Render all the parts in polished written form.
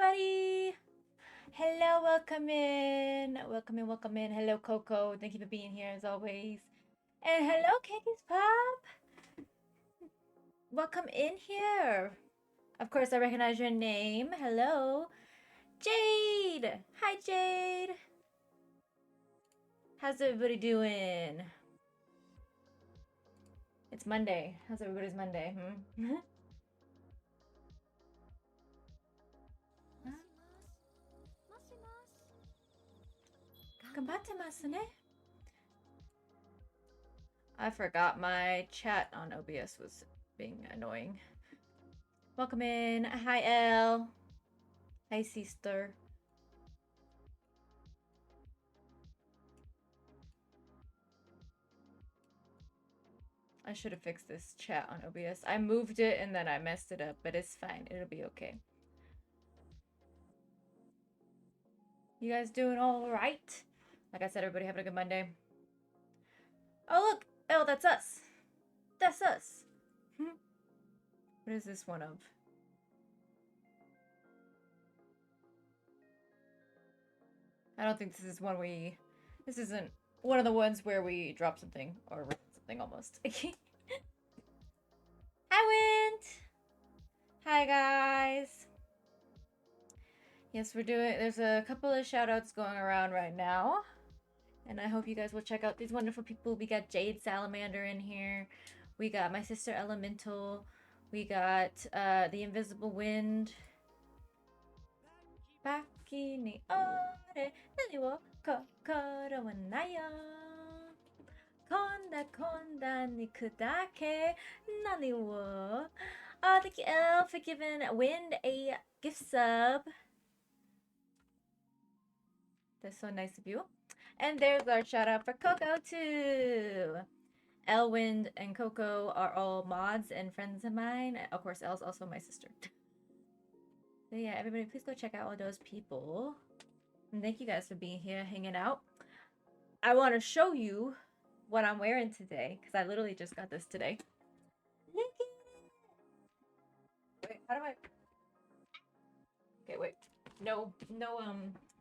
everybody. Hello, welcome in. Welcome in, welcome in. Hello, Coco. Thank you for being here as always. And hello, Cakeys Pop. Welcome in here. Of course, I recognize your name. Hello, Jade. Hi, Jade. How's everybody doing? It's Monday. How's everybody's Monday? Gambattemasu ne? I forgot my chat on OBS was being annoying. Welcome in. Hi, Elle. Hi, sister. I should have fixed this chat on OBS. I moved it and then I messed it up, but it's fine. It'll be okay. You guys doing all right? Like I said, everybody having a good Monday. Oh, look. Oh, that's us. That's us. What is this one of? I don't think this is one we... This isn't one of the ones where we drop something or write something almost. Hi, Wind. Hi, guys. Yes, we're doing... There's a couple of shout-outs going around right now. And I hope you guys will check out these wonderful people. We got Jade Salamander in here. We got my sister Elemental. We got the Invisible Wind. Baki ni ore nani wo kokoro wa nayo. Konda konda niku dake nani wo. Oh, thank you, Elle, for giving Wind a gift sub. That's so nice of you. And there's our shout out for Coco too. Elwind and Coco are all mods and friends of mine. Of course, Elle's also my sister. So yeah, everybody, please go check out all those people. And thank you guys for being here, hanging out. I want to show you what I'm wearing today because I literally just got this today. Look at it. Wait, how do I? Okay, wait. No,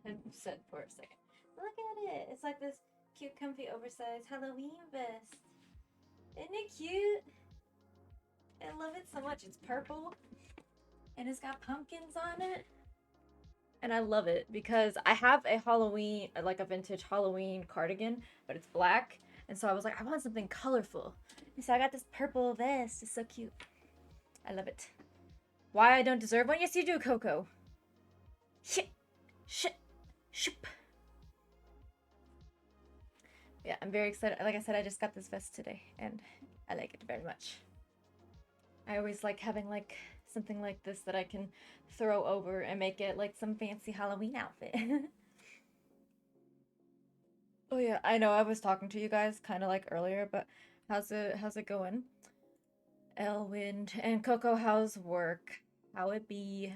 headset for a second. Look at it. It's like this cute, comfy, oversized Halloween vest. Isn't it cute? I love it so much. It's purple and it's got pumpkins on it. And I love it because I have a Halloween, like a vintage Halloween cardigan, but it's black. And so I was like, I want something colorful. And so I got this purple vest. It's so cute. I love it. Why I don't deserve one? Yes, you do, Coco. Shit. Shit. Shoop. Yeah, I'm very excited. Like I said, I just got this vest today and I like it very much. I always like having like something like this that I can throw over and make it like some fancy Halloween outfit. Oh yeah, I know I was talking to you guys kind of like earlier, but how's it going? Elwind and Coco, how's work? How it be?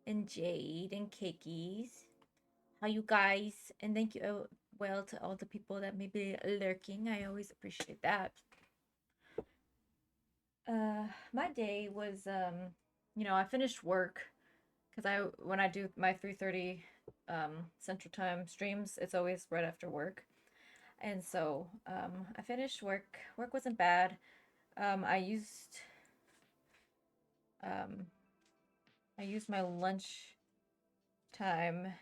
And Jade and Cakeys. How you guys? And thank you well to all the people that may be lurking. I always appreciate that. My day was I finished work because when I do my 3:30 Central Time streams, it's always right after work. And so I finished work. Work wasn't bad. Um, I used my lunch time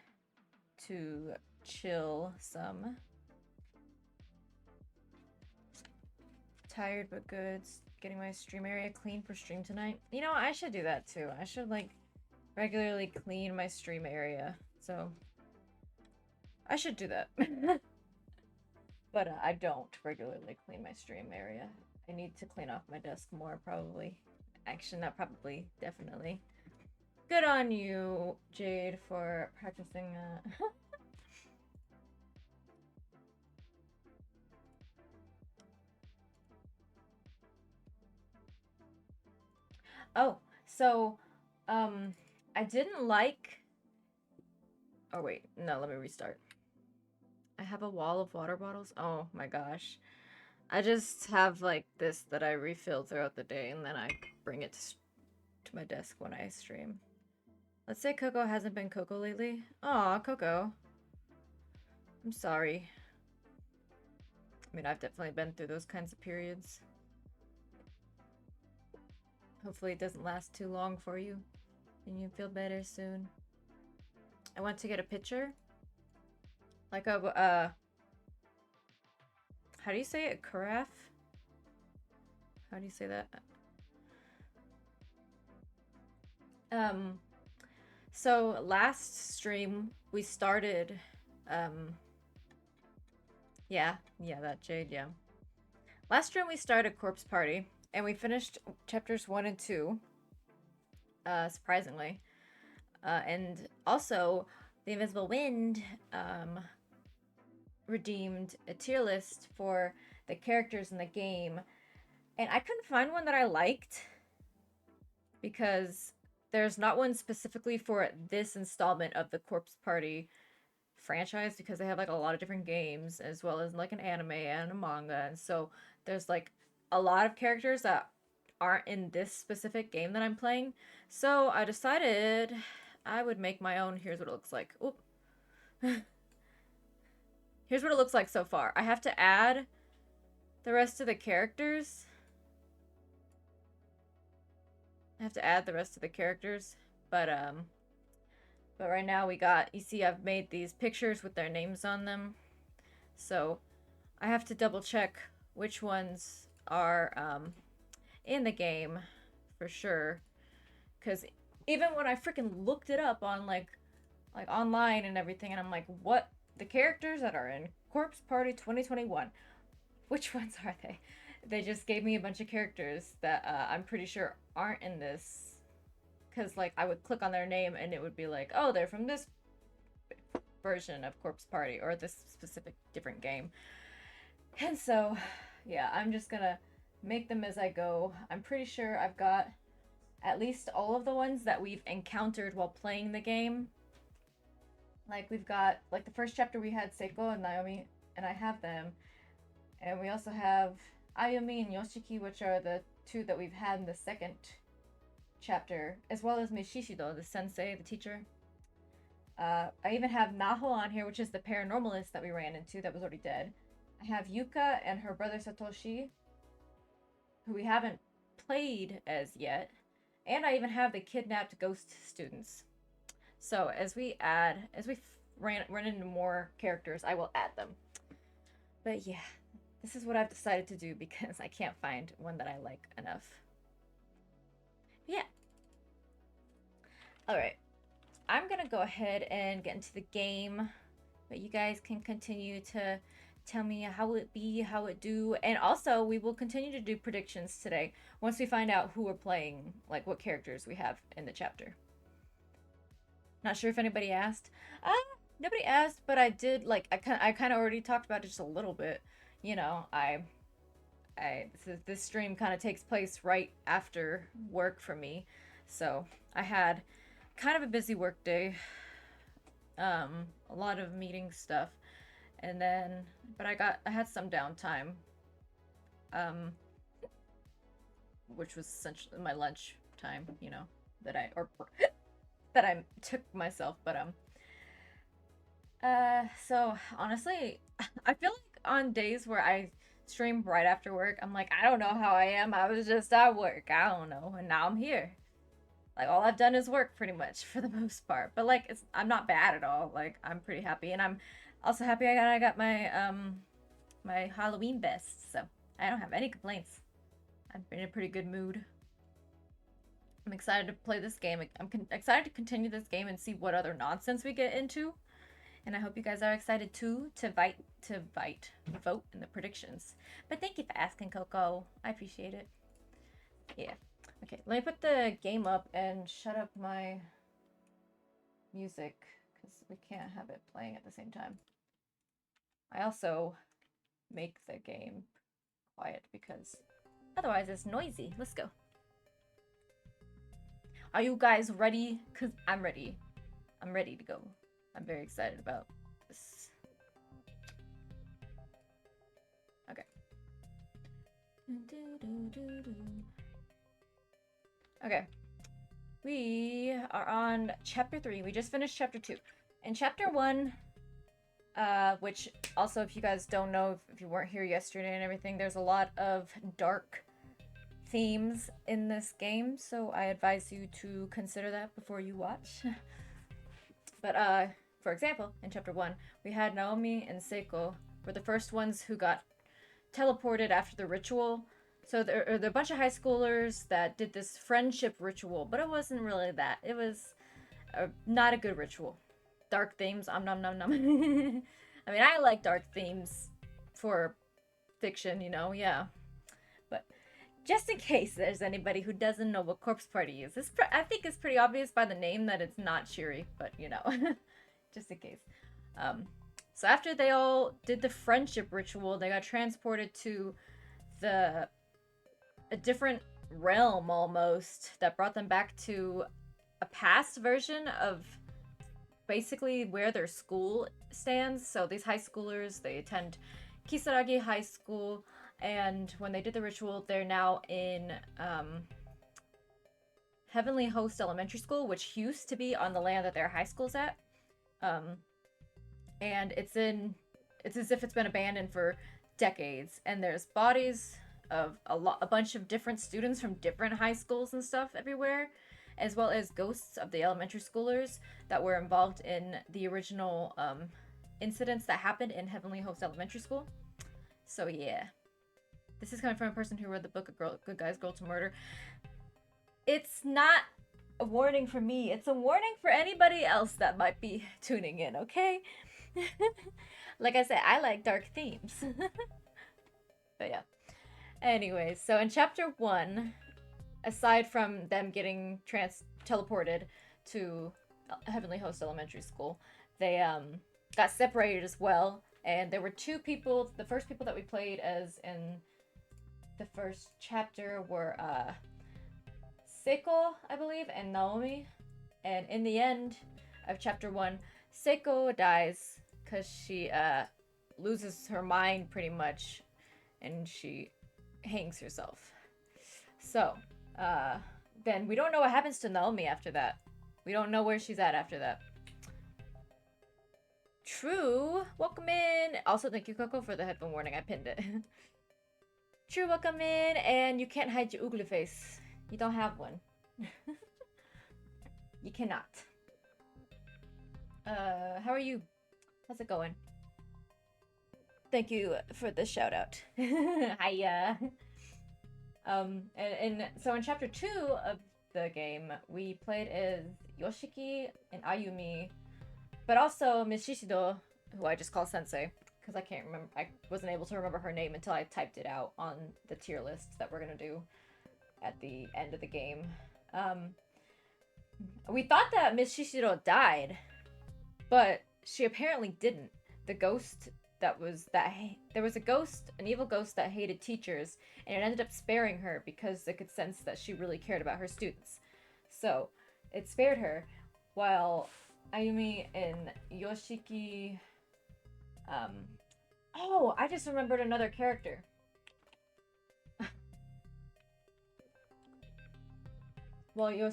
to chill some. Tired but good. Getting my stream area clean for stream tonight. You know, I should do that too. I should like regularly clean my stream area. So I should do that. But I don't regularly clean my stream area. I need to clean off my desk more, probably. Actually, not probably, definitely. Good on you, Jade, for practicing that. Oh, so, I didn't like... Oh, wait. No, let me restart. I have a wall of water bottles. Oh my gosh. I just have like this that I refill throughout the day and then I bring it to my desk when I stream. Let's say Coco hasn't been Coco lately. Aw, Coco. I'm sorry. I mean, I've definitely been through those kinds of periods. Hopefully it doesn't last too long for you and you feel better soon. I went to get a picture. Like a, how do you say it? Carafe? How do you say that? So last stream we started, yeah, that Jade, yeah. Last stream we started Corpse Party, and we finished chapters 1 and 2, surprisingly. And also, The Invisible Wind, redeemed a tier list for the characters in the game, and I couldn't find one that I liked, because there's not one specifically for this installment of the Corpse Party franchise, because they have like a lot of different games as well as like an anime and a manga, and so there's like a lot of characters that aren't in this specific game that I'm playing. So I decided I would make my own. Here's what it looks like. Oop. Here's what it looks like so far. I have to add the rest of the characters. But right now we got, you see I've made these pictures with their names on them. So I have to double check which ones are in the game for sure. Because even when I freaking looked it up on like online and everything, and I'm like, what? The characters that are in Corpse Party 2021, which ones are they? They just gave me a bunch of characters that I'm pretty sure aren't in this. Because, like, I would click on their name and it would be like, oh, they're from this version of Corpse Party or this specific different game. And so, yeah, I'm just gonna make them as I go. I'm pretty sure I've got at least all of the ones that we've encountered while playing the game. Like, we've got, like, the first chapter we had Seiko and Naomi, and I have them. And we also have Ayumi and Yoshiki, which are the two that we've had in the second chapter, as well as Mishishido, the sensei, the teacher. I even have Naho on here, which is the paranormalist that we ran into that was already dead. I have Yuka and her brother Satoshi, who we haven't played as yet. And I even have the kidnapped ghost students. So as we run into more characters, I will add them. But yeah, this is what I've decided to do because I can't find one that I like enough. Yeah. Alright. I'm gonna go ahead and get into the game, but you guys can continue to tell me how it be, how it do, and also we will continue to do predictions today once we find out who we're playing, like what characters we have in the chapter. Not sure if anybody asked. Nobody asked, but I did, like, I kind of already talked about it just a little bit. You know, this stream kind of takes place right after work for me, so I had kind of a busy work day, a lot of meeting stuff, and then, but I had some downtime, which was essentially my lunch time, you know, that I took myself, but so honestly, I feel like on days where I stream right after work, I'm like, I don't know how I am. I was just at work. I don't know, and now I'm here. Like, all I've done is work pretty much for the most part. But like, I'm not bad at all. Like, I'm pretty happy, and I'm also happy I got my my Halloween vest, so I don't have any complaints. I'm in a pretty good mood. I'm excited to play this game. I'm excited to continue this game and see what other nonsense we get into. And I hope you guys are excited too to vote in the predictions. But thank you for asking, Coco. I appreciate it. Yeah. Okay, let me put the game up and shut up my music because we can't have it playing at the same time. I also make the game quiet because otherwise it's noisy. Let's go. Are you guys ready? Because I'm ready. I'm ready to go. I'm very excited about this. Okay. Okay. We are on chapter 3. We just finished chapter 2. In chapter 1, which also, if you guys don't know, if you weren't here yesterday and everything, there's a lot of dark themes in this game, so I advise you to consider that before you watch. But, for example, in chapter 1, we had Naomi and Seiko were the first ones who got teleported after the ritual. So there are a bunch of high schoolers that did this friendship ritual, but it wasn't really that. It was not a good ritual. Dark themes, nom nom nom. I mean, I like dark themes for fiction, you know, yeah. But just in case there's anybody who doesn't know what Corpse Party is, I think it's pretty obvious by the name that it's not Shiri, but you know, just in case. So after they all did the friendship ritual, they got transported to a different realm almost that brought them back to a past version of basically where their school stands. So these high schoolers, they attend Kisaragi High School, and when they did the ritual, they're now in Heavenly Host Elementary School, which used to be on the land that their high school's at. And it's as if it's been abandoned for decades, and there's bodies of a bunch of different students from different high schools and stuff everywhere, as well as ghosts of the elementary schoolers that were involved in the original incidents that happened in Heavenly Host Elementary School. So yeah, this is coming from a person who read the book of Good Guys, Girl to Murder. It's not a warning for me, it's a warning for anybody else that might be tuning in, okay? Like I said, I like dark themes. But yeah. Anyways, so in chapter 1, aside from them getting teleported to Heavenly Host Elementary School, they got separated as well. And there were two people, the first people that we played as in the first chapter were Seiko, I believe, and Naomi. And in the end of chapter 1, Seiko dies because she loses her mind pretty much, and she hangs herself. So, then we don't know what happens to Naomi after that. We don't know where she's at after that. True, welcome in. Also, thank you, Coco, for the headphone warning. I pinned it. True, welcome in, and you can't hide your oogly face. You don't have one. You cannot. How are you? How's it going? Thank you for the shout out. Hiya. And so in chapter 2 of the game, we played as Yoshiki and Ayumi, but also Miss Shishido, who I just call Sensei, because I wasn't able to remember her name until I typed it out on the tier list that we're gonna do at the end of the game. We thought that Miss Shishido died, but she apparently didn't. The ghost there was a ghost, an evil ghost that hated teachers, and it ended up sparing her because it could sense that she really cared about her students. So it spared her, while Ayumi and Yoshiki, oh, I just remembered another character. Well,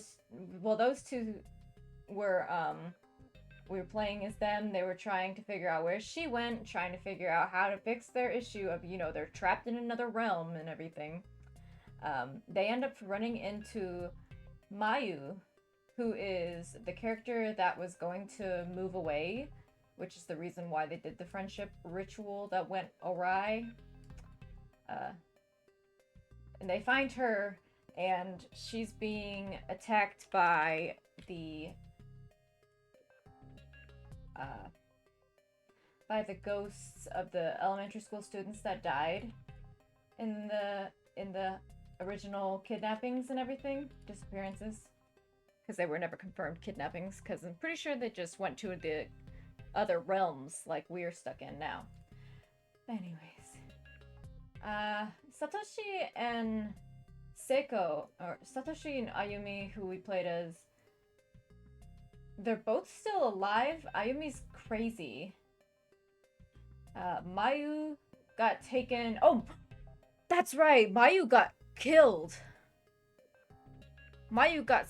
those two were, we were playing as them. They were trying to figure out where she went, trying to figure out how to fix their issue of, you know, they're trapped in another realm and everything. They end up running into Mayu, who is the character that was going to move away, which is the reason why they did the friendship ritual that went awry. And they find her, and she's being attacked by the ghosts of the elementary school students that died in the original kidnappings and everything, disappearances, because they were never confirmed kidnappings, because I'm pretty sure they just went to the other realms like we're stuck in now. Anyways, Satoshi and Seiko, or Satoshi and Ayumi, who we played as, they're both still alive. Ayumi's crazy. Mayu got taken. Oh, that's right. Mayu got killed. Mayu got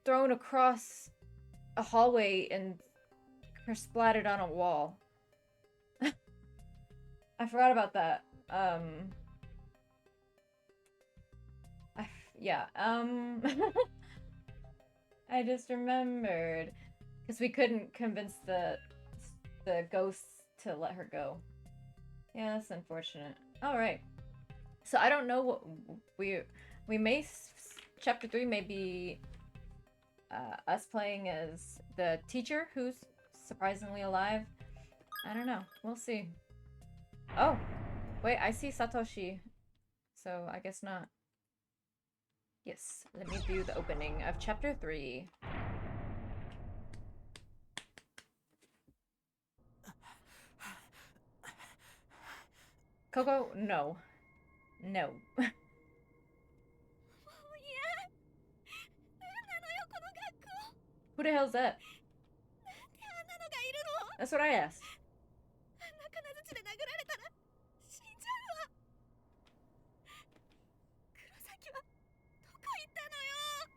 thrown across a hallway and her splattered on a wall. I forgot about that. Yeah, I just remembered. Because we couldn't convince the ghosts to let her go. Yeah, that's unfortunate. Alright. So I don't know what we may... Chapter 3 may be us playing as the teacher who's surprisingly alive. I don't know. We'll see. Oh! Wait, I see Satoshi. So I guess not. Yes, let me view the opening of chapter 3. Coco, no. No. Who the hell's that? That's what I asked.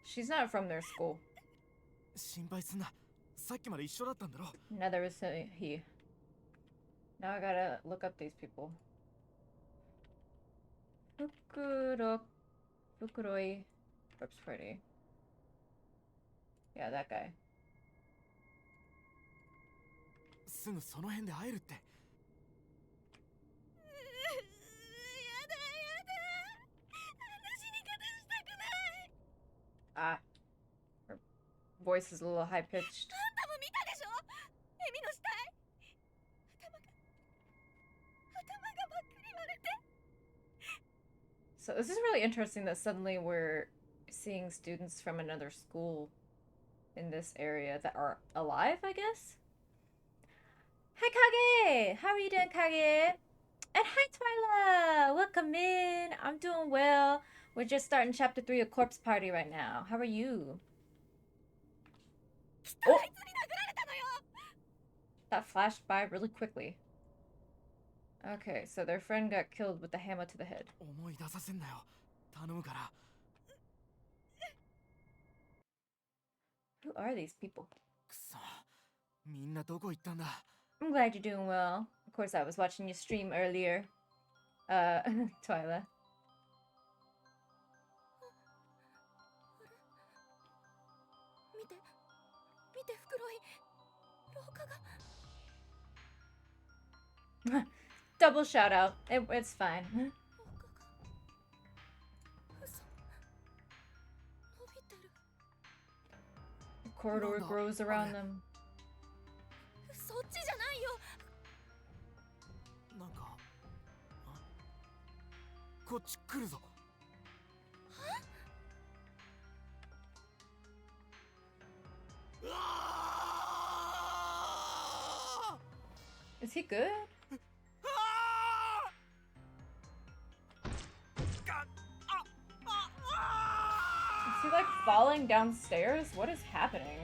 She's not from their school. Neither is he. Now I gotta look up these people. Fukuroi. Corpse Party. Yeah, that guy. Ah. Her voice is a little high-pitched. So this is really interesting that suddenly we're seeing students from another school in this area that are alive, I guess? Hi, Kage! How are you doing, Kage? And hi, Twyla! Welcome in! I'm doing well. We're just starting chapter 3 of Corpse Party right now. How are you? Oh! That flashed by really quickly. Okay, so their friend got killed with a hammer to the head. Who are these people? I'm glad you're doing well. Of course, I was watching your stream earlier. Twyla. Double shout out. It's fine. The corridor grows around them. Is he good? Is he like falling downstairs? What is happening?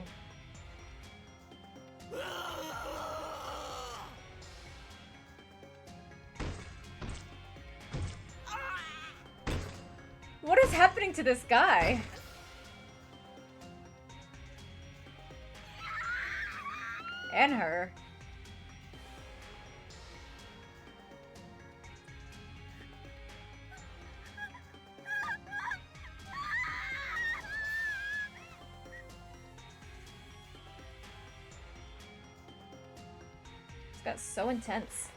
What is happening to this guy? And her. It's got so intense.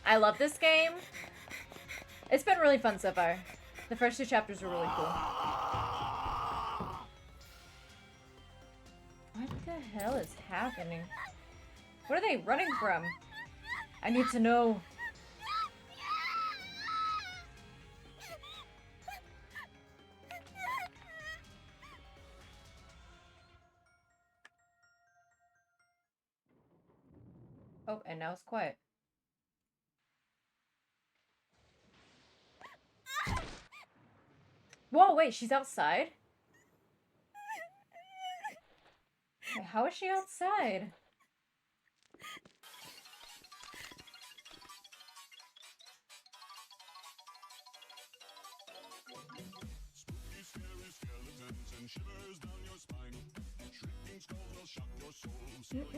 I love this game. It's been really fun so far. The first 2 chapters were really cool. What the hell is happening? What are they running from? I need to know. Oh, and now it's quiet. Whoa, wait, she's outside? Wait, how is she outside? Thank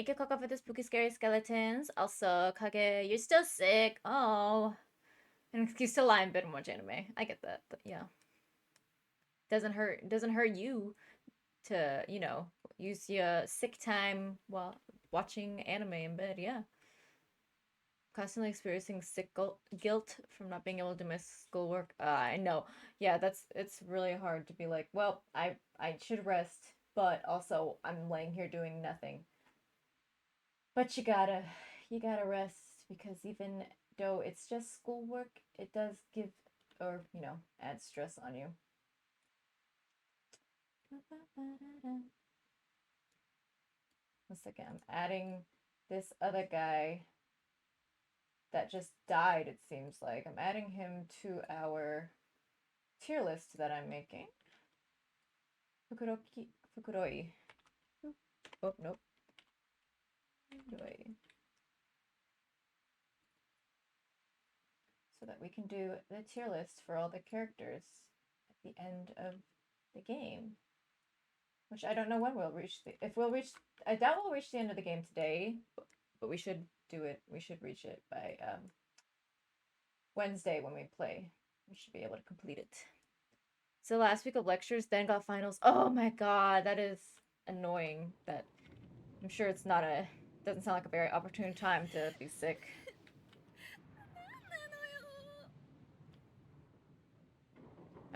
you, Coco, for the spooky, scary skeletons. Also, Kage, you're still sick. Oh. And you still lie in bed and watch anime. I get that, but yeah. Doesn't hurt you to, use your sick time while watching anime in bed, yeah. Constantly experiencing sick guilt from not being able to do my schoolwork. I know. Yeah, it's really hard to be like, well, I should rest, but also I'm laying here doing nothing. But you gotta rest because even though it's just schoolwork, it does give or, add stress on you. One second, I'm adding this other guy that just died, it seems like. I'm adding him to our tier list that I'm making. Fukuroi. Oh, nope. Fukuroi. So that we can do the tier list for all the characters at the end of the game. Which I don't know when we'll reach I doubt we'll reach the end of the game today, but we should do it. We should reach it by Wednesday when we play. We should be able to complete it. So last week of lectures, then got finals. Oh my god, that is annoying. That I'm sure it's not doesn't sound like a very opportune time to be sick.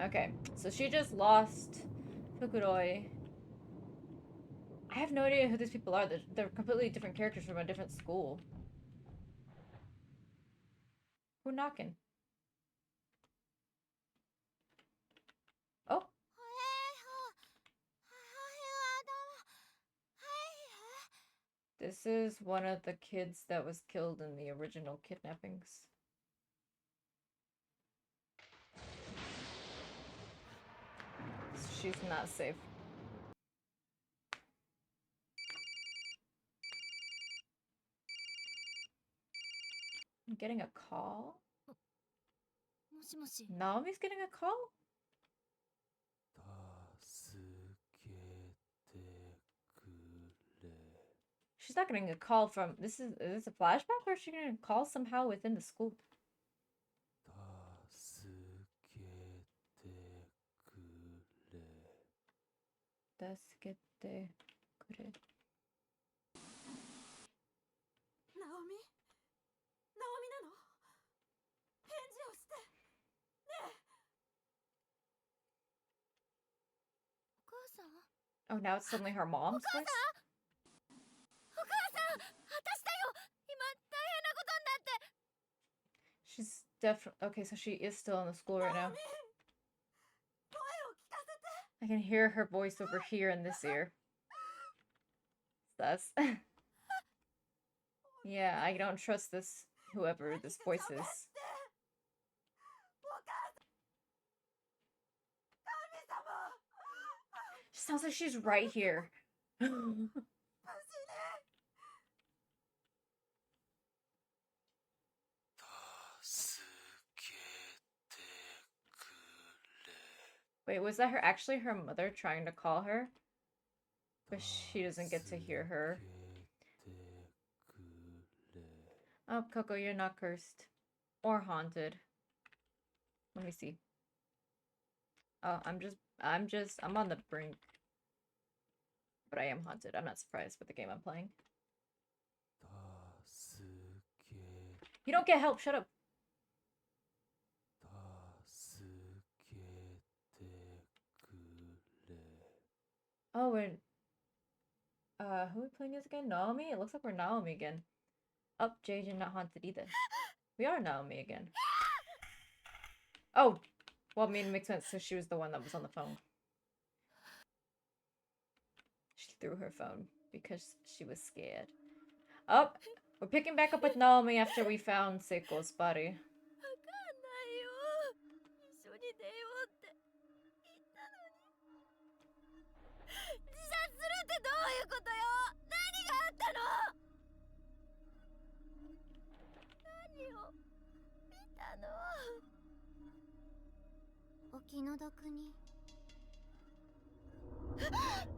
Okay, so she just lost Fukuroi. I have no idea who these people are. They're completely different characters from a different school. Who knocking? Oh. This is one of the kids that was killed in the original kidnappings. She's not safe. I'm getting a call? Naomi's getting a call? She's not getting a call from... Is this a flashback, or is she getting a call somehow within the school? Oh, now it's suddenly her mom's voice? She's definitely... Okay, so she is still in the school right now. I can hear her voice over here in this ear. Sus. Yeah, I don't trust this... whoever this voice is. She sounds like she's right here. Wait, was that actually her mother trying to call her? But she doesn't get to hear her. Oh, Coco, you're not cursed. Or haunted. Let me see. Oh, I'm on the brink. But I am haunted. I'm not surprised with the game I'm playing. You don't get help, shut up! Oh, we're... who are we playing as again? Naomi? It looks like we're Naomi again. Oh, Jaejin not haunted either. We are Naomi again. Oh! Well, I mean, it makes sense, so she was the one that was on the phone. She threw her phone because she was scared. Oh! We're picking back up with Naomi after we found Seiko's body.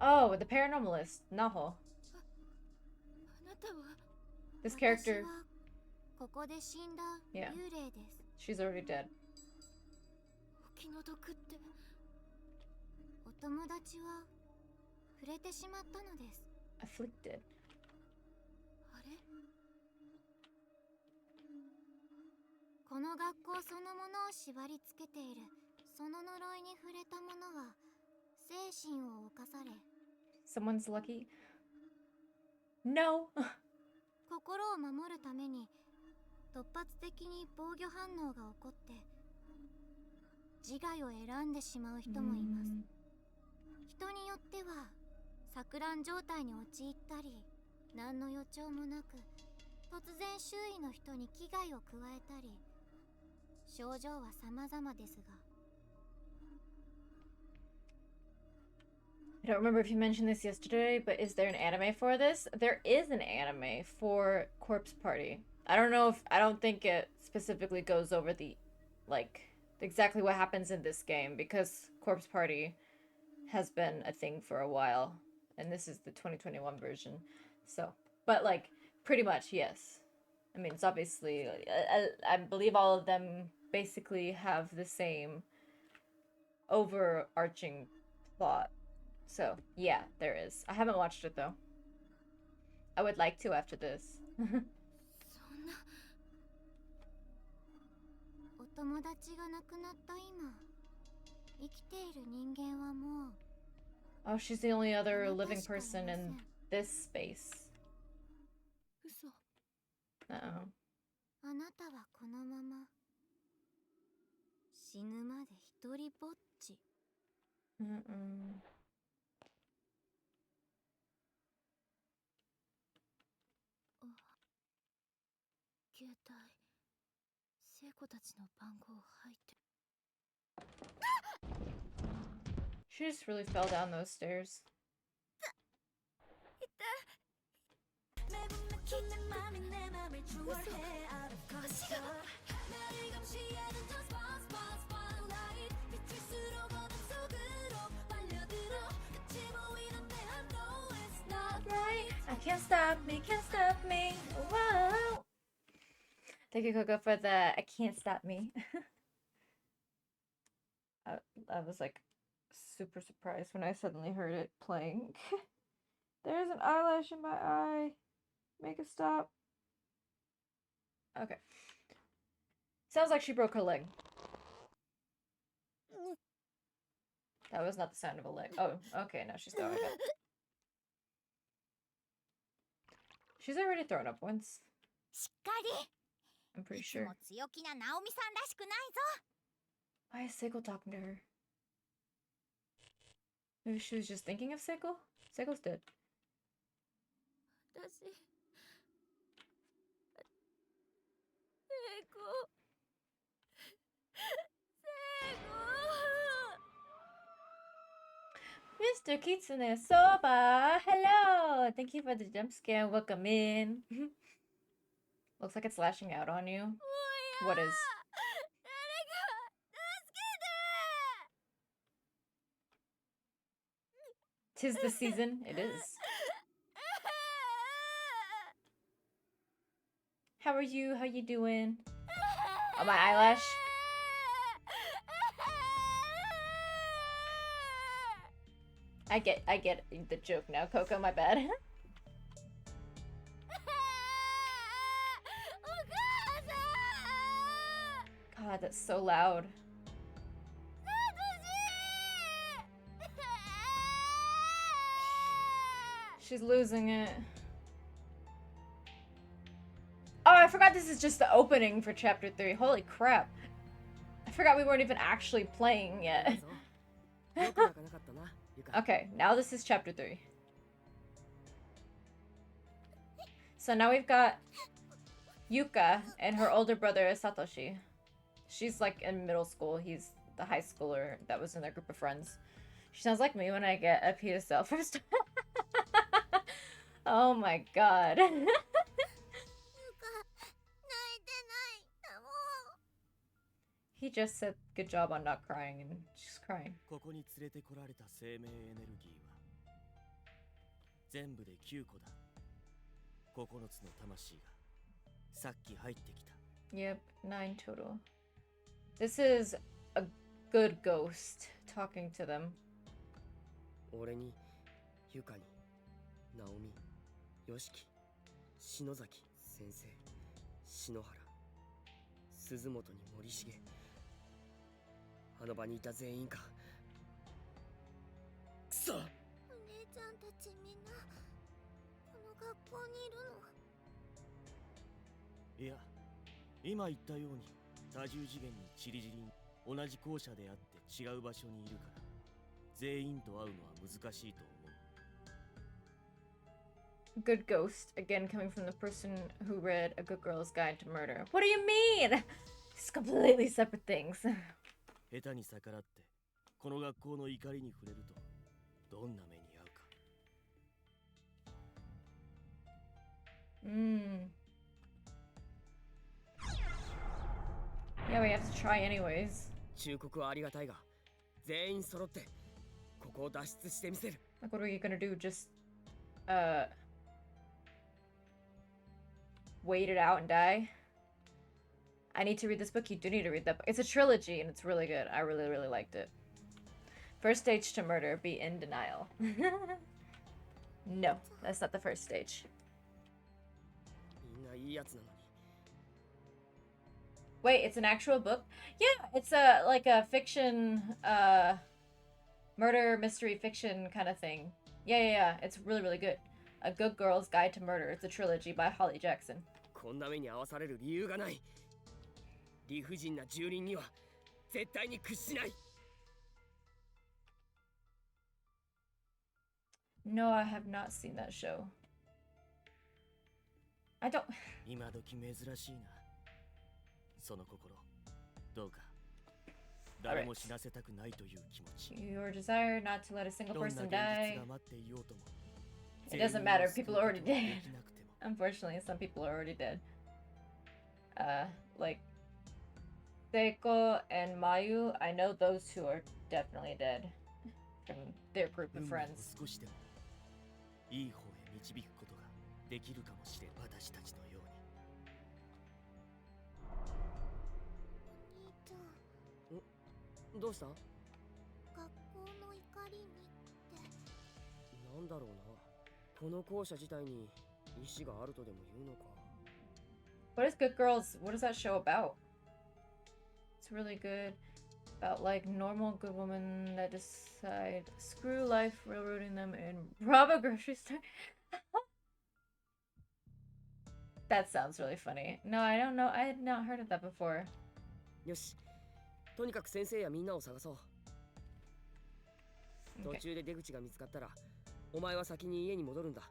Oh, the paranormalist, Naho. あなたは This character, ここで死んだ Yeah. 幽霊です。 she's already dead. お気の毒って。お友達は触れてしまったのです。 Afflicted. あれ、この学校そのものを縛り付けているその呪いに触れた者は精神を侵され、 Someone's lucky. No. 心を守るために突発的に防御反応が起こって自害を選んでしまう人もいます。 人によっては錯乱状態に陥ったり、何の予兆もなく突然周囲の人に危害を加えたり、症状は様々ですが、 I don't remember if you mentioned this yesterday, but is there an anime for this? There is an anime for Corpse Party. I don't think it specifically goes over the, like, exactly what happens in this game because Corpse Party has been a thing for a while, and this is the 2021 version. So, but like, pretty much, yes. I mean, it's obviously, I believe all of them basically have the same overarching plot. So, yeah, there is. I haven't watched it though. I would like to after this. そんな。お友達が亡くなった今、生きている人間はもう Oh, she's the only other living person in this space. 嘘。 Uh-oh. あなたはこのまま死ぬまで一人ぼっち。 Mm-mm. 携帯、聖子たちの番号入ってる。 She just really fell down those stairs. Right. I can't stop me, can't stop me. Whoa. Thank you, Coco, for the I can't stop me. I was like super surprised when I suddenly heard it playing. There's an eyelash in my eye. Make it stop. Okay. Sounds like she broke her leg. That was not the sound of a leg. Oh, okay, now she's throwing up. She's already thrown up once. しっかり。 I'm pretty いつ sure. も強気なナオミさんらしくないぞ。 Why is Seiko talking to her? Maybe she was just thinking of Seiko? Seiko's dead. 私、聖子、聖子。 Mr. Kitsune Soba! Hello! Thank you for the jump scare. Welcome in. Looks like it's lashing out on you. What is? 誰か助けて。 'Tis the season. It is. How are you? How you doing? Oh, my eyelash. I get the joke now, Coco. My bad. God, that's so loud. She's losing it. Oh, I forgot this is just the opening for chapter 3. Holy crap. I forgot we weren't even actually playing yet. Okay, now this is chapter 3. So now we've got Yuka and her older brother Satoshi. She's like in middle school. He's the high schooler that was in their group of friends. She sounds like me when I get a PSL first. Oh my god. He just said good job on not crying and she's crying. ここに連れてこられた生命エネルギーは全部で9個だ。9つの魂がさっき入ってきた。 Yep, 9 total. This is a good ghost talking to them. 俺に、ゆかに、ナオミ、ヨシキ、篠崎、先生、篠原、鈴本に森重。あの場にいた全員か。くそ！お姉ちゃんたちみんなこの学校にいるの？いや、今言ったように多重次元にチリジリン同じ校舎であって違う場所にいるから全員と会うのは難しいと思う。 Good ghost, again coming from the person who read A Good Girl's Guide to Murder. What do you mean? It's completely separate things. 下手に逆らってこの学校の怒りに触れるとどんな目に遭うか。Yeah, we have to try anyways. 忠告はありがたいが、全員揃ってここを脱出してみせる。 Like, what are you gonna do? Just, wait it out and die? I need to read this book. You do need to read that book. It's a trilogy and it's really good. I really, really liked it. First stage to murder, be in denial. No, that's not the first stage. みんないいやつなのに。 Wait, it's an actual book? Yeah, it's like a fiction, murder mystery fiction kind of thing. Yeah. It's really, really good. A Good Girl's Guide to Murder. It's a trilogy by Holly Jackson. こんな目に遭わされる理由がない。理不尽な住人には絶対に屈しない。 No, I have not seen that show. I don't. 今時珍しいな。その心、どうか誰も死なせたくないという気持ち。 Your desire not to let a single どんな person 現 die. 実が待っていようとも。 It doesn't matter. People are already 全員 dead. を救うことができなくても Unfortunately, some people are already dead. Like Seiko and Mayu, I know those two are definitely dead from their group of 運命を friends. 少しでもいい方へ導くことができるかもしれん。私たちのように。お兄ちゃん、どうした？学校の怒りにってなんだろうな。この校舎自体に意志があるとでも言うのか。 What is Good Girls? What is that show about? It's really good. About like normal good women that decide screw life, railroading them, and rob a grocery store. That sounds really funny. No, I don't know. I had not heard of that before. よし、とにかく先生やみんなを探そう。 途 Okay. 中で出口が見つかったら、お前は先に家に戻るんだ。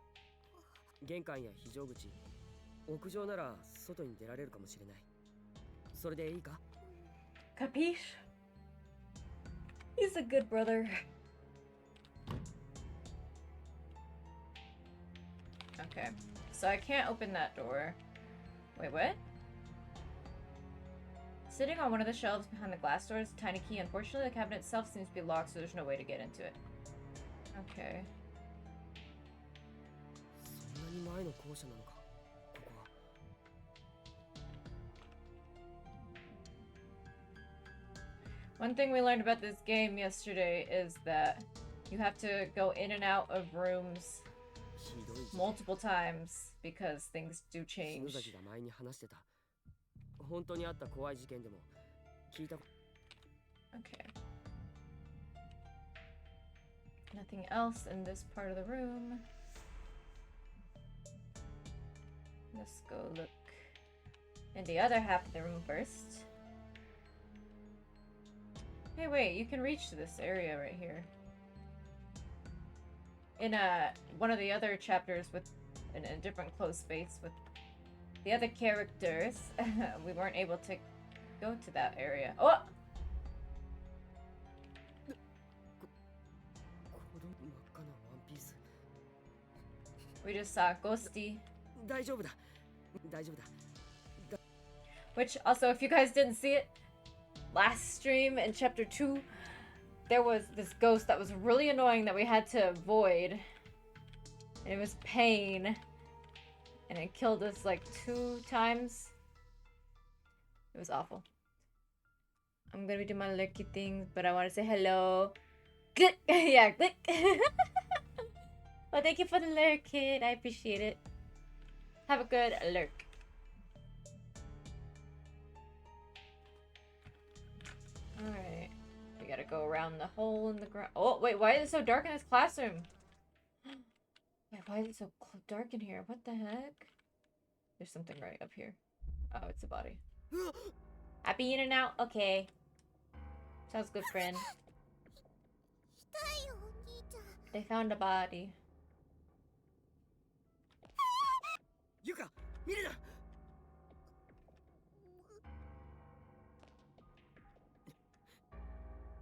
玄関や非常口、屋上なら外に出られるかもしれない。それでいいか？ Capiche? He's a good brother. Okay. So I can't open that door. Wait, what? Sitting on one of the shelves behind the glass door is a tiny key. Unfortunately, the cabinet itself seems to be locked, so there's no way to get into it. Okay. そんなに前の校舎なのか、ここは。 One thing we learned about this game yesterday is that you have to go in and out of rooms ひどい事件。 multiple times because things do 篠 change. 崎が前に話してた。本当にあった怖い事件でも聞いた。 Okay. Nothing else in this part of the room. Let's go look in the other half of the room first. Hey, wait, you can reach to this area right here. In one of the other chapters with in a different closed space with the other characters, we weren't able to go to that area. Oh! この真っ赤なワンピース。 We just saw Ghosty. 大丈夫だ。大丈夫だ。 Which also, if you guys didn't see it, last stream in chapter 2, there was this ghost that was really annoying that we had to avoid. And it was pain. And it killed us like 2 times. It was awful. I'm gonna be doing my lurky things, but I want to say hello. Click! Yeah, click! Well, thank you for the lurk, kid. I appreciate it. Have a good lurk. Alright. We gotta go around the hole in the ground. Oh, wait, why is it so dark in this classroom? Yeah, why is it so dark in here? What the heck? There's something right up here. Oh, it's a body. Happy in and out? Okay. Sounds good, friend. 痛いよお兄ちゃん。 They found a body. ユカ、見るな。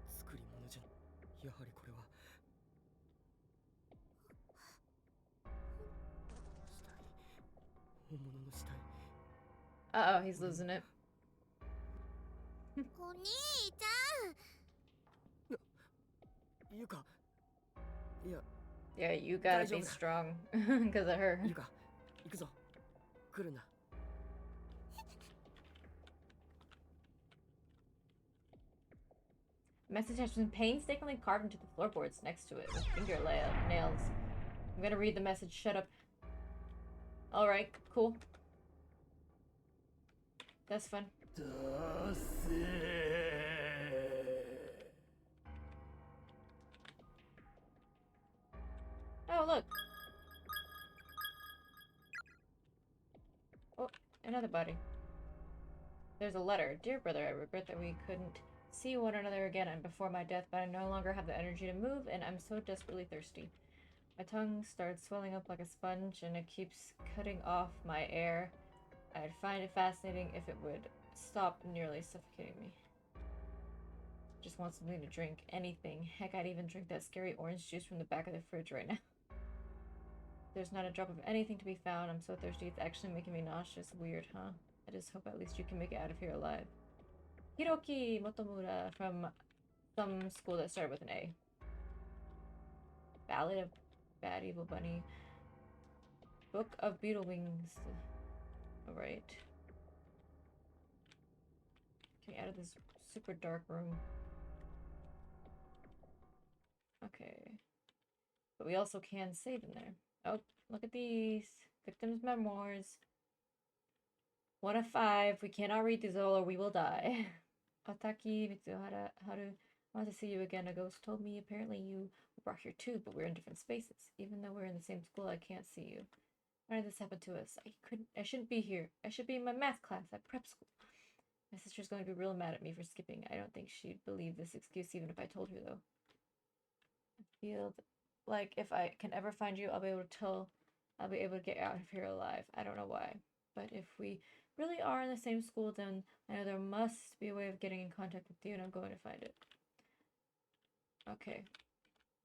作り物じゃ。やはりこれは。死体。本物の死体。 Uh oh, he's losing it. お兄ちゃん。ユカ。いや、 Yeah, you gotta be strong because of her. ユカ、行くぞ。来るな。 Message has been painstakingly carved into the floorboards next to it with nails. I'm gonna read the message. Shut up. Alright, cool. That's fun. Oh, look. Oh, another body. There's a letter. Dear brother, I regret that we couldn't see one another again and before my death, but I no longer have the energy to move, and I'm so desperately thirsty. My tongue starts swelling up like a sponge, and it keeps cutting off my air. I'd find it fascinating if it would stop nearly suffocating me. Just want something to drink. Anything. Heck, I'd even drink that scary orange juice from the back of the fridge right now. There's not a drop of anything to be found. I'm so thirsty, it's actually making me nauseous. Weird, huh? I just hope at least you can make it out of here alive. Hiroki Motomura from some school that started with an A. Ballad of Bad Evil Bunny. Book of Beetle Wings. Alright. Getting out of this super dark room. Okay. But we also can save in there. Oh, look at these. Victims' memoirs. 1 of 5. We cannot read these all or we will die. Otaki Mitsuhara Haru. I want to see you again. A ghost told me apparently you were brought here too, but we're in different spaces. Even though we're in the same school, I can't see you. Why did this happen to us? I shouldn't be here. I should be in my math class at prep school. My sister's going to be real mad at me for skipping. I don't think she'd believe this excuse even if I told her though. I feel like if I can ever find you, I'll be able to get out of here alive. I don't know why. But if we really are in the same school, then I know there must be a way of getting in contact with you, and I'm going to find it. Okay.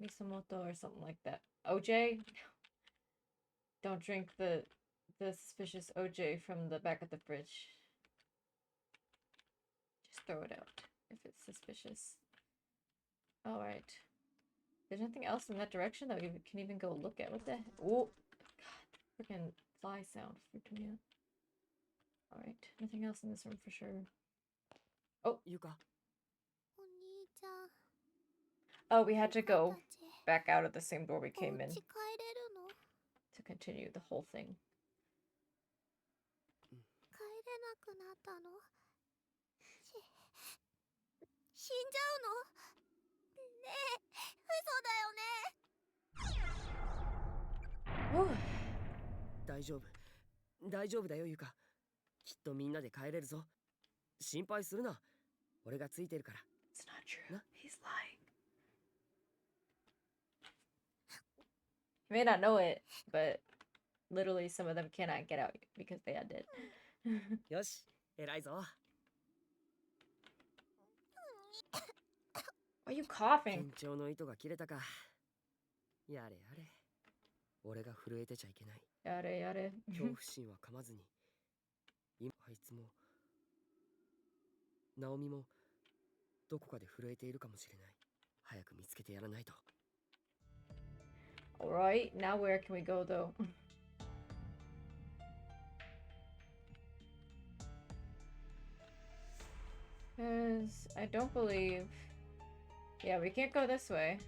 Misamoto or something like that. OJ? Don't drink the suspicious OJ from the back of the fridge. Just throw it out if it's suspicious. Alright. There's nothing else in that direction that we can even go look at. What the heck? Oh, God. Freaking fly sound freaked me out. Alright. Nothing else in this room for sure. Oh. Yuka. お兄ちゃん。 Oh, we had to go たち back out of the same door we お came in 家帰れるの？ to continue the whole thing. 帰れなくなったの？死んじゃうの？ねえ、嘘だよね。 Whew. 大丈夫。大丈夫だよユカ。きっとみんなで帰れるぞ。心配するな。俺がついてるから。 It's not true. He's lying. You may not know it, but literally some of them cannot get out because they are dead. よし、偉いぞ。 Why are you coughing? 緊張の糸が切れたか。やれやれ。俺が震えてちゃいけない。 Yare yare. 恐怖心は噛まずに。今あいつも、ナオミもどこかで震えているかもしれない。早く見つけてやらないと。Alright, now where can we go though? Because I don't believe... Yeah, we can't go this way.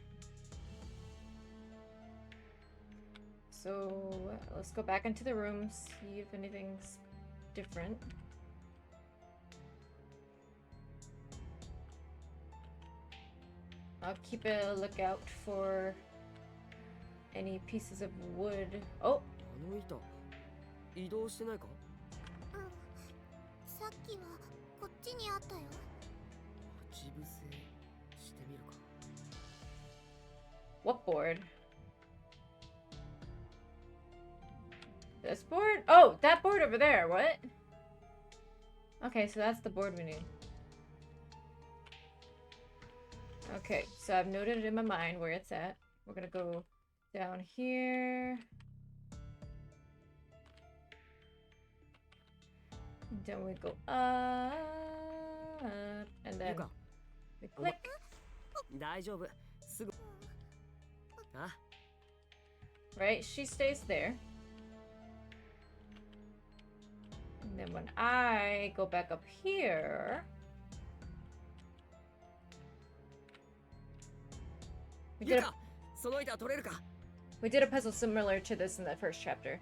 So let's go back into the room, see if anything's different. I'll keep a lookout for any pieces of wood. Oh! あの板移動してないか？さっきはこっちにあったよ。待ち伏せしてみるか。 What board? This board? Oh, that board over there. What? Okay, so that's the board we need. Okay, so I've noted it in my mind where it's at. We're gonna go down here. And then we go up. And then ゆか、 we click. 大丈夫。すぐ。あ、 Right? She stays there. And then when I go back up here, we ゆ did a, か、その板取れるか？ we did a puzzle similar to this in the first chapter.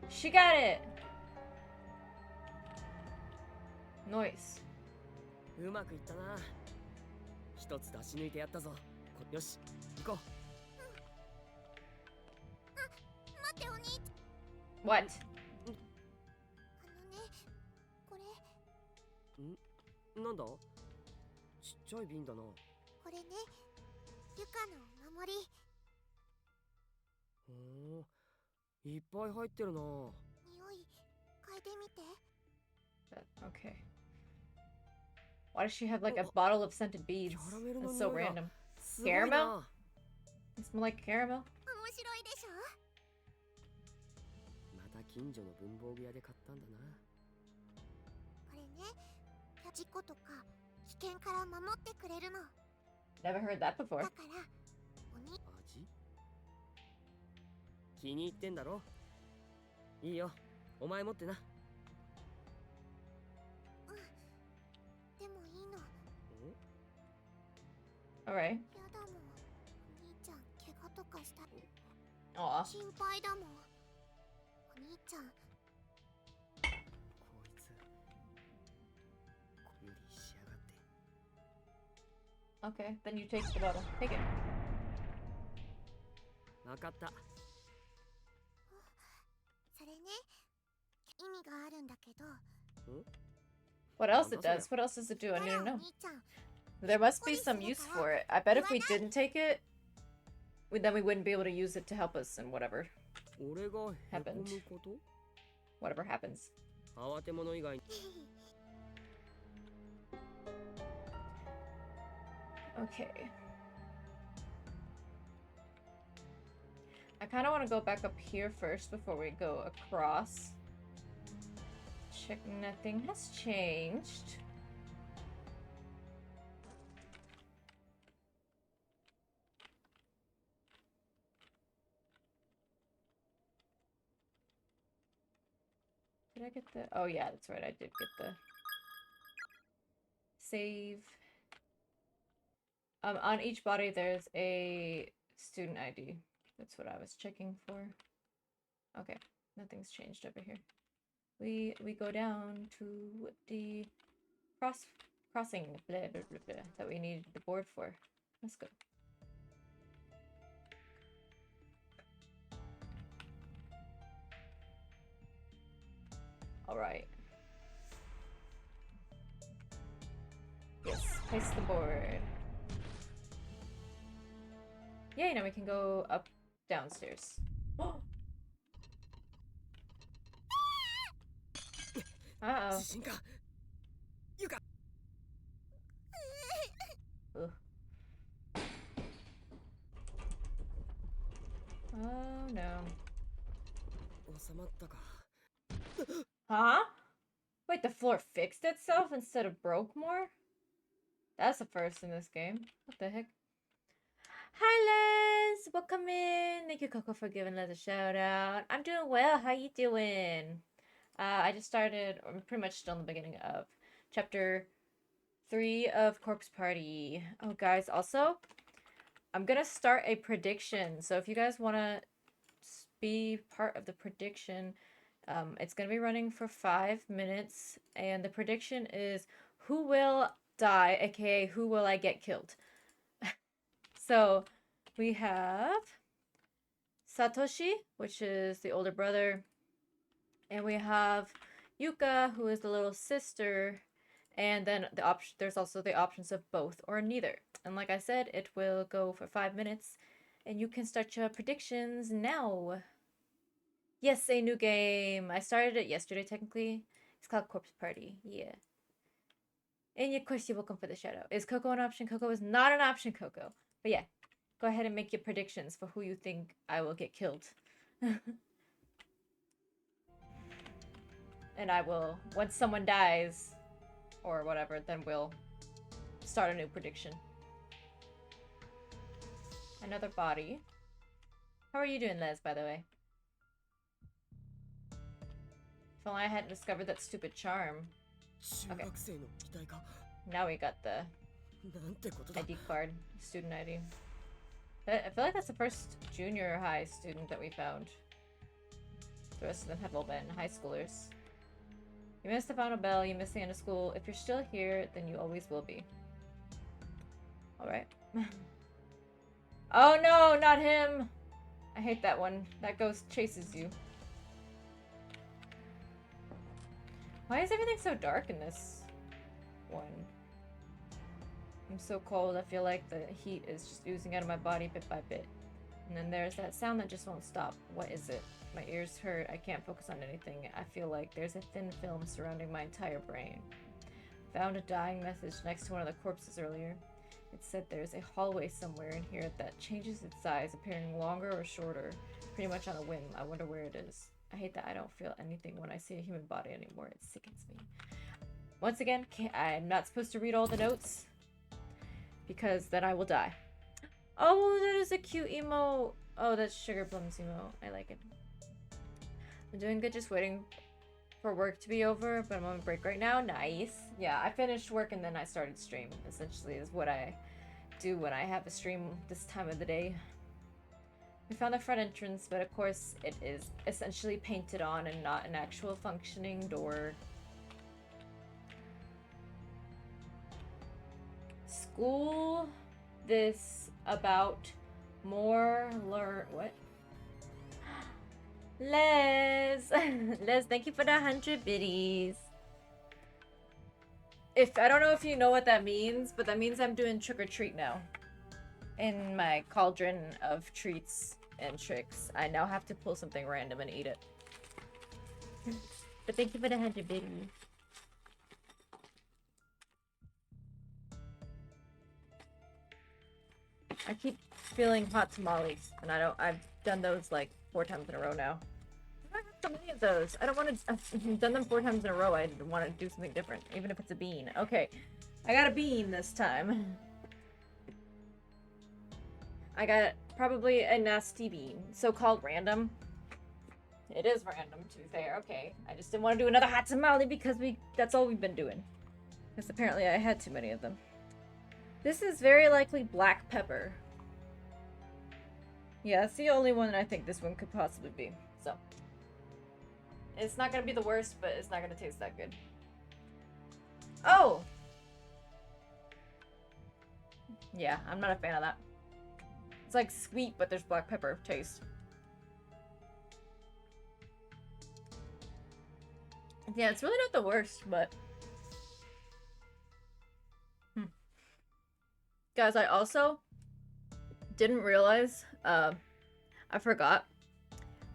She got it! Nice. うまくいったな。一つ出し抜いてやったぞ。よし、行こ待ってお兄ち What? ゃん。ね、これう。なんだ？ちっちゃい瓶だな。これね、ゆかのお守り。おー、いっぱい入ってるな。匂い嗅いでみて。 Okay. Why does she have like a bottle of scented beads? キャラメルの That's so 匂いが random. すごいな。 Caramel? It smells like caramel. 面白いでしょ。また近所の文房具屋で買ったんだな。これね、事故とか危険から守ってくれるの。 Never heard that before. だからおに味？気に入ってんだろ？いいよ、お前持ってな。でもいいの。 Alright. やだもん。お兄ちゃん怪我とかしたら Aw. 心配だもん。お兄ちゃん。こいつ無理しやがって。 Okay, then you take the bottle. Take it. わかった。それね、意味があるんだけど。 What else it does? What else does it do? I だ need ら to お know. 兄ちゃん。 There must be some use for it. I bet if we didn't take it, then we wouldn't be able to use it to help us in whatever 俺がへこむこと？ whatever happens. 慌て者以外に。 Okay. I kind of want to go back up here first before we go across. Check nothing has changed. Did I get the... Oh yeah, that's right. I did get the save. On each body there's a student ID. That's what I was checking for. Okay, nothing's changed over here. We go down to the crossing blah, blah, blah, blah, that we need the board for. Let's go. All right. Yes, place the board. Yay, now we can go up downstairs. Uh-oh. 自信か。ゆか。 Ugh. Oh no. 収まったか。 Huh? Wait, the floor fixed itself instead of broke more? That's a first in this game. What the heck? Hi, Les. Welcome in. Thank you, Coco, for giving us a shout out. I'm doing well. How you doing? I just started. I'm pretty much still in the beginning of chapter 3 of Corpse Party. Oh, guys. Also, I'm gonna start a prediction. So if you guys want to be part of the prediction, it's gonna be running for 5 minutes, and the prediction is who will die, aka who will I get killed. So we have Satoshi, which is the older brother, and we have Yuka, who is the little sister, and then there's also the options of both or neither. And like I said, it will go for 5 minutes, and you can start your predictions now. Yes, a new game. I started it yesterday, technically. It's called Corpse Party. Yeah. And of course, you're welcome for the shout out. Is Coco an option? Coco is not an option, Coco. But yeah, go ahead and make your predictions for who you think I will get killed. And I will, once someone dies, or whatever, then we'll start a new prediction. Another body. How are you doing, Les, by the way? If only I hadn't discovered that stupid charm. 中学生の遺体か Now we got the なんてことだ ID card, student ID. I feel like that's the first junior high student that we found. The rest of them have all been high schoolers. You missed the final bell, you missed the end of school. If you're still here, then you always will be. Alright. Oh no, not him! I hate that one. That ghost chases you. Why is everything so dark in this one? I'm so cold, I feel like the heat is just oozing out of my body bit by bit. And then there's that sound that just won't stop. What is it? My ears hurt, I can't focus on anything. I feel like there's a thin film surrounding my entire brain. Found a dying message next to one of the corpses earlier. It said there's a hallway somewhere in here that changes its size, appearing longer or shorter, pretty much on a whim. I wonder where it is. I hate that I don't feel anything when I see a human body anymore. It sickens me. Once again, I'm not supposed to read all the notes, because then I will die. Oh, that is a cute emote. Oh, that's Sugar Plum's emote. I like it. I'm doing good, just waiting for work to be over, but I'm on break right now. Nice. Yeah, I finished work and then I started stream, essentially, is what I do when I have a stream this time of the day. We found the front entrance, but of course it is essentially painted on and not an actual functioning door. School this about more learn what? Les! Les, thank you for the 100 biddies. I don't know if you know what that means, but that means I'm doing trick or treat now. In my cauldron of treats and tricks, I now have to pull something random and eat it. But thank you for the 100 biddies. I keep feeling hot tamales, and I've done those like 4 times in a row now. I don't have so many of those. I don't want to. I've done them 4 times in a row. I want to do something different, even if it's a bean. Okay, I got a bean this time. I got probably a nasty bean, so-called random. It is random, to be fair. Okay, I just didn't want to do another hot tamale because that's all we've been doing. Because apparently I had too many of them. This is very likely black pepper. Yeah, that's the only one that I think this one could possibly be. So, it's not gonna be the worst, but it's not gonna taste that good. Oh! Yeah, I'm not a fan of that. It's like sweet, but there's black pepper taste. Yeah, it's really not the worst, but... Guys, I also didn't realize, I forgot.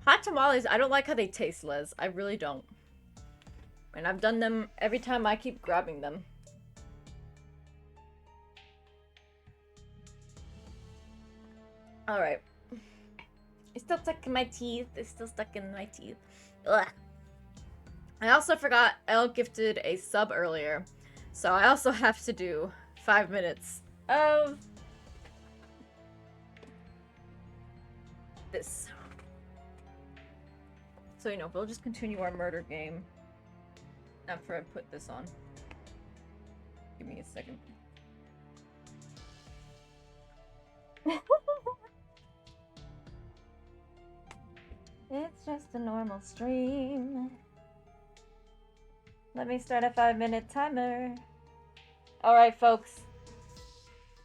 Hot tamales, I don't like how they taste, Les. I really don't. And I've done them every time I keep grabbing them. Alright. It's still stuck in my teeth. It's still stuck in my teeth. Ugh. I also forgot Elle gifted a sub earlier. So I also have to do 5 minutes of this. So, you know, we'll just continue our murder game after I put this on. Give me a second. It's just a normal stream. Let me start a 5-minute timer. Alright, folks.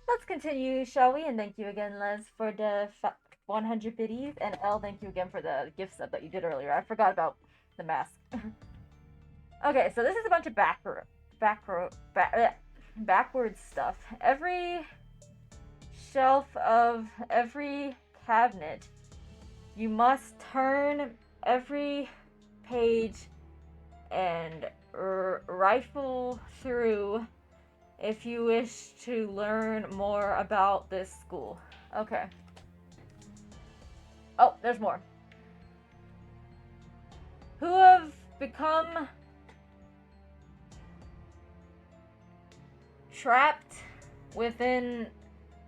Let's continue, shall we? And thank you again, Les, for the 100 biddies. And Elle, thank you again for the gift sub that you did earlier. I forgot about the mask. Okay, so this is a bunch of backwards stuff. Every shelf of every cabinet, you must turn every page and rifle through if you wish to learn more about this school. Okay. Oh, there's more. Who have become trapped within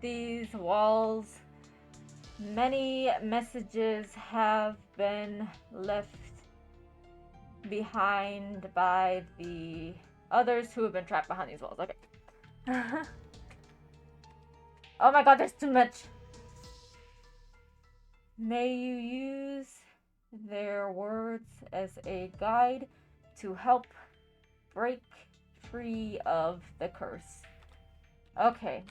these walls. Many messages have been left behind by the others who have been trapped behind these walls. Okay. Oh my god, there's too much. May you use their words as a guide to help break free of the curse. Okay.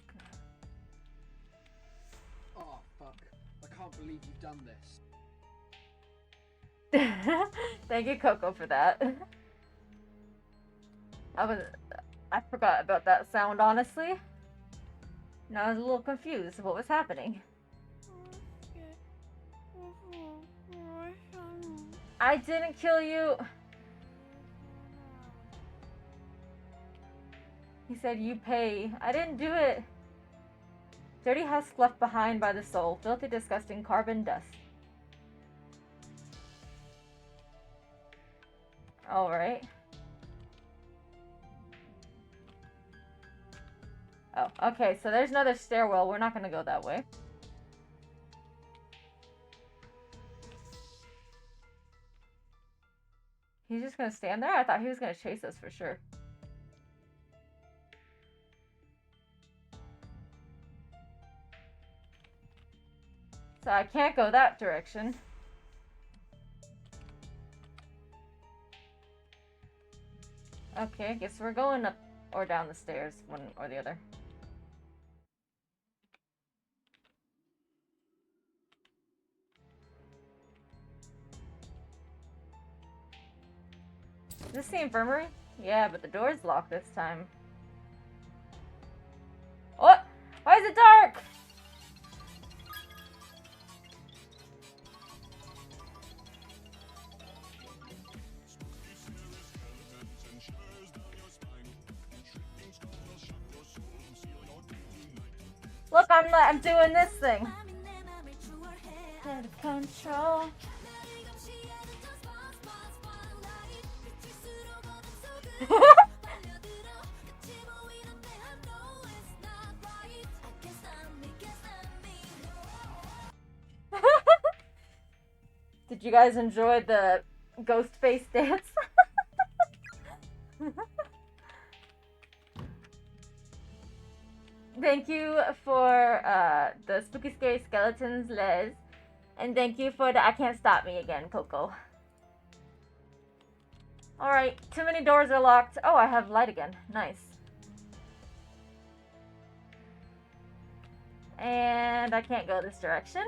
Oh, fuck. I can't believe you've done this. Thank you, Coco, for that. I forgot about that sound, honestly. And I was a little confused what was happening. I didn't kill you. He said you pay. I didn't do it. Dirty husk left behind by the soul. Filthy, disgusting carbon dust. Alright. Oh, okay, so there's another stairwell. We're not gonna go that way. He's just gonna stand there? I thought he was gonna chase us for sure. So I can't go that direction. Okay, I guess we're going up or down the stairs, one or the other. Is this the infirmary? Yeah, but the door's locked this time. What? Why is it dark? Look, I'm doing this thing. Out of control. Did you guys enjoy the ghost face dance? Thank you for the spooky scary skeletons, Les. And thank you for the I can't stop me again, Coco. Alright, too many doors are locked. Oh, I have light again. Nice. And I can't go this direction.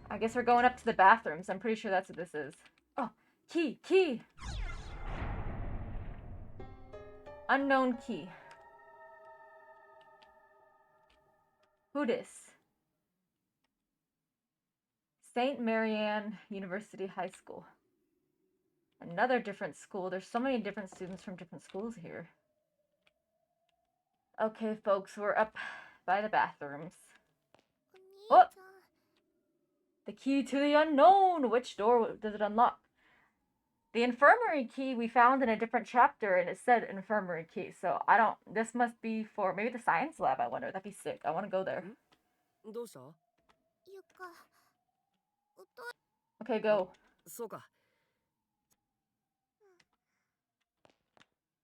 I guess we're going up to the bathrooms. I'm pretty sure that's what this is. Oh, key, key! Unknown key. Who dis? St. Marianne University High School. Another different school. There's so many different students from different schools here. Okay, folks, we're up by the bathrooms. Oh! The key to the unknown! Which door does it unlock? The infirmary key we found in a different chapter and it said infirmary key. So I don't, this must be for maybe the science lab, I wonder. That'd be sick. I want to go there. どうした？ゆかおと Okay, go. そうか。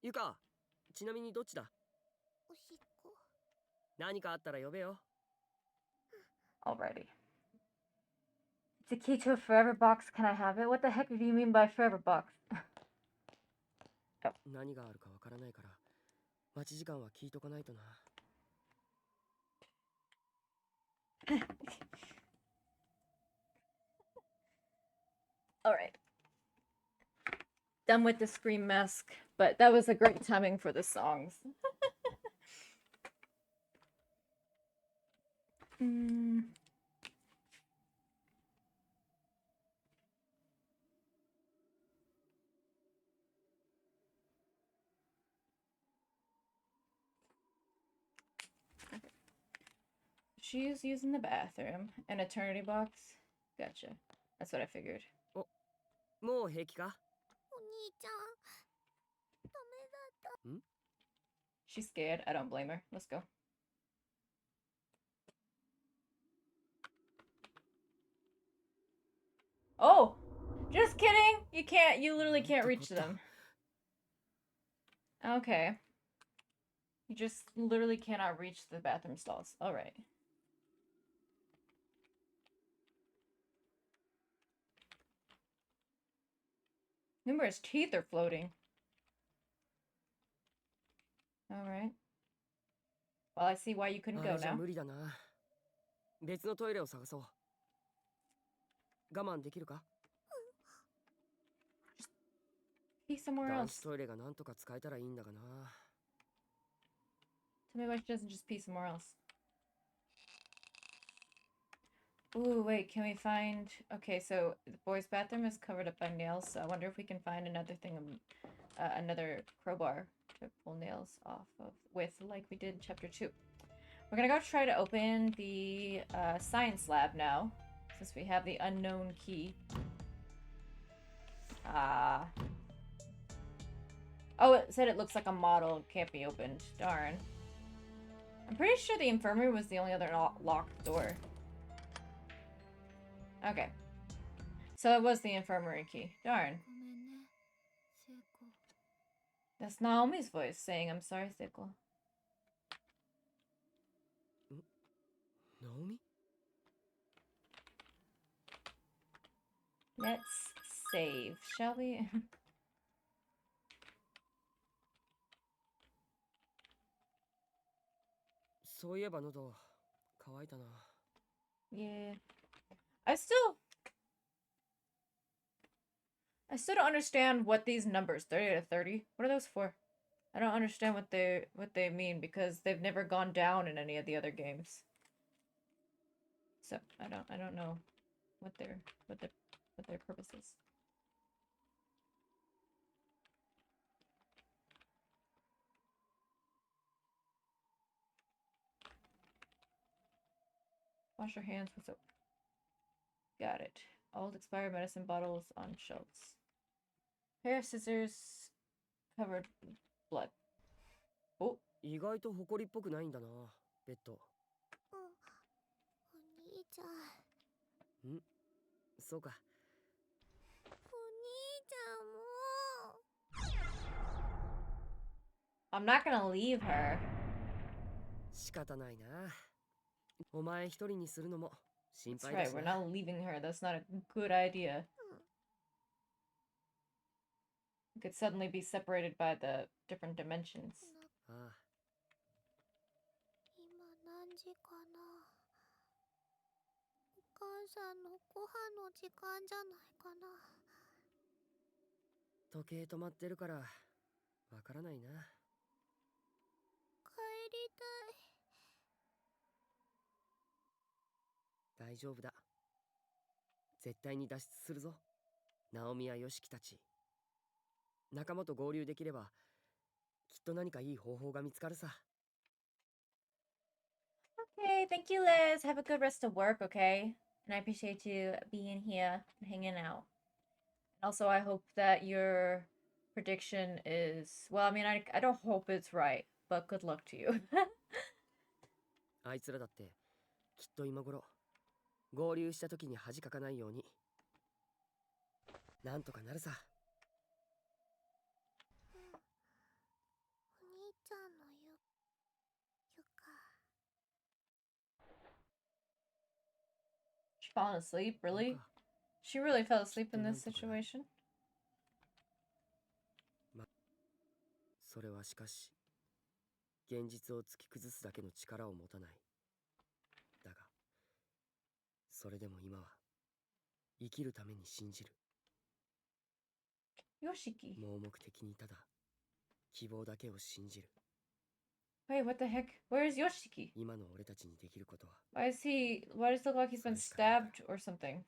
ゆか、ちなみにどっちだ？おしっこ何かあったら呼べよ。 Alrighty. It's a key to a forever box. Can I have it? What the heck do you mean by forever box? 何があるかわからないから、待ち時間は聞いとかないとな。Alright. Done with the scream mask, but that was a great timing for the songs. She's using the bathroom. An eternity box? Gotcha. That's what I figured. もう平気か？お兄ちゃんダメだった She's scared. I don't blame her. Let's go. Oh! Just kidding! You literally can't reach them. Okay. You just literally cannot reach the bathroom stalls. Alright. Numerous teeth are floating. Alright. Well, I see why you couldn't あ go れじゃ now. 無理だな。別のトイレを探そう。我慢できるか？ Be somewhere 男 else. 子トイレがなんとか使えたらいいんだがな。 Tell me why she doesn't just pee somewhere else. Ooh, wait, can we find... Okay, so the boys' bathroom is covered up by nails, so I wonder if we can find another thing, another crowbar to pull nails off of with, like we did in Chapter 2. We're gonna go try to open the science lab now, since we have the unknown key. Oh, it said it looks like a model, can't be opened. Darn. I'm pretty sure the infirmary was the only other locked door. Okay. So it was the infirmary key. Darn. ごめんね聖子 That's Naomi's voice saying, I'm sorry, Seiko. ナオミ？ Let's save, shall we? そういえば喉乾いたな。 Yeah. I still don't understand what these numbers, 30 to 30, what are those for? I don't understand what they mean because they've never gone down in any of the other games. So I don't know what their purpose is. Wash your hands with soap. Got it. Old expired medicine bottles on shelves. Pair of scissors covered with blood. Oh, 意外と埃っぽくないんだな、ベッド。うんお兄ちゃんそうか。お兄ちゃんも I'm not gonna leave her. 仕方ないな。お前一人にするのも心 That's 配だ right, し we're な。 not leaving her. That's not a good idea. We could suddenly be separated by the different dimensions. ああ、今何時かなお母さんのご飯の時間じゃないかな時計止まってるからわからないな。帰りたい大丈夫だ。絶対に脱出するぞ。ナオミやヨシキたち。仲間と合流できれば、きっと何かいい方法が見つかるさ。Okay, thank you, Liz. Have a good rest of work, okay? And I appreciate you being here and hanging out. Also, I hope that your prediction is, well, I mean, I don't hope it's right, but good luck to you. あいつらだってきっと今頃合流した時に恥かかないようになんとかなるさ。お兄ちゃんのゆか She fallen asleep, ゆ really? か She really fell asleep in this Don't know, but- situation? それはしかし現実を突き崩すだけの力を持たない。だがそれでも今は生きるために信じる。 Yoshiki. 盲目的にただ希望だけを信じる。 Wait, what the heck? Where is Yoshiki? 今の俺たちにできることは Why does it look like he's been stabbed or something?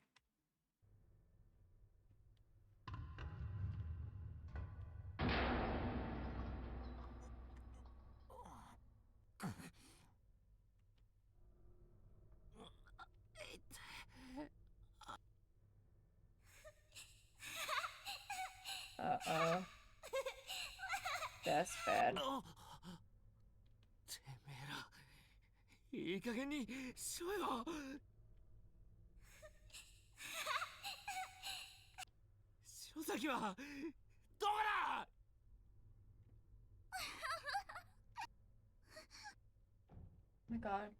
Uh-oh. That's bad. てめえらいい加減にしろよ。篠崎はどこだ。 Oh my god.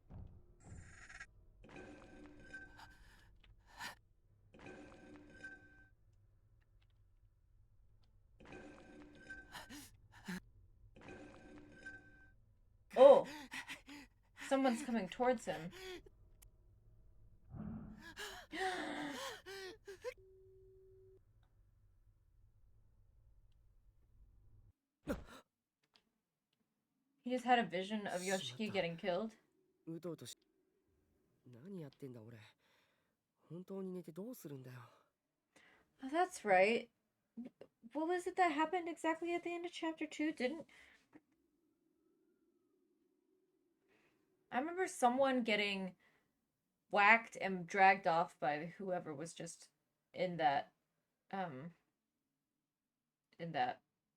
Oh! Someone's coming towards him. He just had a vision of Yoshiki getting killed. うとうとし何やってんだ俺。本当に寝てどうするんだよ。 Oh, that's right. What was it that happened exactly at the end of chapter 2? I remember someone getting whacked and dragged off by whoever was just in that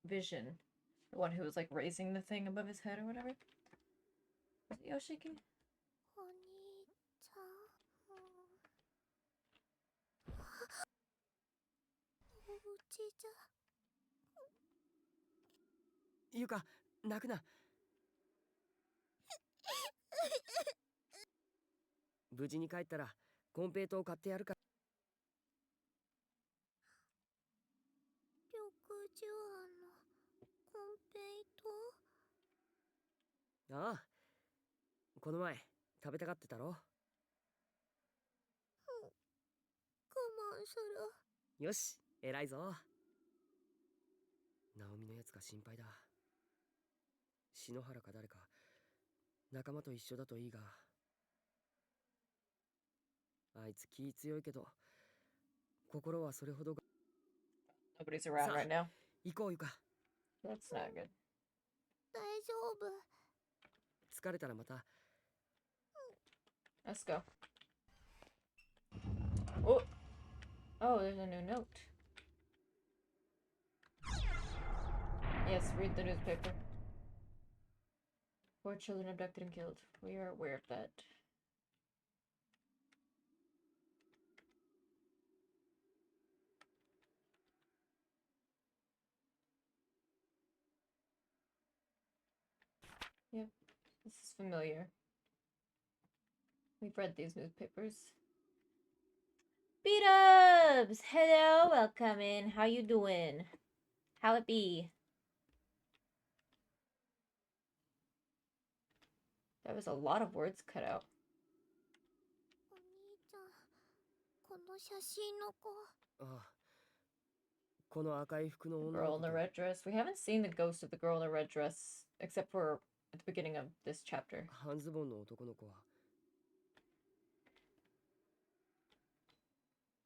vision. The one who was like raising the thing above his head or whatever. Was it Yoshiki? お兄ちゃんお家じゃゆか泣くな。無事に帰ったらコンペイトを買ってやるか緑寿庵のコンペイトら。ああこの前食べたがってたろ。我慢するよし偉いぞ。ナオミのやつが心配だ。篠原か誰か仲間と一緒だといいが。あいつ気強いけど心はそれほど。 Nobody's around right now. 行こうゆか。 That's not good. 大丈夫疲れたらまた。 Let's go. Oh! Oh, there's a new note. Yes, read the newspaper. 4 children abducted and killed. We are aware of that. Yep, this is familiar. We've read these newspapers. B-dubs! Hello, welcome in. How you doing? How it be? That was a lot of words cut out. お兄ちゃんこの写真の子ああこの赤い服の The 女 girl の in 子 the と red dress. We haven't seen the ghost of the girl in the red dress except for at the beginning of this chapter. 半ズボンの男の子は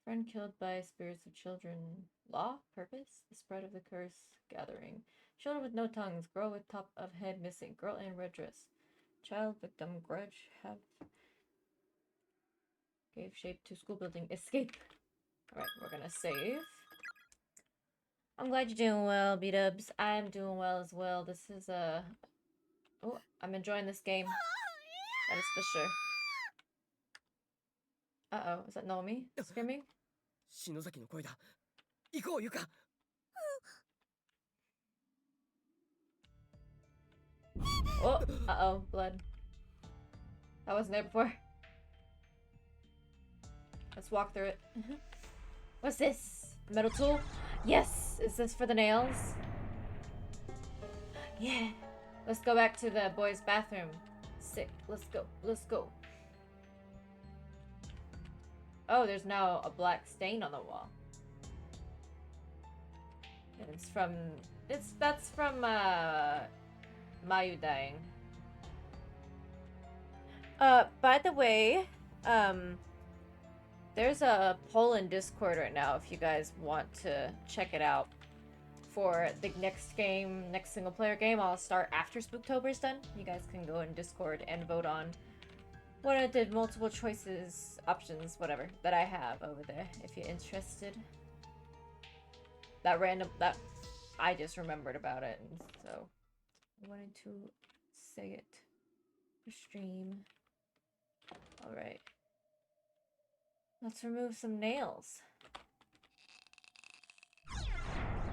Friend killed by spirits of children. Law? Purpose? The spread of the curse. Gathering. Children with no tongues. Girl with top of head missing. Girl in red dress. Child victim grudge. Have gave shape to school building. Escape. Alright, we're gonna save. I'm glad you're doing well, B-dubs. I'm doing well as well. This is oh, I'm enjoying this game. That is for sure. Uh-oh, is that Naomi screaming? 篠崎の声だ。行こう、ゆか。Oh, uh-oh, blood. I wasn't there before. Let's walk through it. What's this? Metal tool? Yes! Is this for the nails? Yeah! Let's go back to the boys' bathroom. Sick. Let's go. Let's go. Oh, there's now a black stain on the wall. And it's from... That's from, Mayu dying. By the way, there's a poll in Discord right now if you guys want to check it out for the next game, next single player game. I'll start after Spooktober's done. You guys can go in Discord and vote on one of the multiple choices, options, whatever, that I have over there if you're interested. That I just remembered about it, and so I wanted to say it for stream. Alright. Let's remove some nails.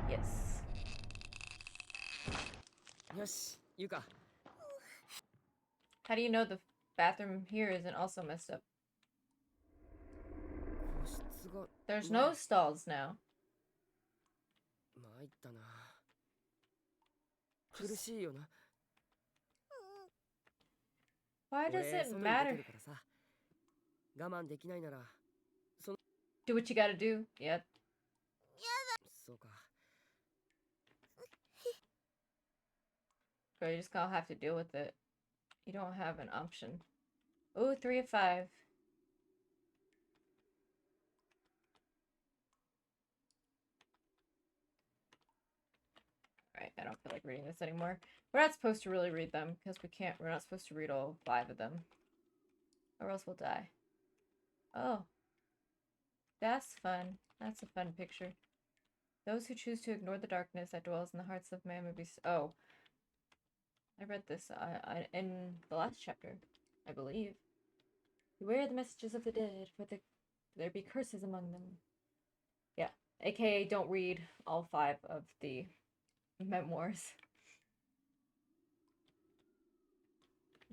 Yes. よし、ゆか。 How do you know the bathroom here isn't also messed up? 個室が There's no stalls now. 参ったな。苦しいよな。 Why does 俺 it 外に出て matter? るからさ。我慢できないなら、 Do what you gotta do. Yep. そうか。 Bro, you just gonna have to deal with it. You don't have an option. Ooh, 3 of 5. Alright, I don't feel like reading this anymore. We're not supposed to really read them because we're not supposed to read all 5 of them. Or else we'll die. Oh. That's fun. That's a fun picture. Those who choose to ignore the darkness that dwells in the hearts of man may be... Oh. I read this in the last chapter, I believe. Beware the messages of the dead, for there be curses among them. Yeah. AKA don't read all 5 of the memoirs.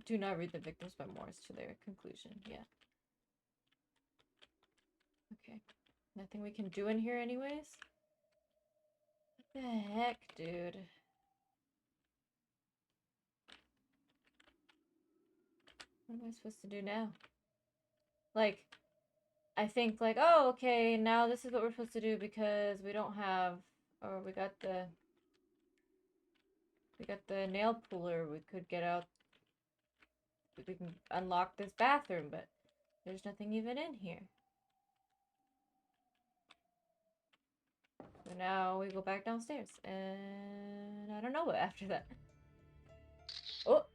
Do not read the victim's memoirs to their conclusion. Yeah. Okay. Nothing we can do in here anyways? What the heck, dude? What am I supposed to do now? Like, I think like, oh, okay, now this is what we're supposed to do because we don't have, or we got the nail puller. We could get out, we can unlock this bathroom, but there's nothing even in here. So now we go back downstairs, and I don't know what after that. Oh,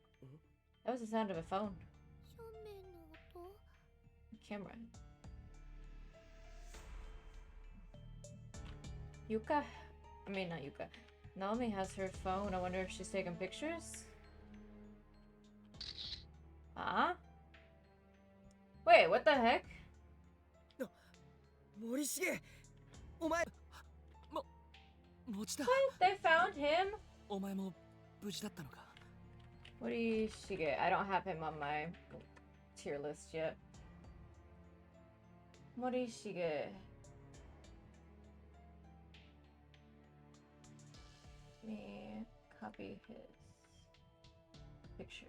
that was the sound of a phone. 正面の音 Camera. Yuka? I mean, not Yuka. Naomi has her phone. I wonder if she's taking pictures? Huh? Wait, what the heck? 森重、お前、持ちだ。 They found him? お前も無事だったのか。 Morishige. I don't have him on my tier list yet. Morishige. Let me copy his picture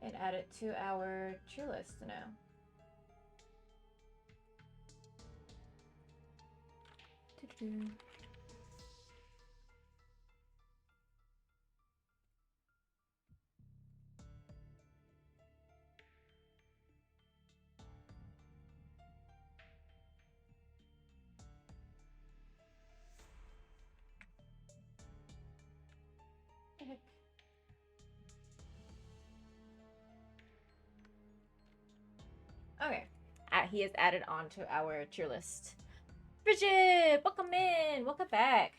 and add it to our tier list now. Doo-doo. The heck? Okay. He is added onto our tier list. Bridget, welcome in. Welcome back.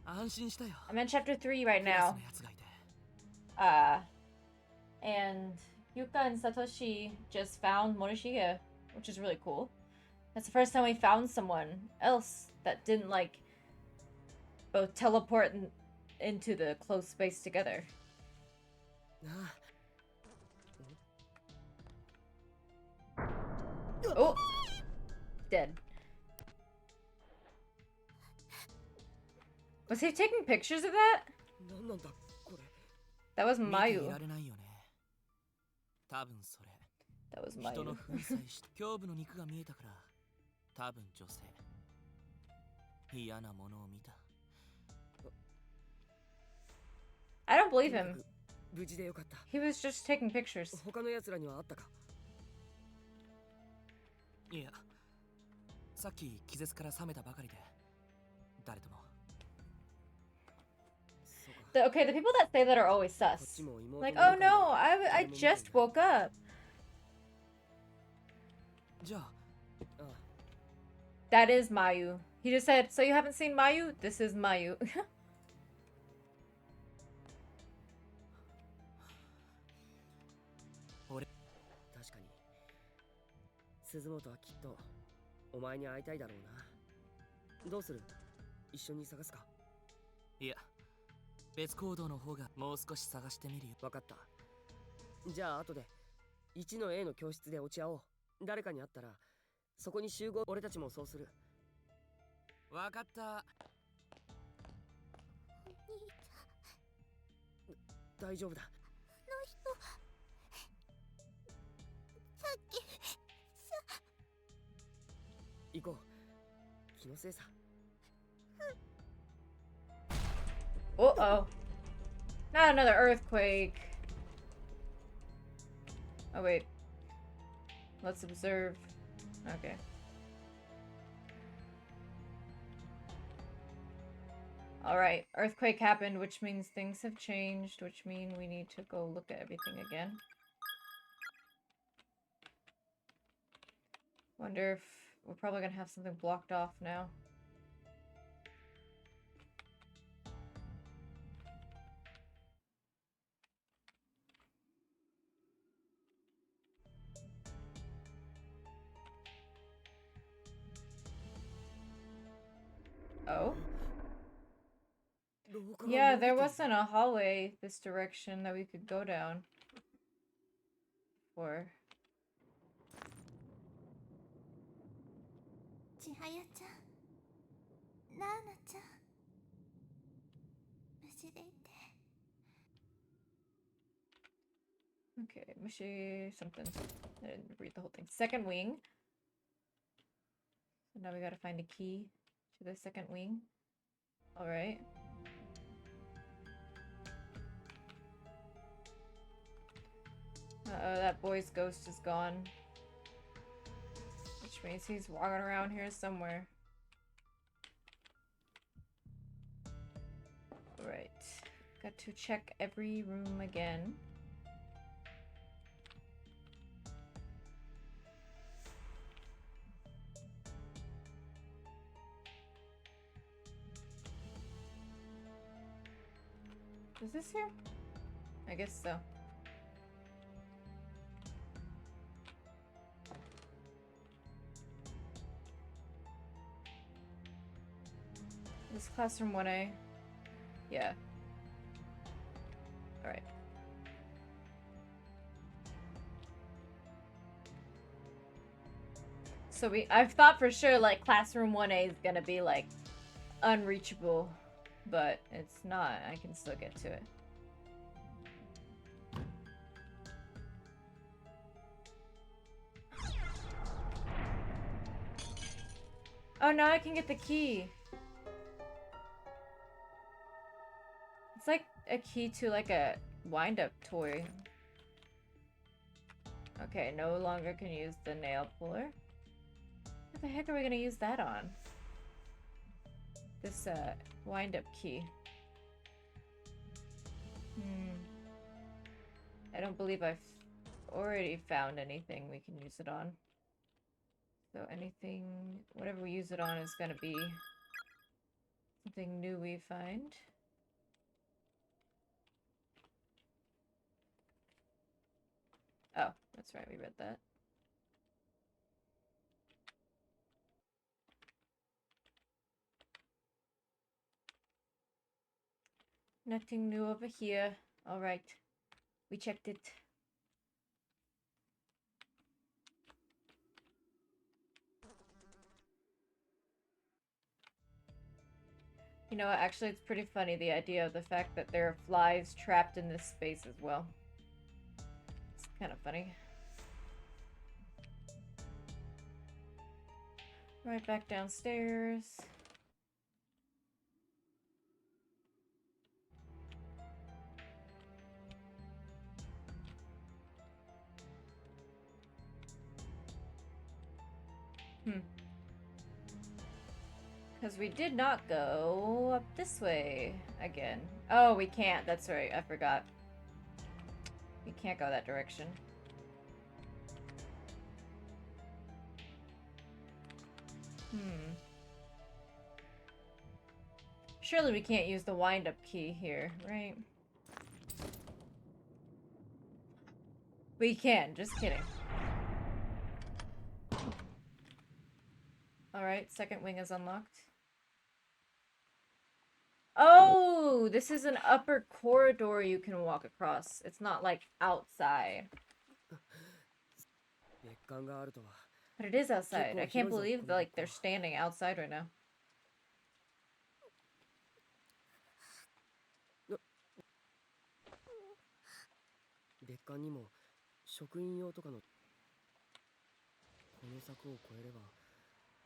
安心したよ。 I'm in chapter 3 right クラス now. のやつがいて。 And Yuka and Satoshi just found Morishiga, which is really cool. That's the first time we found someone else that didn't like both teleport into the closed space together. な Oh, dead. Was he taking pictures of that? あ、なんなんだこれ。 That was 見てい Mayu. られないよね。多分それ。 That was 人の Mayu. 粉砕し胸部の肉が見えたから多分女性嫌なものを見た I don't と believe にか him. く無事でよかった。 He was just taking pictures. 他の奴らにはあったか。いやさっき気絶から覚めたばかりで誰ともそうか。 Okay, the people that say that are always こっ sus. ちも妹の Like, 中 oh に no, I just woke up. じゃあ ああ That is Mayu. He just said, so you haven't seen Mayu? This is Mayu. 確かに鈴本はきっとお前に会いたいだろうな。どうする？一緒に探すか。いや別行動の方がもう少し探してみるよ分かった。じゃあ後で1の A の教室で落ち合おう。誰かに会ったらそこに集合。俺たちもそうする。わかった大丈夫だ。行こう。気のせいさ。 Uh-oh. Not another earthquake. Oh, wait. Let's observe. Okay. Alright, earthquake happened, which means things have changed, which means we need to go look at everything again. Wonder if we're probably gonna have something blocked off now. Oh? 廊下が Yeah, 伸びて there る。 wasn't a hallway this direction that we could go down. Or 千早ちゃん、ナーナちゃん、無事でいて。 okay, Mushi something. I didn't read the whole thing. Second wing. So now we gotta find a key to the second wing. Alright. Uh-oh, that boy's ghost is gone. Which means he's walking around here somewhere. Alright. Got to check every room again. Is this here? I guess so. This classroom 1A. Yeah. Alright. So I've thought for sure like classroom 1A is gonna be like unreachable, but it's not. I can still get to it. Oh, now I can get the key. It's like a key to like a wind-up toy. Okay, no longer can use the nail puller. What the heck are we gonna use that on? This wind-up key. I don't believe I've already found anything we can use it on. So anything, whatever we use it on is gonna be something new we find. Oh, that's right, we read that. Nothing new over here. Alright. We checked it. You know what, actually it's pretty funny, the idea of the fact that there are flies trapped in this space as well. It's kind of funny. Right back downstairs. Because we did not go up this way again. Oh, we can't. That's right. I forgot. We can't go that direction. Surely we can't use the wind-up key here, right? We can. Just kidding. Alright, second wing is unlocked. Oh, this is an upper corridor you can walk across. It's not like outside. 別館があるとは But it is outside. I can't believe like they're standing outside right now. 別館にも職員用とかのこの柵を越えれば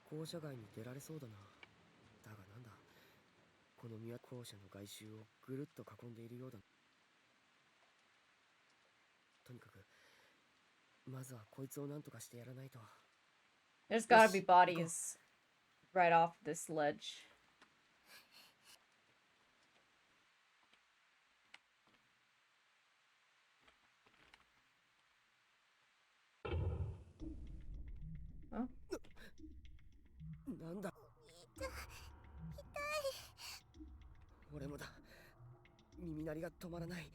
校舎外に出られそうだな。だがなんだ、この宮校舎の外周をぐるっと囲んでいるようだ。とにかくまずはこいつをなんとかしてやらないと。 There's gotta be bodies right off this ledge. Oh. なんだ。俺もだ。耳鳴りが止まらない。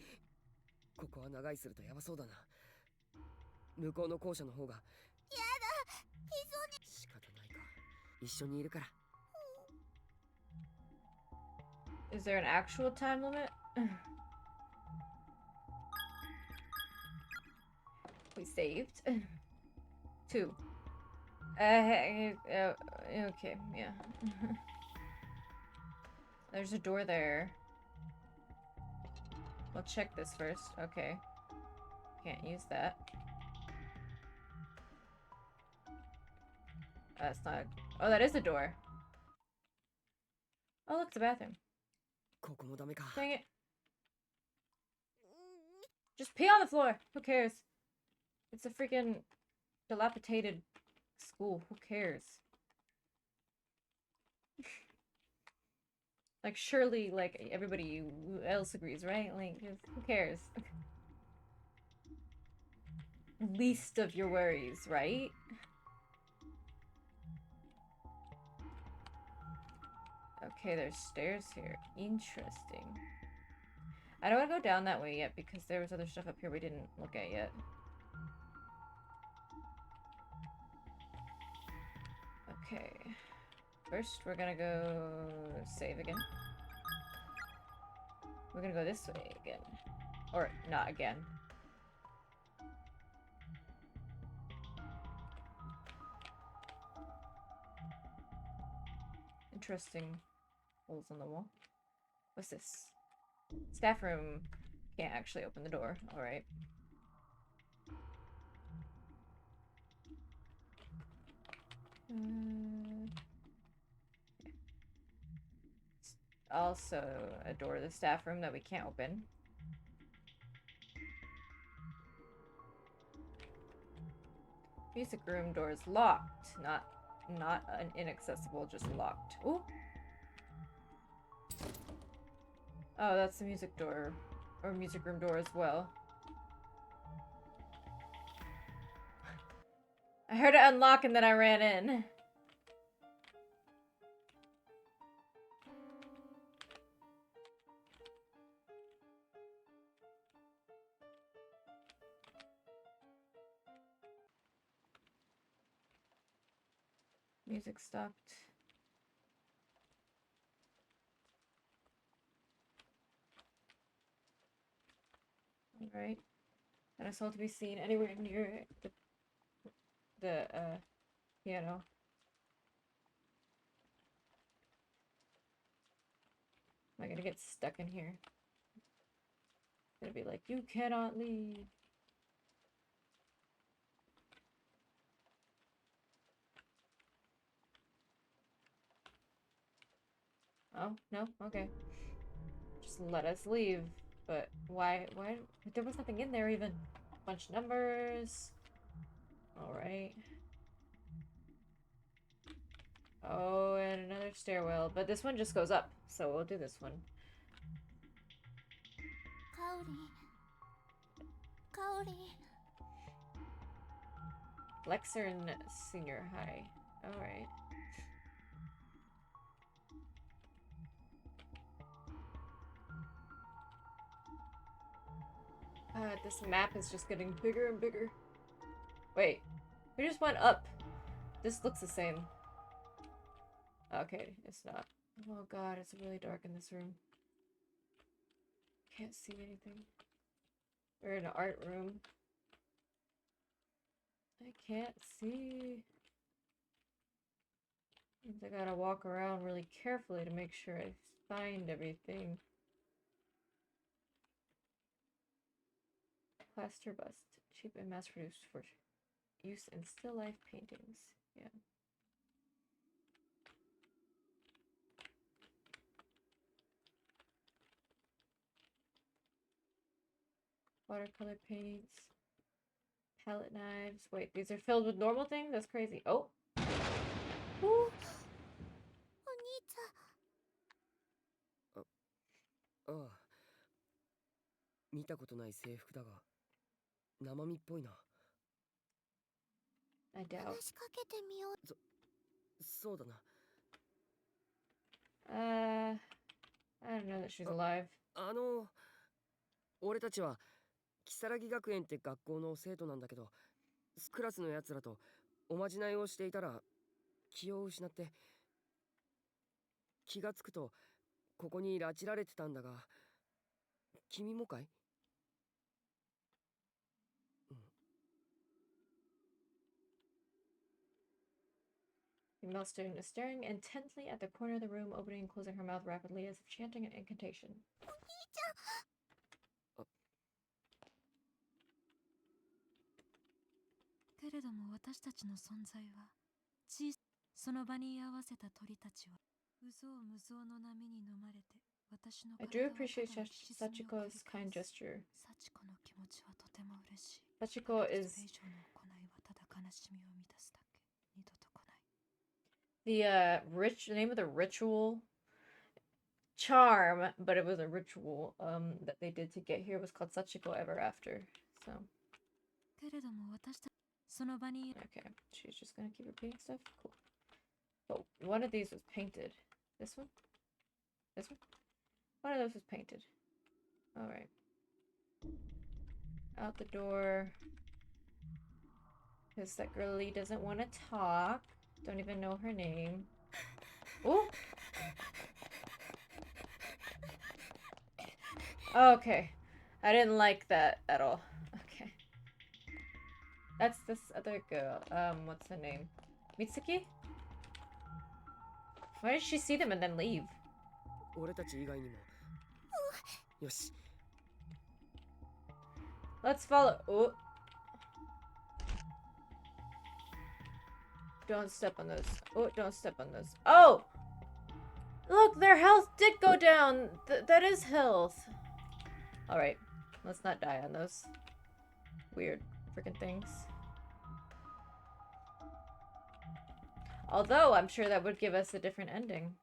ここは長居するとやばそうだな。向こうの校舎の方が。やだ。仕方ないか。一緒にいるから。Is there an actual time limit? We saved. 2. Okay, yeah. There's a door there. We'll check this first. Okay. Can't use that. That's not... Oh, that is a door. Oh, look, it's a bathroom. ここもダメか。 Dang it. Just pee on the floor. Who cares? It's a freaking dilapidated school. Who cares? Like, surely, like, everybody else agrees, right? Like, just, who cares? Least of your worries, right? Okay, there's stairs here. Interesting. I don't want to go down that way yet because there was other stuff up here we didn't look at yet. Okay. First, we're gonna go save again. We're gonna go this way again. Or, not again. Interesting holes on the wall. What's this? Staff room. Can't actually open the door. Alright. Also a door to the staff room that we can't open. Music room door is locked. Not inaccessible, just locked. Ooh. Oh, that's the music door. Or music room door as well. I heard it unlock and then I ran in. Music stopped. Alright. And a soul to be seen anywhere near the piano. Am I gonna get stuck in here? It's gonna be like, you cannot leave. Oh, no? Okay. Just let us leave. But why? There was nothing in there even. Bunch of numbers. Alright. Oh, and another stairwell. But this one just goes up. So we'll do this one. カオリカオリ Lexern Senior High. Alright. This map is just getting bigger and bigger. Wait, we just went up. This looks the same. Okay, it's not. Oh god, it's really dark in this room. Can't see anything. We're in an art room. I can't see. Means I gotta walk around really carefully to make sure I find everything. Plaster bust. Cheap and mass produced for use in still life paintings. Yeah. Watercolor paints. Palette knives. Wait, these are filled with normal things? That's crazy. Oh! お兄ちゃんああ、見たことない制服だが生身っぽいな。 I doubt. 話しかけてみようそうだな。 I don't know that she's alive. 俺たちは如月学園って学校の生徒なんだけど、クラスのやつらとおまじないをしていたら気を失って気がつくとここに拉致られてたんだが、君もかい？ Female student is staring intently at the corner of the room, opening and closing her mouth rapidly as if chanting an incantation. けれども私たちの存在はその場に居合わせた鳥たちはうぞうむぞうの波に飲まれて私の I 体 do は appreciate ただ沈みを繰り Sachiko's kind 返す gesture. 幸子の気持ちはとても嬉しい。 Sachiko それ is 以上の行いはただ悲しみを満たすだけ。二度と来ない。 the name of the ritual charm, but it was a ritual that they did to get here was called Sachiko Ever After. So けれども私たちその場に okay, she's just gonna keep repeating stuff. Cool. But one of these was painted. This one? This one? One of those was painted. Alright. Out the door. Because that girlie doesn't want to talk. Don't even know her name. Oh! Okay. I didn't like that at all. Okay. That's this other girl. What's her name? Mitsuki? Why did she see them and then leave? 俺たち以外にも。よし。 Let's follow. Oh. Don't step on those. Oh, don't step on those. Oh! Look, their health did go down. That is health. Alright. Let's not die on those weird freaking things. Although, I'm sure that would give us a different ending.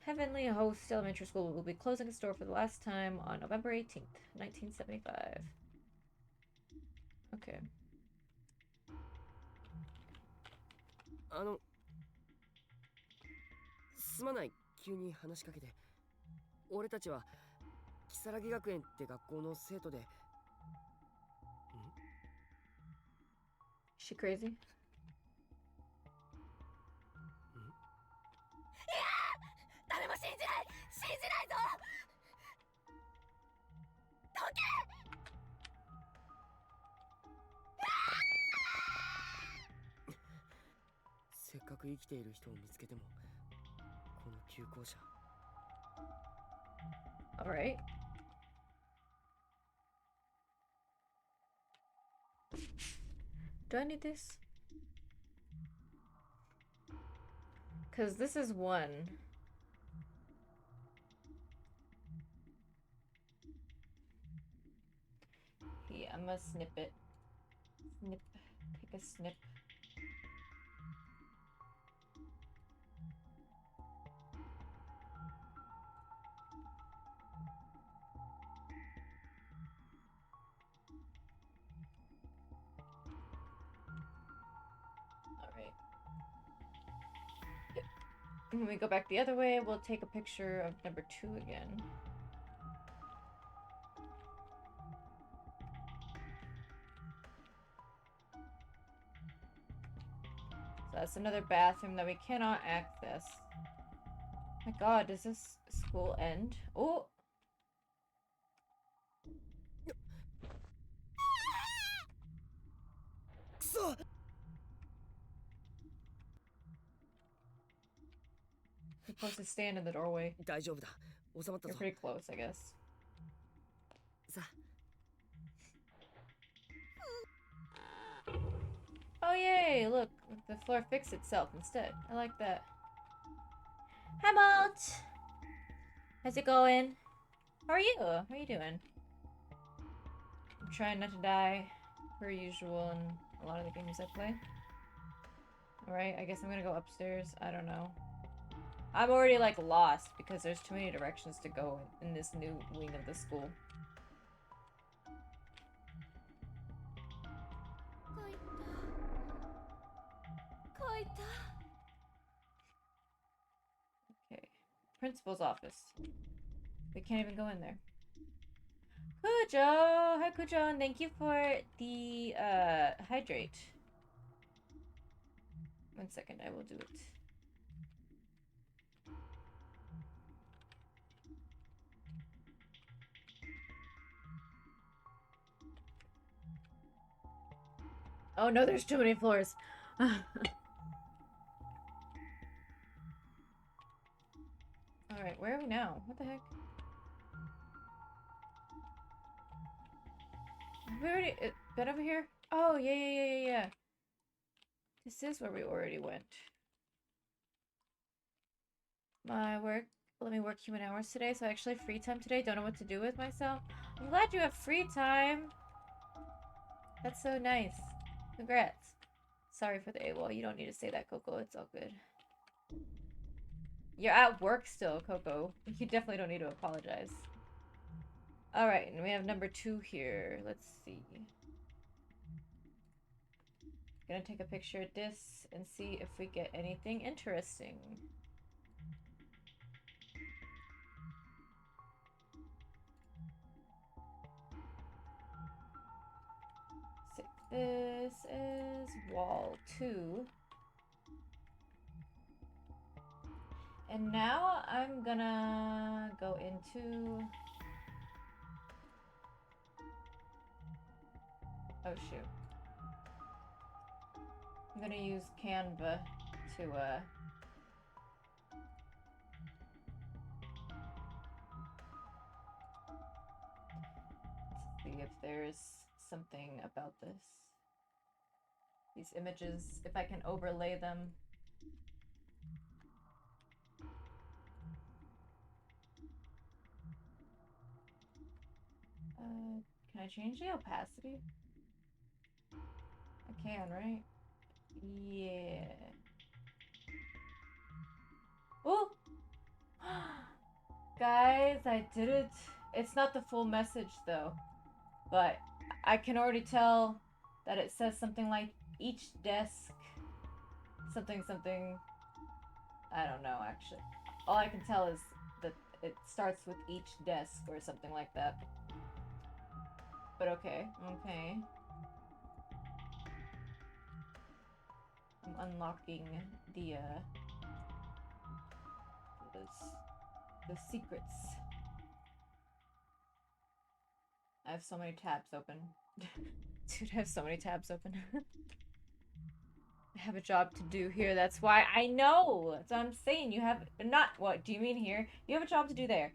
Heavenly Host Elementary School will be closing its door for the last time on November 18th, 1975. Okay. すまない、急に話しかけて。俺たちは如月学園って学校の生徒で。She crazy? 誰も信じないぞ。どけ。せっかく生きている人を見つけても、この旧校舎。 Alright. Do I need this? Because this is one. Yeah, I'm gonna snip it. Snip. Take a snip. Alright. When we go back the other way, we'll take a picture of number 2 again. So that's another bathroom that we cannot access. My god, does this school end? Oh! You're supposed to stand in the doorway. 大丈夫だ。収まった You're ぞ。 pretty close, I guess. さあ。 Oh yay! Look, the floor fixed itself instead. I like that. Hi, Malt! How's it going? How are you? How are you doing? I'm trying not to die, per usual in a lot of the games I play. Alright, I guess I'm gonna go upstairs. I don't know. I'm already, like, lost because there's too many directions to go in this new wing of the school. Okay. Principal's office. We can't even go in there. Kujo! Hi, Kujo, and thank you for the, hydrate. 1 second, I will do it. Oh no, there's too many floors. Alright, where are we now? What the heck? Have we already been over here? Oh, yeah. This is where we already went. My work let me work human hours today, so I actually have free time today. Don't know what to do with myself. I'm glad you have free time. That's so nice. Congrats. Sorry for the AWOL. You don't need to say that, Coco. It's all good. You're at work still, Coco. You definitely don't need to apologize. Alright, and we have number 2 here. Let's see. Gonna take a picture of this and see if we get anything interesting. So this is wall 2. And now I'm gonna go into... Oh shoot. I'm gonna use Canva to see if there's something about this. These images, if I can overlay them. Can I change the opacity? I can, right? Yeah. Oh! Guys, I did it. It's not the full message though, but I can already tell that it says something like each desk, something something. I don't know actually. All I can tell is that it starts with each desk or something like that. But okay, okay. I'm unlocking the the secrets. I have so many tabs open. Dude, I have so many tabs open. I have a job to do here. That's why I know. That's what I'm saying. You have not. What do you mean here? You have a job to do there.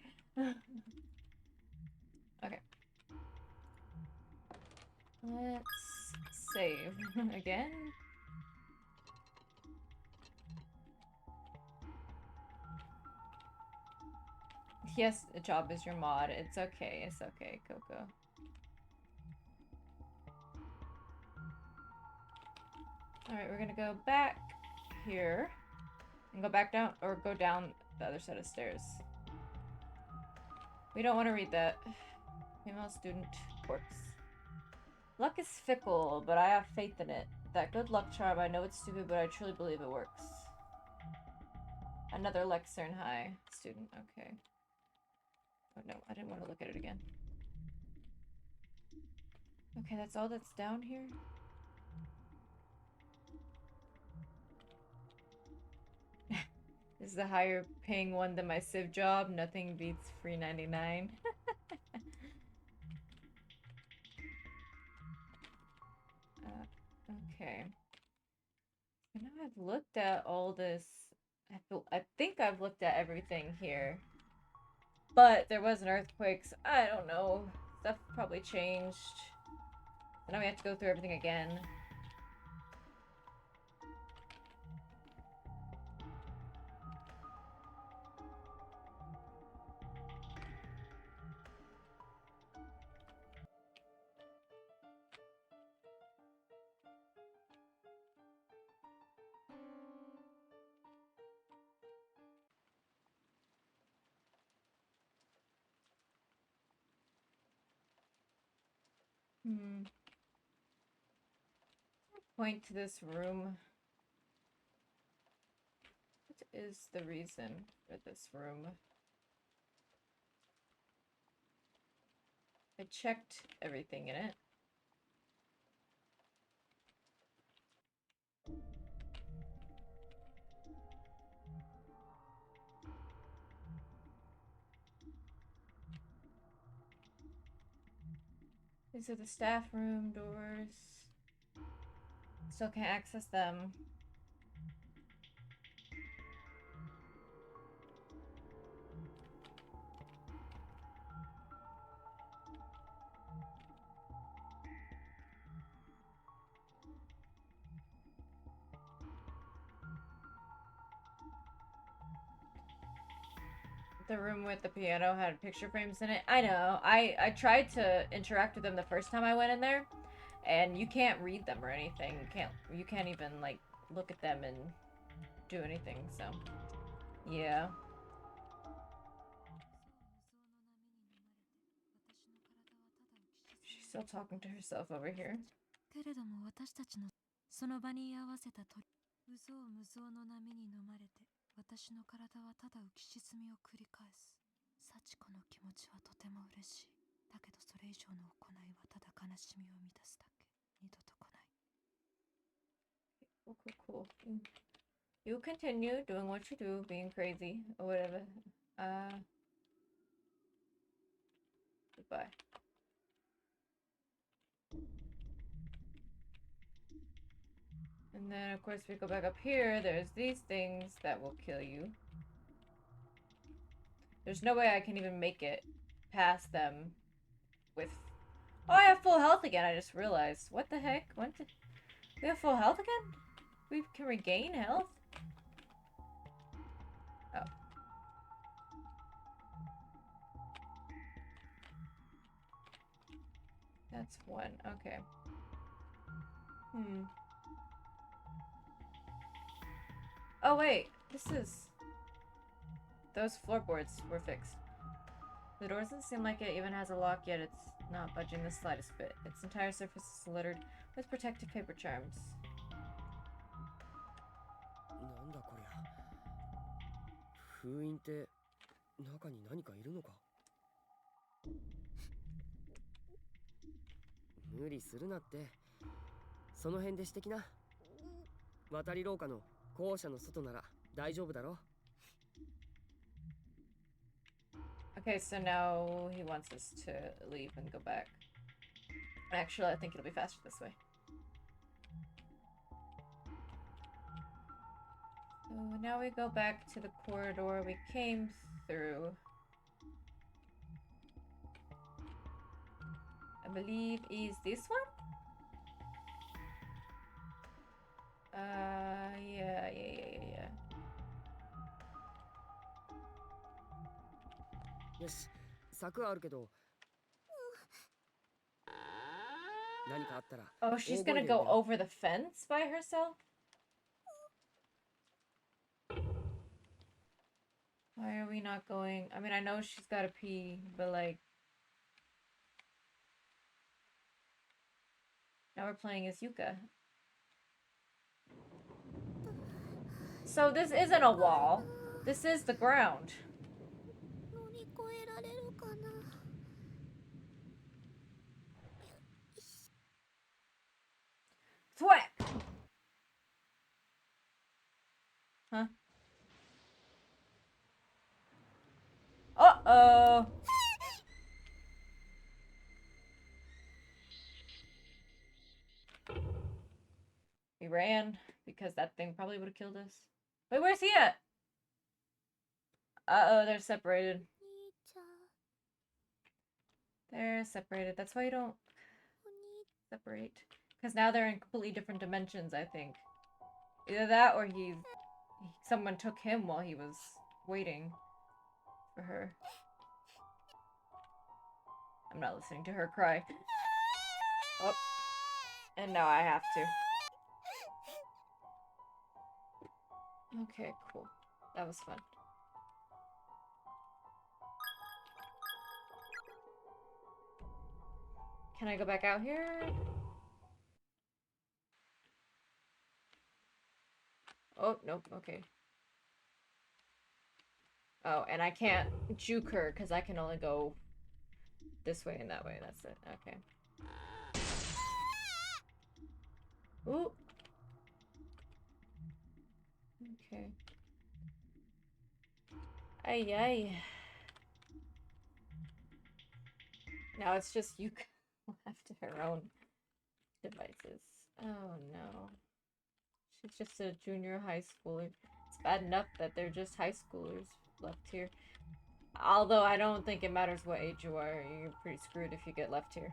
Okay. Let's save again. Yes, the job is your mod. It's okay. It's okay, Coco. Alright, we're gonna go back here. And go back down, or go down the other set of stairs. We don't want to read that. Female student corpse. Luck is fickle, but I have faith in it. That good luck charm, I know it's stupid, but I truly believe it works. Another Lexern High student, okay. Oh no, I didn't want to look at it again. Okay, that's all that's down here? This is a higher paying one than my Civ job. Nothing beats free 99. Okay. I know I've looked at all this. I think I've looked at everything here. But there was an earthquake, so I don't know. Stuff probably changed. So now we have to go through everything again. Point to this room. What is the reason for this room? I checked everything in it. These are the staff room doors. Still can't access them. The room with the piano had picture frames in it. I know. I tried to interact with them the first time I went in there, and you can't read them or anything. You can't even like look at them and do anything. So, yeah. She's still talking to herself over here. けれども私たちのその場に居合わせた鳥無象無象の波に飲まれて私の体はただ浮き沈みを繰り返す幸子の気持ちはとても嬉しいだけどそれ以上の行いはただ悲しみを生み出すだけ二度と来ない Cool. You continue doing what you do, being crazy or whatever. Goodbye. And then, of course, we go back up here. There's these things that will kill you. There's no way I can even make it past them with... Oh, I have full health again, I just realized. What the heck? When did... We have full health again? We can regain health? Oh. That's one. Okay. Oh, wait. This is... Those floorboards were fixed. The door doesn't seem like it even has a lock, yet it's not budging the slightest bit. Its entire surface is littered with protective paper charms. なんだこりゃ。封印って中に何かいるのか。無理するなって。その辺でしてきな。渡り廊下の校舎の外なら大丈夫だろ。Okay, so now he wants us to leave and go back. Actually, I think it'll be faster this way. So now we go back to the corridor we came through. I believe is this one? Yeah. よし、柵はあるけど。何かあったら。Oh, she's gonna go over the fence by herself? Why are we not going? I mean, I know she's gotta pee, but like... Now we're playing as Yuka. So this isn't a wall. This is the ground. 乗り越えられるかな。 Thwack! Huh? Uh-oh! We ran because that thing probably would have killed us. Wait, where's he at? Uh-oh, they're separated. 兄ちゃん、 They're separated. That's why you don't お兄 separate. Because now they're in completely different dimensions, I think. Either that or someone took him while he was waiting for her. I'm not listening to her cry. Oh. And now I have to. Okay, cool. That was fun. Can I go back out here? Oh, nope, okay. Oh, and I can't juke her because I can only go this way and that way. That's it. Okay. Ooh. Okay. Ay, ay. Now it's just Yuka left to her own devices. Oh no. She's just a junior high schooler. It's bad enough that they're just high schoolers left here. Although I don't think it matters what age you are. You're pretty screwed if you get left here.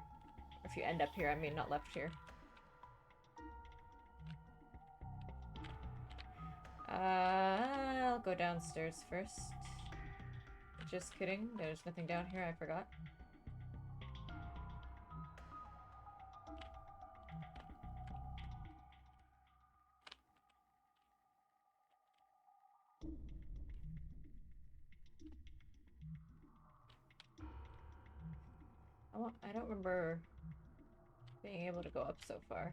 If you end up here, I mean, not left here. I'll go downstairs first. Just kidding. There's nothing down here. I forgot. I don't remember being able to go up so far.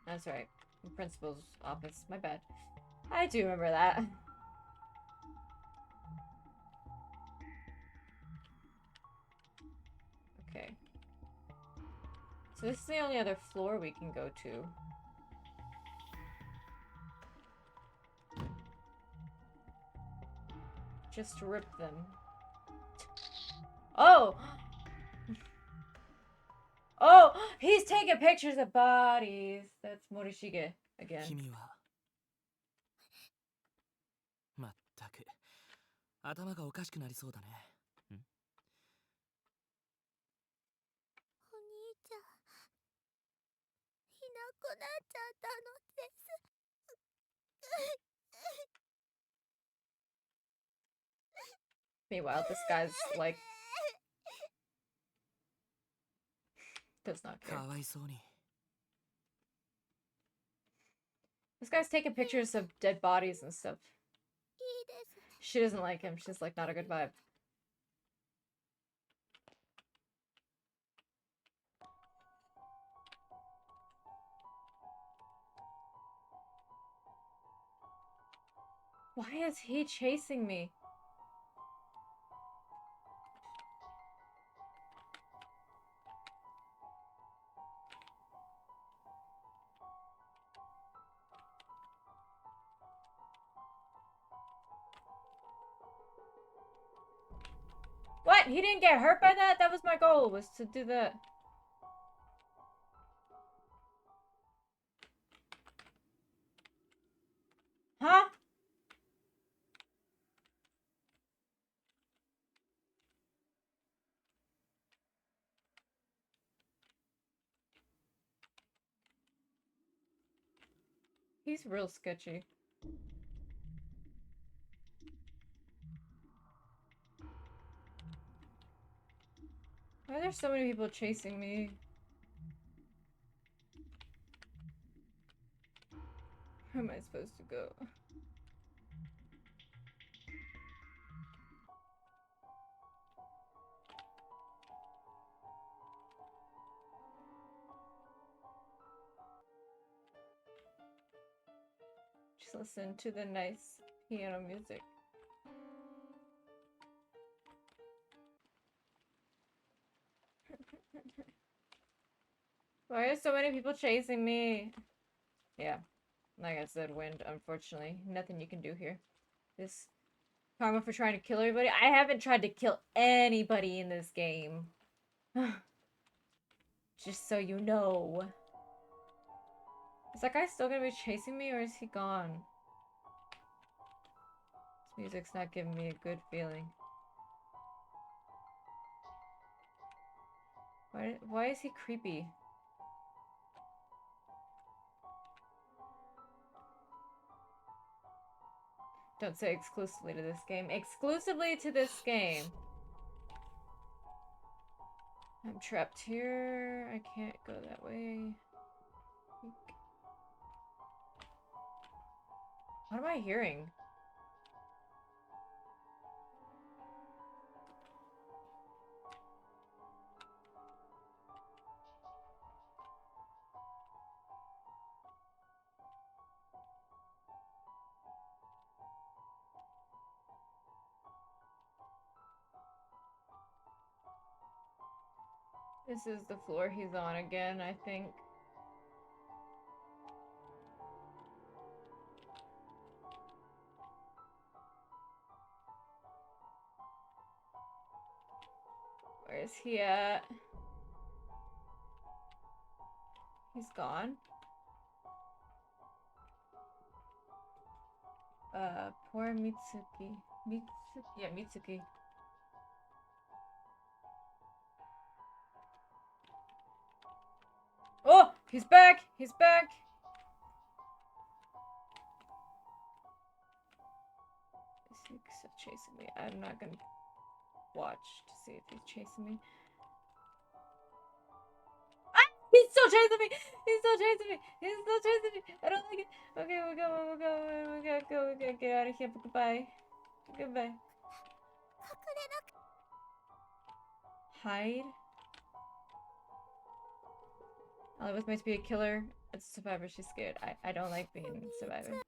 That's right. The principal's office. My bad. I do remember that. Okay. So this is the only other floor we can go to. Just rip them. Oh! Oh! He's taking pictures of bodies! That's Morishige again. 君はまったく頭がおかしくなりそうだね。お兄ちゃん、いなくなっちゃったのです。 Meanwhile, this guy's like does not care. かわいそうに。This guy's taking pictures of dead bodies and stuff. いいです。 She doesn't like him. She's like, not a good vibe. Why is he chasing me? What? He didn't get hurt by that? That was my goal, was to do that. Huh? He's real sketchy. Why are there so many people chasing me? Where am I supposed to go? Just listen to the nice piano music. Why are so many people chasing me? Yeah, like I said, wind, unfortunately. Nothing you can do here. This karma for trying to kill everybody. I haven't tried to kill anybody in this game. Just so you know. Is that guy still gonna be chasing me or is he gone? This music's not giving me a good feeling. Why is he creepy? Don't say exclusively to this game. Exclusively to this game. I'm trapped here. I can't go that way. What am I hearing? This is the floor he's on again, I think. Where is he at? He's gone. Poor Mitsuki. Yeah, Mitsuki. Oh! He's back! He's back! Is he still chasing me? I'm not gonna watch to see if he's chasing me. Ah! He's still chasing me! He's still chasing me! He's still chasing me! I don't like it! Okay, we gotta go, we gotta get out of here. Goodbye. Goodbye. 隠れなく Hide? Olive was meant to be a killer. It's a survivor. She's scared. I don't like being a survivor.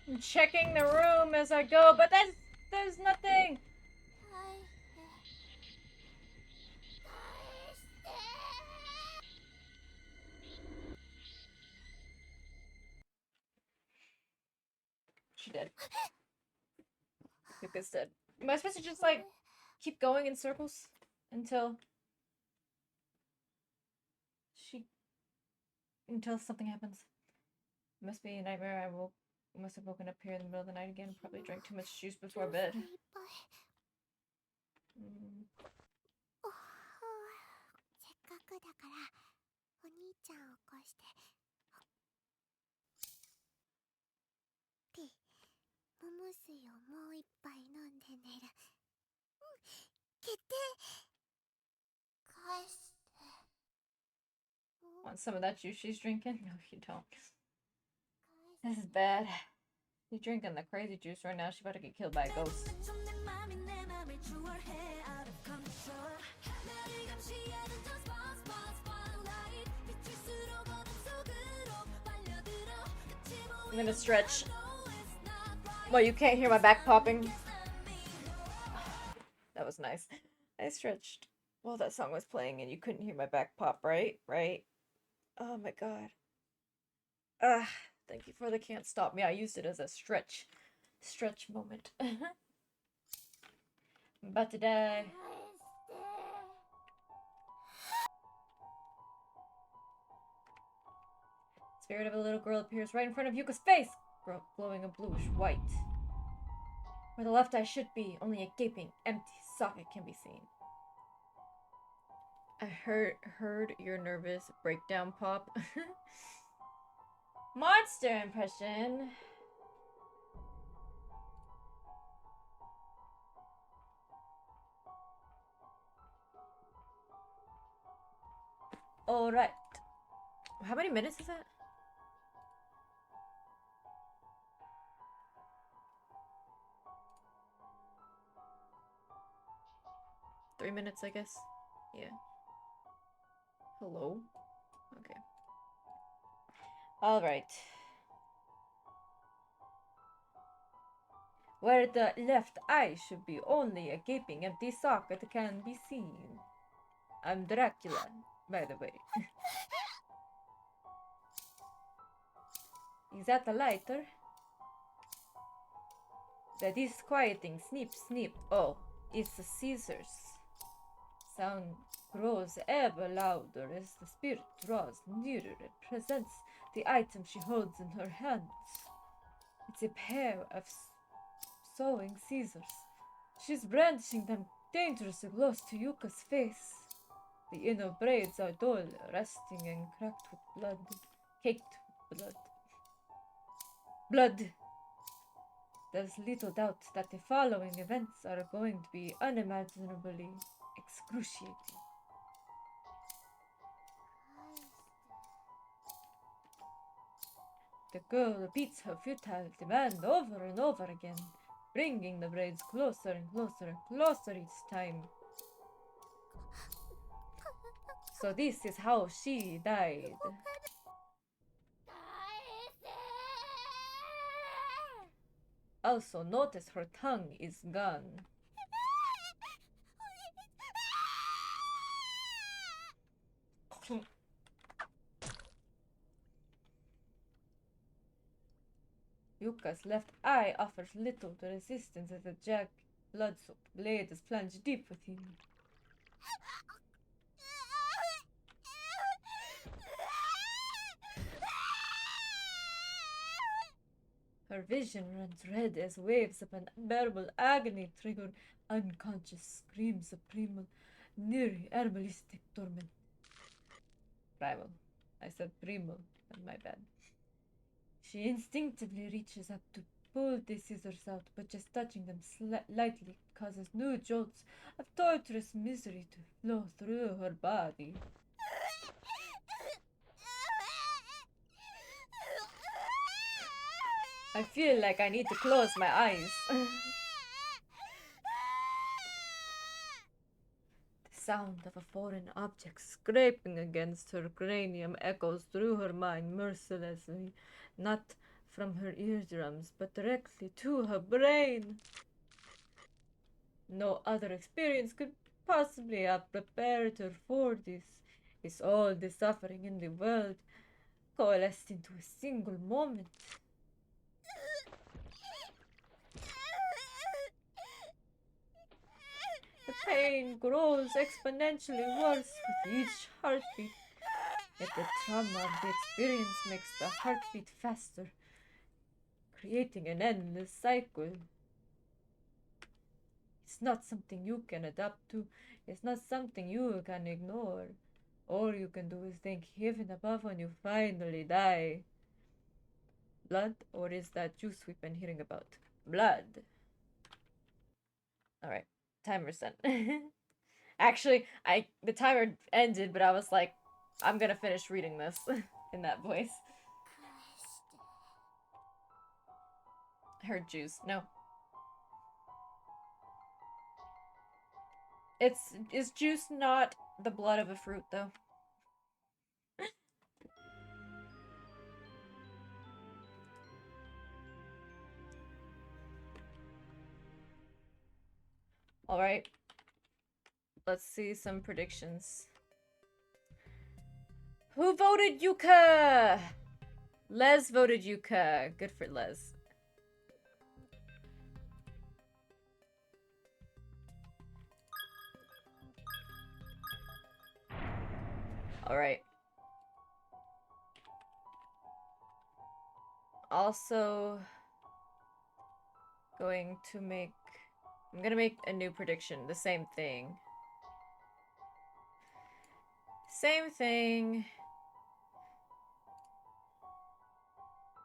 I'm checking the room as I go, but there's nothing. 大変返して She She did. Yuka's dead. Am I supposed to just like keep going in circles until something happens? Must be a nightmare. Must have woken up here in the middle of the night again. Probably drank too much juice before bed. せっかくだからお兄ちゃんを起こしてピモモ水をもう一杯飲んで寝る決定返して Want some of that juice she's drinking? No, you don't. This is bad. She's drinking the crazy juice right now. She's about to get killed by a ghost. I'm gonna stretch. Well, you can't hear my back popping. That was nice. I stretched while that song was playing and you couldn't hear my back pop, right? Right? Oh my god. Thank you for the can't stop me. I used it as a stretch moment. I'm about to die. Spirit of a little girl appears right in front of Yuka's face, glowing a bluish white. Where the left eye should be, only a gaping, empty socket can be seen. I heard your nervous breakdown pop. Monster impression. Alright. How many minutes is it? Three minutes, I guess. Yeah. Hello? Okay. Alright. Where the left eye should be, only a gaping empty socket can be seen. I'm Dracula, by the way. Is that a lighter? The disquieting snip snip. Oh, it's the scissors. Sound grows ever louder as the spirit draws nearer and presents the item she holds in her hands. It's a pair of sewing scissors. She's brandishing them dangerously close to Yuka's face. The inner braids are dull, resting and cracked with blood. Caked with blood. Blood! There's little doubt that the following events are going to be unimaginably excruciating. The girl repeats her futile demand over and over again, bringing the braids closer and closer and closer each time. So this is how she died. Also, notice her tongue is gone. Yuka's left eye offers little to resistance as the jagged, blood-soaked blade is plunged deep within. Her vision runs red as waves of unbearable agony trigger unconscious screams of primal, near herbalistic torment. Primal. I said primal, my bad. She instinctively reaches up to pull the scissors out, but just touching them lightly causes new jolts of torturous misery to flow through her body. I feel like I need to close my eyes. The sound of a foreign object scraping against her cranium echoes through her mind mercilessly, not from her eardrums, but directly to her brain. No other experience could possibly have prepared her for this. Is all the suffering in the world coalesced into a single moment? The pain grows exponentially worse with each heartbeat. Yet the trauma of the experience makes the heartbeat faster, creating an endless cycle. It's not something you can adapt to. It's not something you can ignore. All you can do is thank heaven above when you finally die. Blood, or is that juice we've been hearing about? Blood. Alright, timer's done. Actually, the timer ended, but I was like, I'm gonna finish reading this in that voice. I heard juice. No. Is juice not the blood of a fruit, though? Alright. Let's see some predictions. Who voted Yuka? Les voted Yuka. Good for Les. Alright. Also I'm gonna make a new prediction. The same thing. Same thing.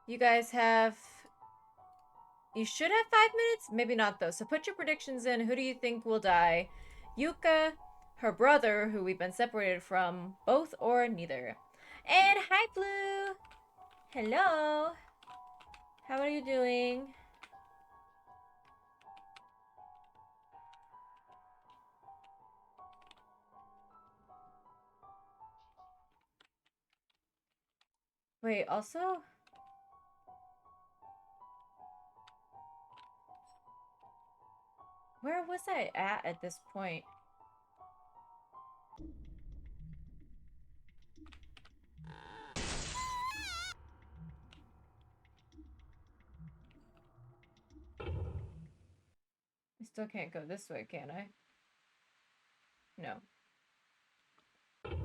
You guys have... You should have 5 minutes? Maybe not, though. So put your predictions in. Who do you think will die? Yuka, her brother, who we've been separated from, both or neither. And hi, Blue! Hello! How are you doing? Wait, also... Where was I at this point? I still can't go this way, can I? No.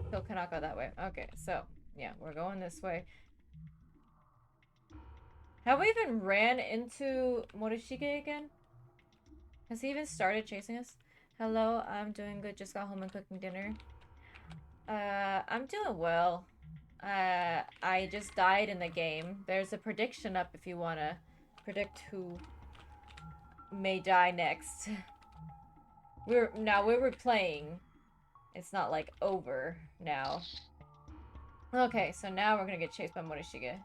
Still cannot go that way. Okay, so, yeah, we're going this way. Have we even ran into Morishige again? Has he even started chasing us? Hello, I'm doing good. Just got home and cooking dinner. I'm doing well. I just died in the game. There's a prediction up if you wanna predict who may die next. We're replaying. It's not like over now. Okay, so now we're gonna get chased by Morishige.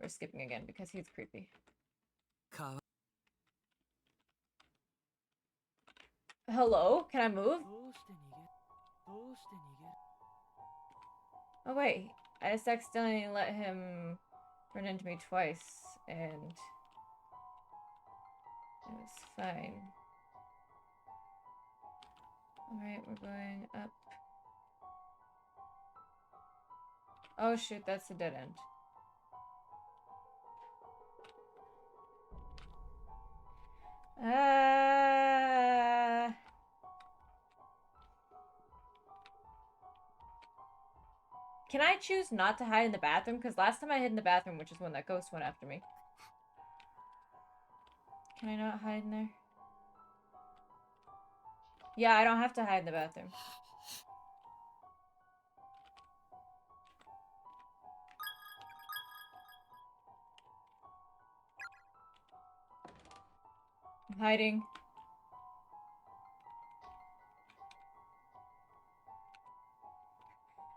We're skipping again because he's creepy. Hello? Can I move? Oh wait, I just accidentally let him run into me twice, and it was fine. Alright, we're going up. Oh shoot, that's a dead end. Can I choose not to hide in the bathroom? Because last time I hid in the bathroom, which is when that ghost went after me. Can I not hide in there? Yeah, I don't have to hide in the bathroom. I'm hiding.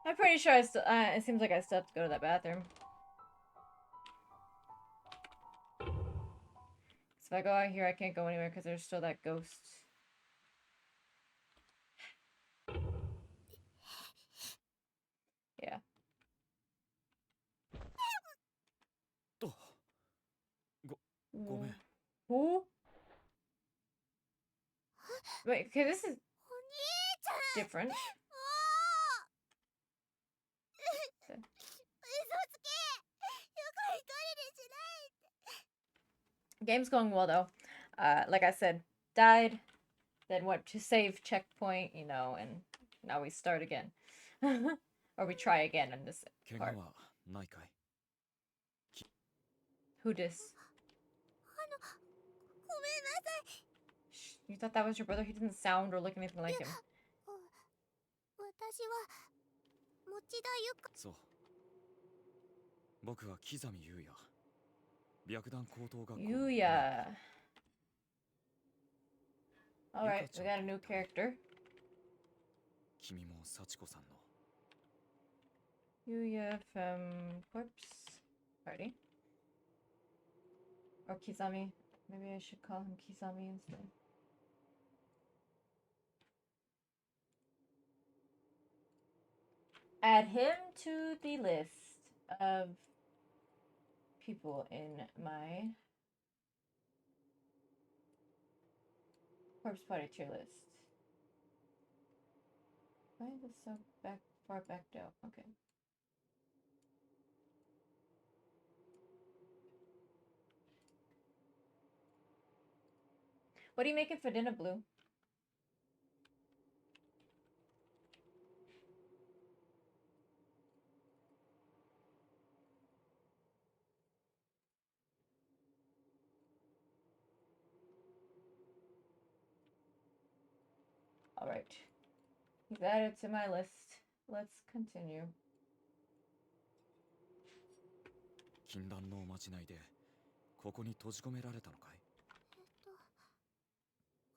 I'm pretty sure I still, it seems like I still have to go to that bathroom. So if I go out here, I can't go anywhere because there's still that ghost. Yeah. Who? Wait, okay, this is different. Game's going well though. Like I said, died, then went to save checkpoint, you know, and now we start again. Or we try again in this 怪我 part. はないかい？ Who dis? ごめんなさい。 Shh, you thought that was your brother? He didn't sound or look anything like him. 私は持田ゆか。そう。僕は木実優也。白檀高等学校の Yuya. Alright, we got a new character. 君も幸子さんの Yuya from Corpse Party. Or Kizami. Maybe I should call him Kizami instead. Add him to the list of people in my Corpse Party tier list. Why is this so far backed out? Okay. What are you making for dinner, Blue? All right. He's added to my list. Let's continue. 禁断のおまじないでここに閉じ込められたのかい？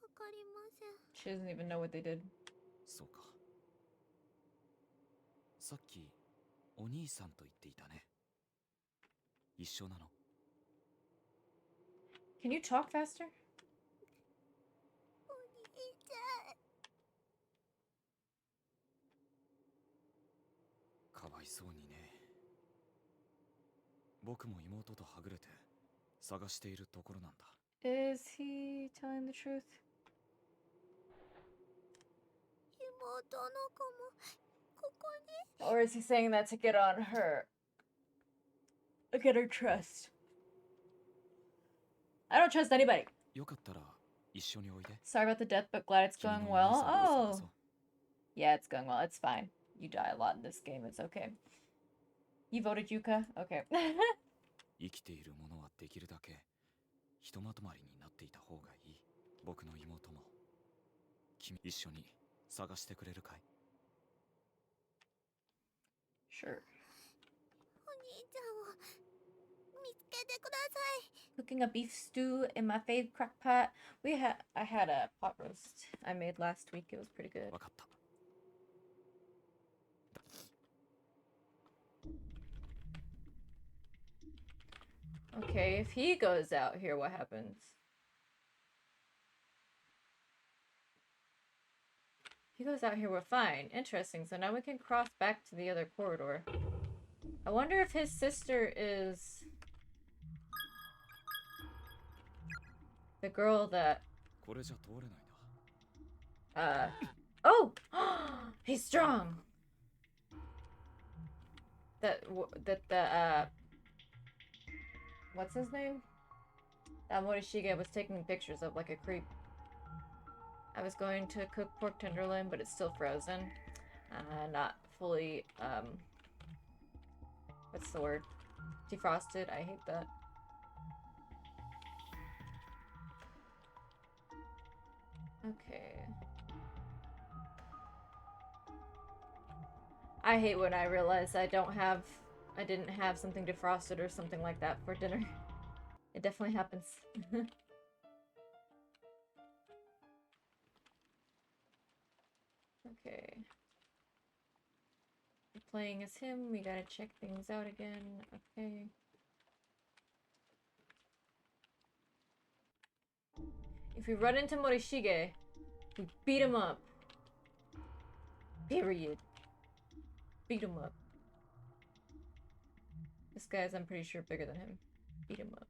わかりません。 She doesn't even know what they did. そうか。さっきお兄さんと言っていたね。一緒なの？ Can you talk faster? お兄ちゃん。かわいそうにね。僕も妹とはぐれて探しているところなんだ。Is he telling the truth? 妹の子もここに。 Or is he saying that to get on her? Get her trust. I don't trust anybody. よかったら一緒においで。 Sorry about the death, but glad it's 君 going のお well. 兄さんを探 Oh. そう。 Yeah, it's going well. It's fine. You die a lot in this game. It's okay. You voted Yuka? Okay. 生きているものはできるだけひとまとまりになっていた方がいい。僕の妹も君一緒に探してくれるかい？ Sure. お兄ちゃんを見つけてください。 Cooking a beef stew in my fave crock pot. I had a pot roast I made last week. It was pretty good. わかった。 Okay, if he goes out here, what happens? If he goes out here, we're fine. Interesting. So now we can cross back to the other corridor. I wonder if his sister is the girl that これじゃ通れないな。 oh he's strong. That the what's his name? That Morishige was taking pictures of like a creep. I was going to cook pork tenderloin, but it's still frozen. Not fully, what's the word? Defrosted. I hate that. Okay. I hate when I realize I didn't have something defrosted or something like that for dinner. It definitely happens. Okay. We're playing as him. We gotta check things out again. Okay. If we run into Morishige, we beat him up. Period. Beat him up. This guy's, I'm pretty sure, bigger than him. Beat him up.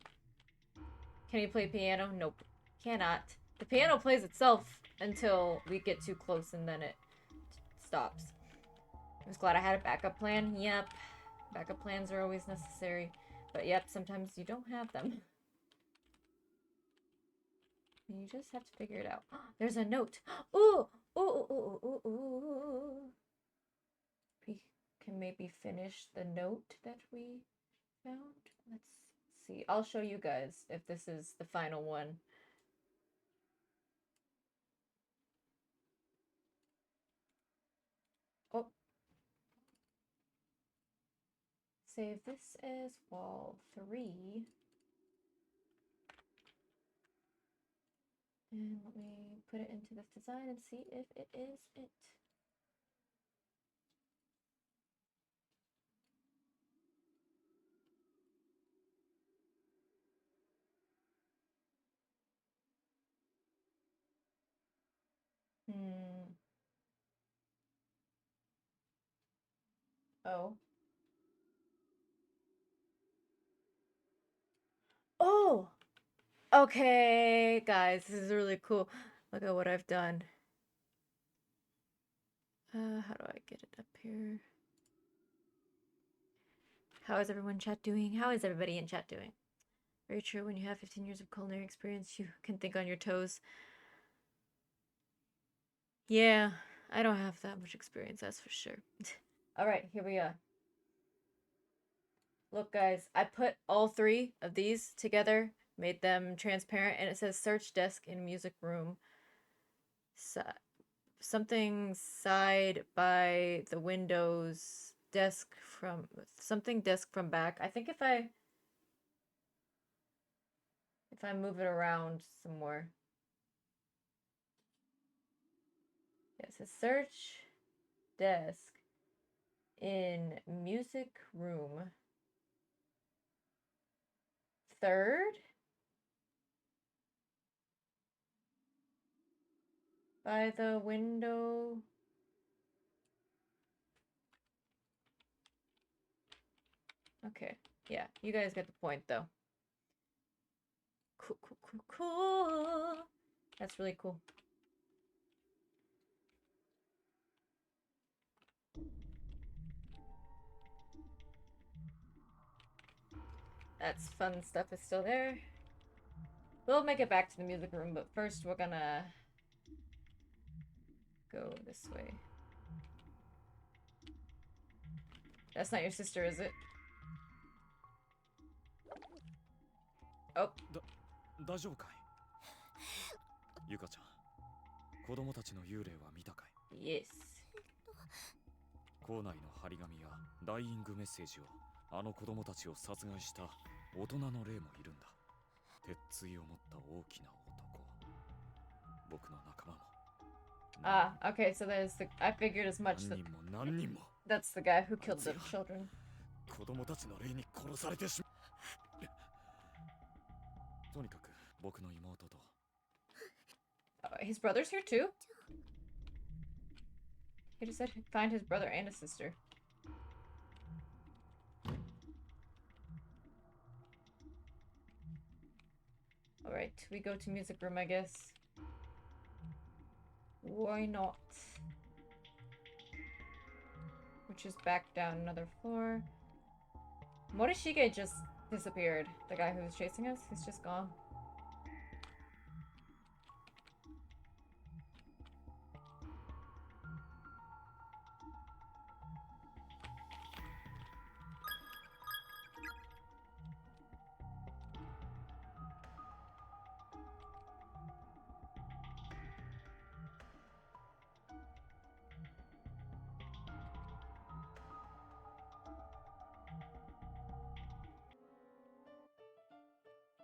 Can he play piano? Nope. Cannot. The piano plays itself until we get too close and then it stops. I was glad I had a backup plan. Yep. Backup plans are always necessary. But yep, sometimes you don't have them. You just have to figure it out. There's a note. Ooh! Ooh, ooh, ooh, ooh, ooh, ooh. We can maybe finish the note that we found. Let's see. I'll show you guys if this is the final one. Oh. Save this as wall 3. And let me put it into this design and see if it is it. Oh. Oh! Okay, guys, this is really cool. Look at what I've done. How do I get it up here? How is everyone in chat doing? How is everybody in chat doing? Very true. When you have 15 years of culinary experience, you can think on your toes. Yeah, I don't have that much experience, that's for sure. All right, here we are. Look, guys, I put all 3 of these together, made them transparent, and it says search desk in music room. Something side by the windows, desk from back. I think if I move it around some more. Yes, it says search desk in music room. 3rd by the window. Okay, yeah, you guys get the point though. Cool, cool, cool, cool. That's really cool. That's fun stuff is still there. We'll make it back to the music room, but first we're gonna go this way. That's not your sister, is it? Oh. 大丈夫かいゆかちゃん、子供たちの幽霊は見たかい Yes. 校内の張り紙やダイイングメッセージをあの子供たちを殺害した大人の霊もいるんだ。鉄槌を持った大きな男。僕の仲間も。Ah, okay, so there's the. I figured as much. 何人も何人も。 That's the guy who killed the children. 子供たちの霊に殺されてしまう。とにかく僕の妹と。His brother's here too? He just said he'd find his brother and his sister. Alright, we go to music room, I guess. Why not? Which is back down another floor. Morishige just disappeared. The guy who was chasing us, he's just gone.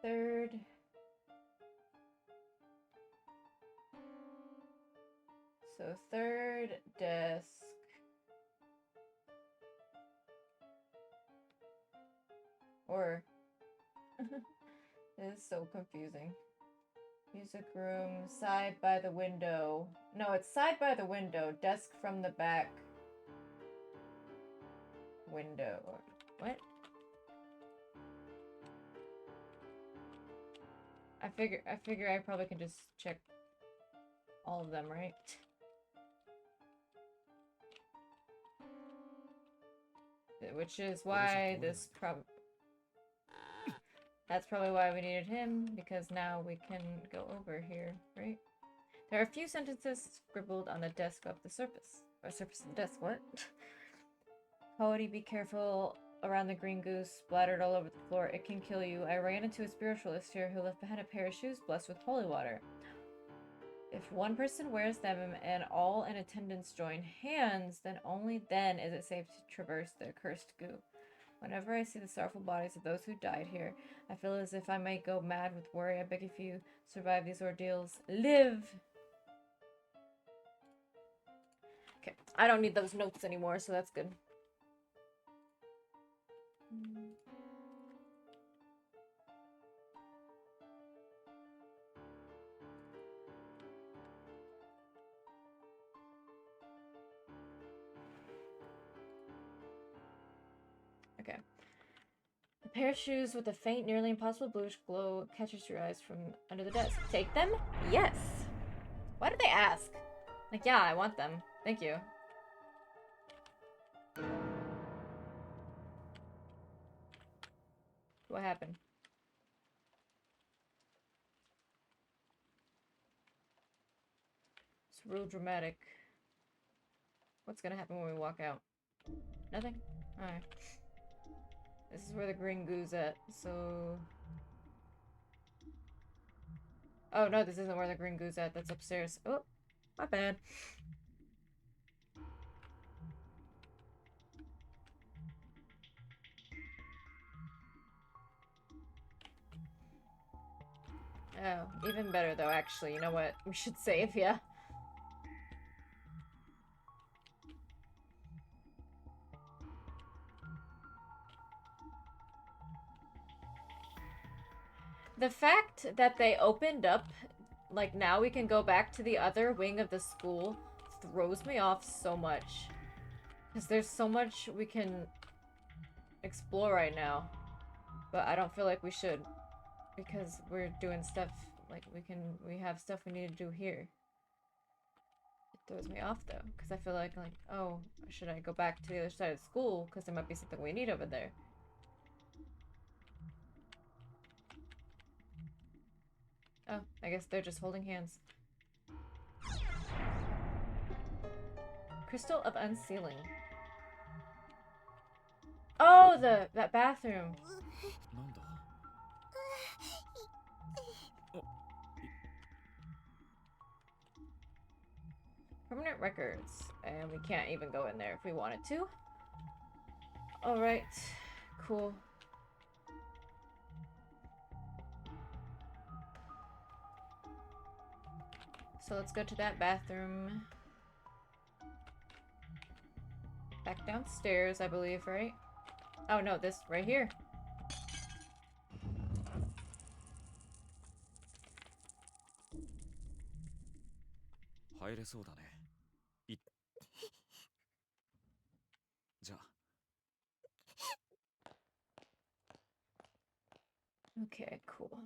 Third. So third desk. Or this is so confusing. Music room, side by the window. No, it's side by the window, desk from the back window. What? I figure I probably can just check all of them, right? Which is why this That's probably why we needed him, because now we can go over here, right? There are a few sentences scribbled on the desk of the surface. Or surface of the desk, what? Cody, be careful around the green goose, splattered all over the floor. It can kill you. I ran into a spiritualist here who left behind a pair of shoes blessed with holy water. If one person wears them and all in attendance join hands, then only then is it safe to traverse the accursed goo. Whenever I see the sorrowful bodies of those who died here, I feel as if I might go mad with worry. I beg if you survive these ordeals, live! Okay, I don't need those notes anymore, so that's good. Okay. A pair of shoes with a faint, nearly impossible bluish glow catches your eyes from under the desk. Take them? Yes. Why did they ask? Like, yeah, I want them. Thank you. What happened? It's real dramatic. What's gonna happen when we walk out? Nothing? Alright. This is where the green goo's at, so... Oh, no, this isn't where the green goo's at. That's upstairs. Oh, my bad. Oh, even better, though, actually. You know what? We should save, yeah. The fact that they opened up, like, now we can go back to the other wing of the school throws me off so much. Because there's so much we can explore right now. But I don't feel like we should. Because we're doing stuff, like, we have stuff we need to do here. It throws me off, though. Because I feel like, oh, should I go back to the other side of school? Because there might be something we need over there. Oh, I guess they're just holding hands. Crystal of Unsealing. Oh, that bathroom. なんだ。Permanent records. And we can't even go in there if we wanted to. Alright. Cool. So let's go to that bathroom. Back downstairs, I believe, right? Oh no, this right here. Okay, cool.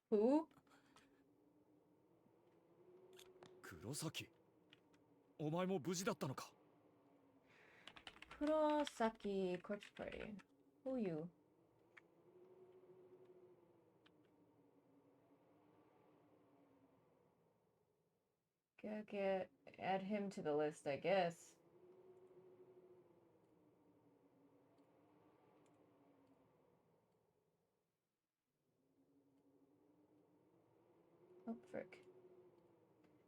Who? 黒崎。お前も無事だったのか。Kurosaki Corpse Party. Who you? Gotta add him to the list, I guess. Oh, frick.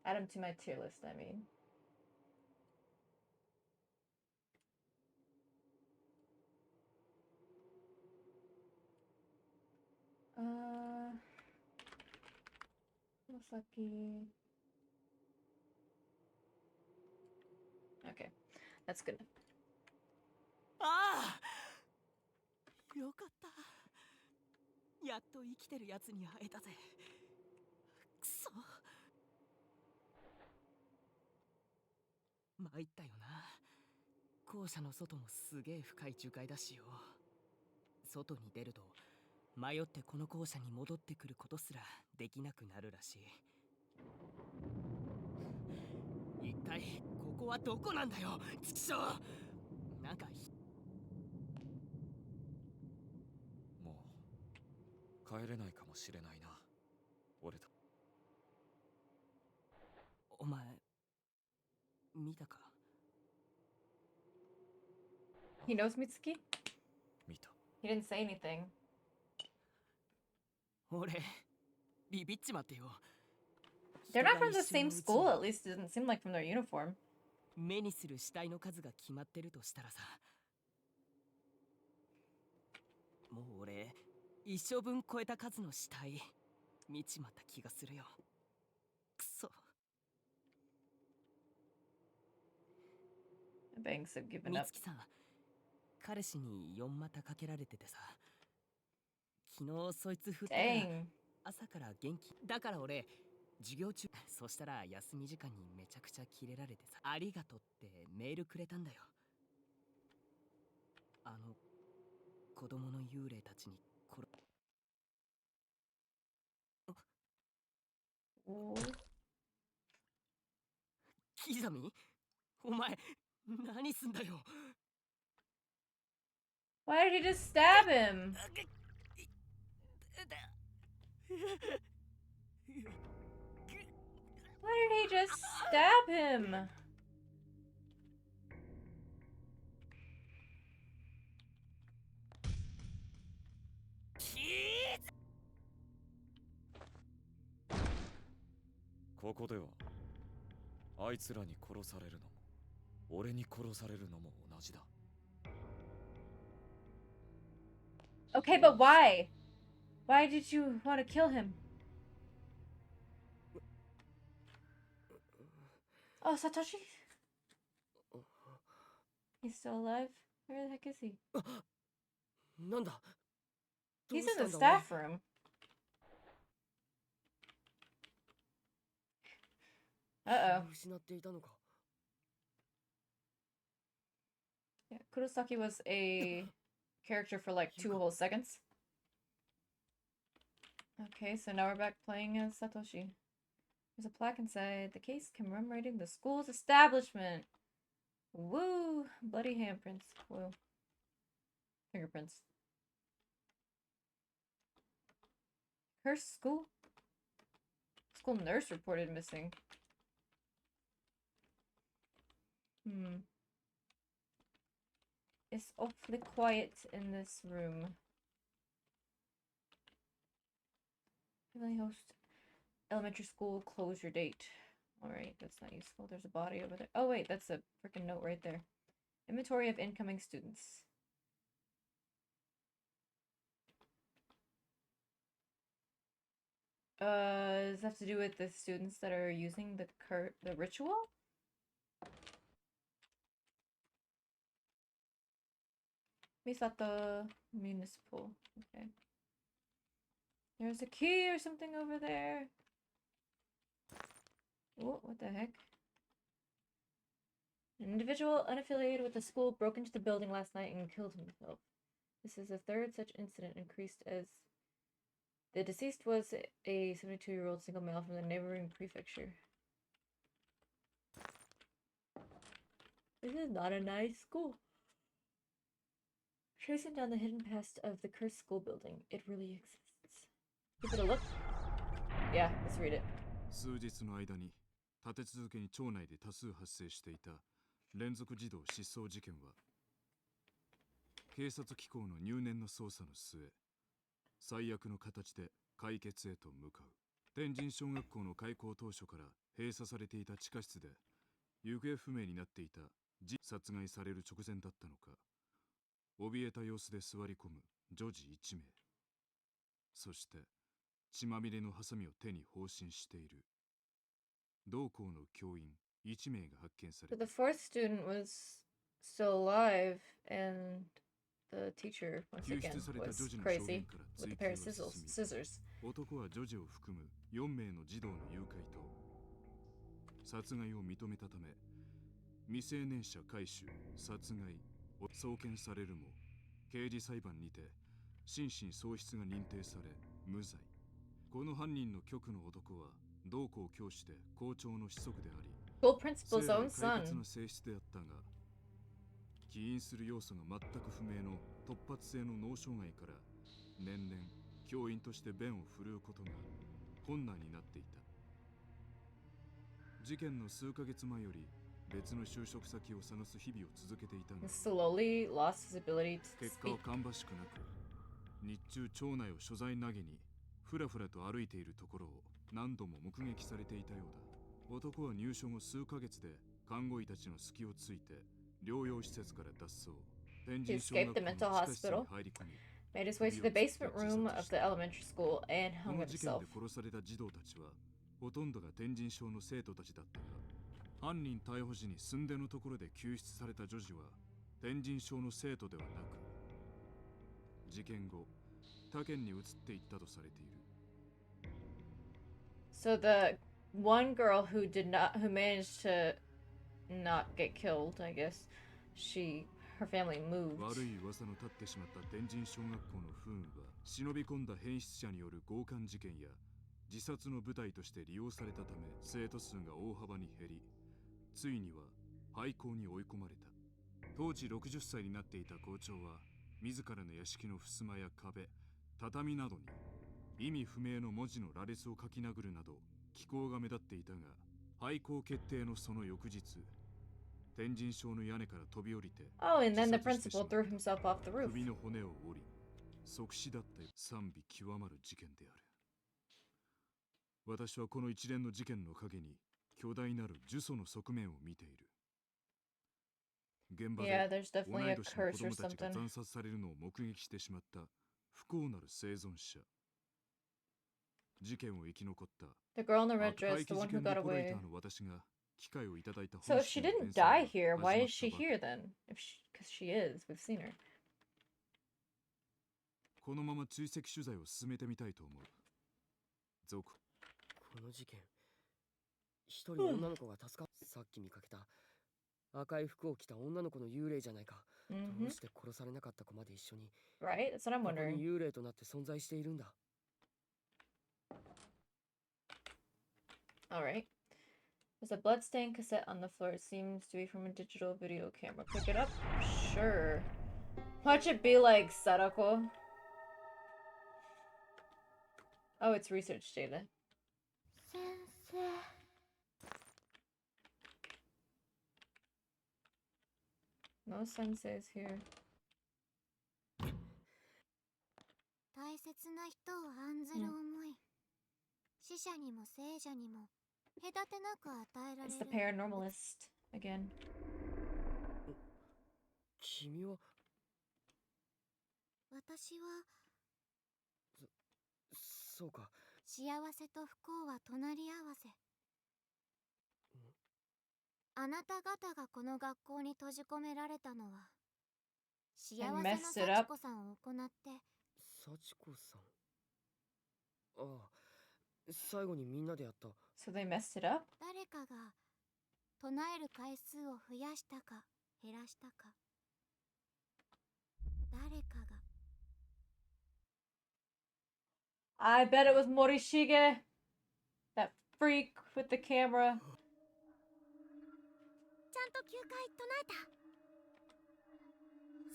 Add him to my tier list, I mean. Kurosaki. Okay, that's good. ああ、よかった。やっと生きてるやつに会えたぜ。くそ。参ったよな。校舎の外もすげえ深い樹海だしよ。外に出ると迷ってこの校舎に戻ってくることすらできなくなるらしい。体ここはどこなんだよ、ちくしょう。なんかもう帰れないかもしれないな、俺た。お前見たか？ He knows Mitsuki? 見た。 He didn't say anything. 俺ビビっちまってよ。 They're not from the same school, at least it doesn't seem like from their uniform. 目にする死体の数が決まってるとしたらさ、もう俺一生分超えた数の死体見ちまった気がするよ。くそ。 Banks have given 美 up. 月さん、彼氏に4股かけられててさ、昨日そいつ振ったら Dang. 朝から元気だから俺授業中、そしたら休み時間にめちゃくちゃキレられてさ、ありがとうってメールくれたんだよ。あの子供の幽霊たちに殺 Ooh. キザミ、お前何すんだよ。 Why did he just stab him? Why did he just stab him? ここではあいつらに殺されるのも俺に殺されるのも同じだ。 Okay, but why? Why did you want to kill him? Oh, Satoshi? He's still alive? Where the heck is he? なんだ、 He's どうした in ん the だお前。 staff room. Uh-oh. 失っていたのか。 Yeah, Kurosaki was a character for like 2 whole seconds. Okay, so now we're back playing as Satoshi. There's a plaque inside the case commemorating the school's establishment. Woo! Bloody handprints. Whoa. Fingerprints. Cursed school? School nurse reported missing. It's awfully quiet in this room. Heavenly Host Elementary School closure date. Alright, that's not useful. There's a body over there. Oh wait, that's a freaking note right there. Inventory of incoming students. Does that have to do with the students that are using the ritual? Misato Municipal. Okay. There's a key or something over there. Oh, what the heck? An individual unaffiliated with the school broke into the building last night and killed himself. This is the third such incident, increased as the deceased was a 72-year-old single male from the neighboring prefecture. This is not a nice school. Tracing down the hidden past of the cursed school building. It really exists. Give it a look. Yeah, let's read it. 数日の間に立て続けに町内で多数発生していた連続児童失踪事件は警察機構の入念な捜査の末最悪の形で解決へと向かう。天神小学校の開校当初から閉鎖されていた地下室で行方不明になっていた殺害される直前だったのか怯えた様子で座り込む女児1名、そして血まみれのハサミを手に放心している同校の教員1名が発見さ So れ the fourth student was still alive, and the teacher, once 救 again, 出された was 女児の証言 crazy から with 追 a 及 pair を of 進 scissors. み男は女児を含む4名の児童の誘拐と殺害を認めたため未成年者回収殺害を送検されるも刑事裁判にて心神喪失が認定され無罪。この犯人の極の男は同校教師で校長の子息であり school 生 principal's 来 own 快活 son. な性質であったが、起因する要素が全く不明の突発性の脳障害から年々教員として弁を振るうことが困難になっていた。事件の数ヶ月前より別の就職先を探す日々を続けていたが、 Slowly lost his ability to 結果を speak. 芳しくなく、日中町内を所在投げにふらふらと歩いているところを何度も目撃されていたようだ。男は入所後数ヶ月で看護医たちの隙をついて療養施設から脱走。天神小学校の地下室に入り込み、 Made his way to the basement room of the elementary school and こ hung の事件 himself. で殺された児童たちはほとんどが天神小の生徒たちだったが、犯人逮捕時に寸出のところで救出された女児は天神小の生徒ではなく、事件後他県に移っていったとされている。 So the one girl who managed to not get killed, I guess, her family moved. 悪い噂の立ってしまった天神小学校の不運は、忍び込んだ変質者による強姦事件や自殺の舞台として利用されたため、生徒数が大幅に減り、ついには廃校に追い込まれた。当時60歳になっていた校長は、自らの屋敷の襖や壁、畳などに意味不明の文字の羅列を書き殴るなど奇行が目立っていたが、廃校決定のその翌日、天神小の屋根から飛び降りて Oh, and then the principal threw himself off the roof. 首の骨を折り即死だった。賛美極まる事件である。私はこの一連の事件の陰に巨大なる呪詛の側面を見ている。現場 Yeah, で there's 同 definitely い a 年の curse 子 or 供たちが something. 惨殺されるのを目撃してしまった不幸なる生存者。事件を生き残った The girl in the red 悪 dress, 廃 the 棄 one 事 who 件レ got ポレー away. ターの私が機会をいただいた So 本 if she 心の didn't 伝説 die が here, 始 why ま is っ she たばかり。 here then? Because she is. We've seen her. このまま追跡取材を進めてみたいと思う。ゾク。この事件、一人女の子が助かっ、さっき見かけた赤い服を着た女の子の幽霊じゃないか。ど Mm-hmm. うして殺されなかった子まで一緒に Right? That's what I'm ここに wondering. 幽霊となって存在しているんだ。 Alright. There's a bloodstained cassette on the floor. It seems to be from a digital video camera. Pick it up? Sure. Watch it be like Sadako. Oh, it's research data. 先生 No senseis here. 大切な人を案ずる思い、死者にも生者にも隔てなく与えられ It's る the paranormalist again. 君は私はそうか。幸せと不幸は隣り合わせ。あなた方がこの学校に閉じ込められたのは幸せの messed it 幸 up. 子さんを行って幸子さん。ああ、最後にみんなでやった。 So they messed it up? 誰かが唱える回数を増やしたか減らしたか、誰かが I bet it was Morishige. That freak with the camera. ちゃんと9回唱えた。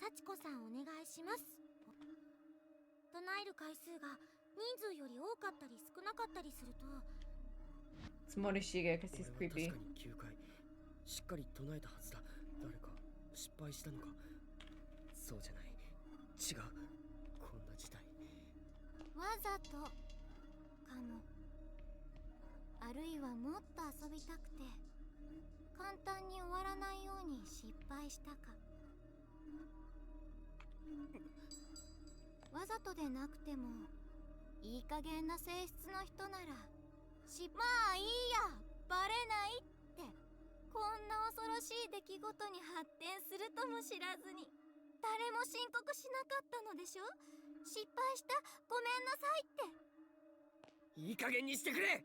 幸子さんお願いします。唱える回数が人数より多かったり少なかったりすると It's Morishige because 俺 he's は creepy. 確かに9回しっかり唱えたはずだ。誰か失敗したのか。そうじゃない。違う。こんな事態。わざとかも、あるいはもっと遊びたくて簡単に終わらないように失敗したか。わざとでなくてもいい加減な性質の人ならまあいいや、バレないってこんな恐ろしい出来事に発展するとも知らずに誰も申告しなかったのでしょ。失敗した、ごめんなさいって。いい加減にしてくれ。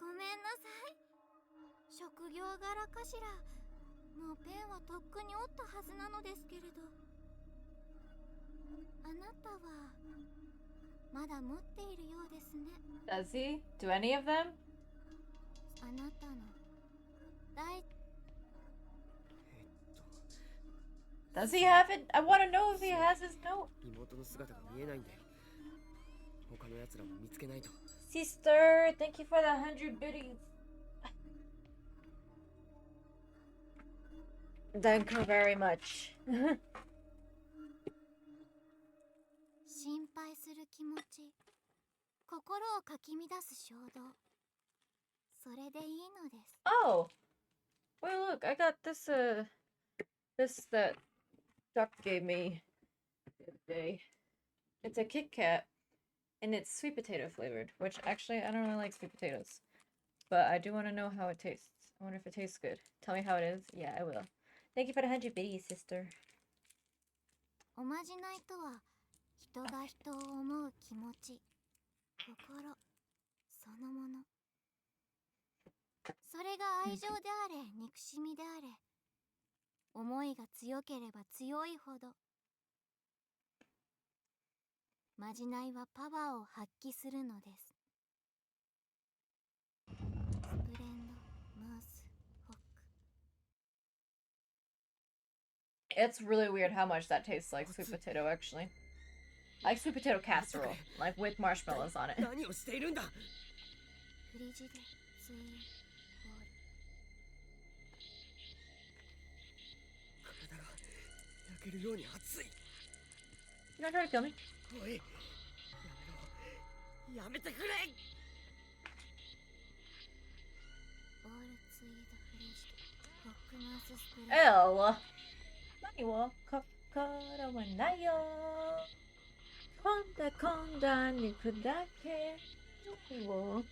ごめんなさい。職業柄かしら。もうペンはとっくに折ったはずなのですけれど。あなたはまだ持っているようですね。 Does he? Do any of them? あなたの大 Does he have it? I want to know if he has his note. 妹の姿が見えないんで他の奴らも見つけないと。 Sister, thank you for the 100 biddies. Thank you very much. 心配する気持ち、心をかき乱す衝動、それでいいのです。 Oh, wait, look, I got this, this that Duck gave me the other day. It's a Kit Kat, and it's sweet potato flavored, which actually, I don't really like sweet potatoes. But I do want to know how it tastes. I wonder if it tastes good. Tell me how it is. Yeah, I will. Thank you for the 100 biddies, sister. おまじないとは、人が人を思う気持ち、心、そのもの。それが愛情であれ、憎しみであれ、思いが強ければ強いほど、まじないはパワーを発揮するのです。スプレンド、マース、ホック。 It's really weird how much that tastes like sweet potato, actually. Like sweet potato casserole, like with marshmallows on it. 何をしているんだ。フリジデ、ツイン、ボール。体が焼けるように熱い。 You're not trying to kill me? おい、やめろ。やめてくれ。ボール、ツイード、フリジデ、ホックマース、スプレンド。 L. 何を心はないよ。今度肉だけを。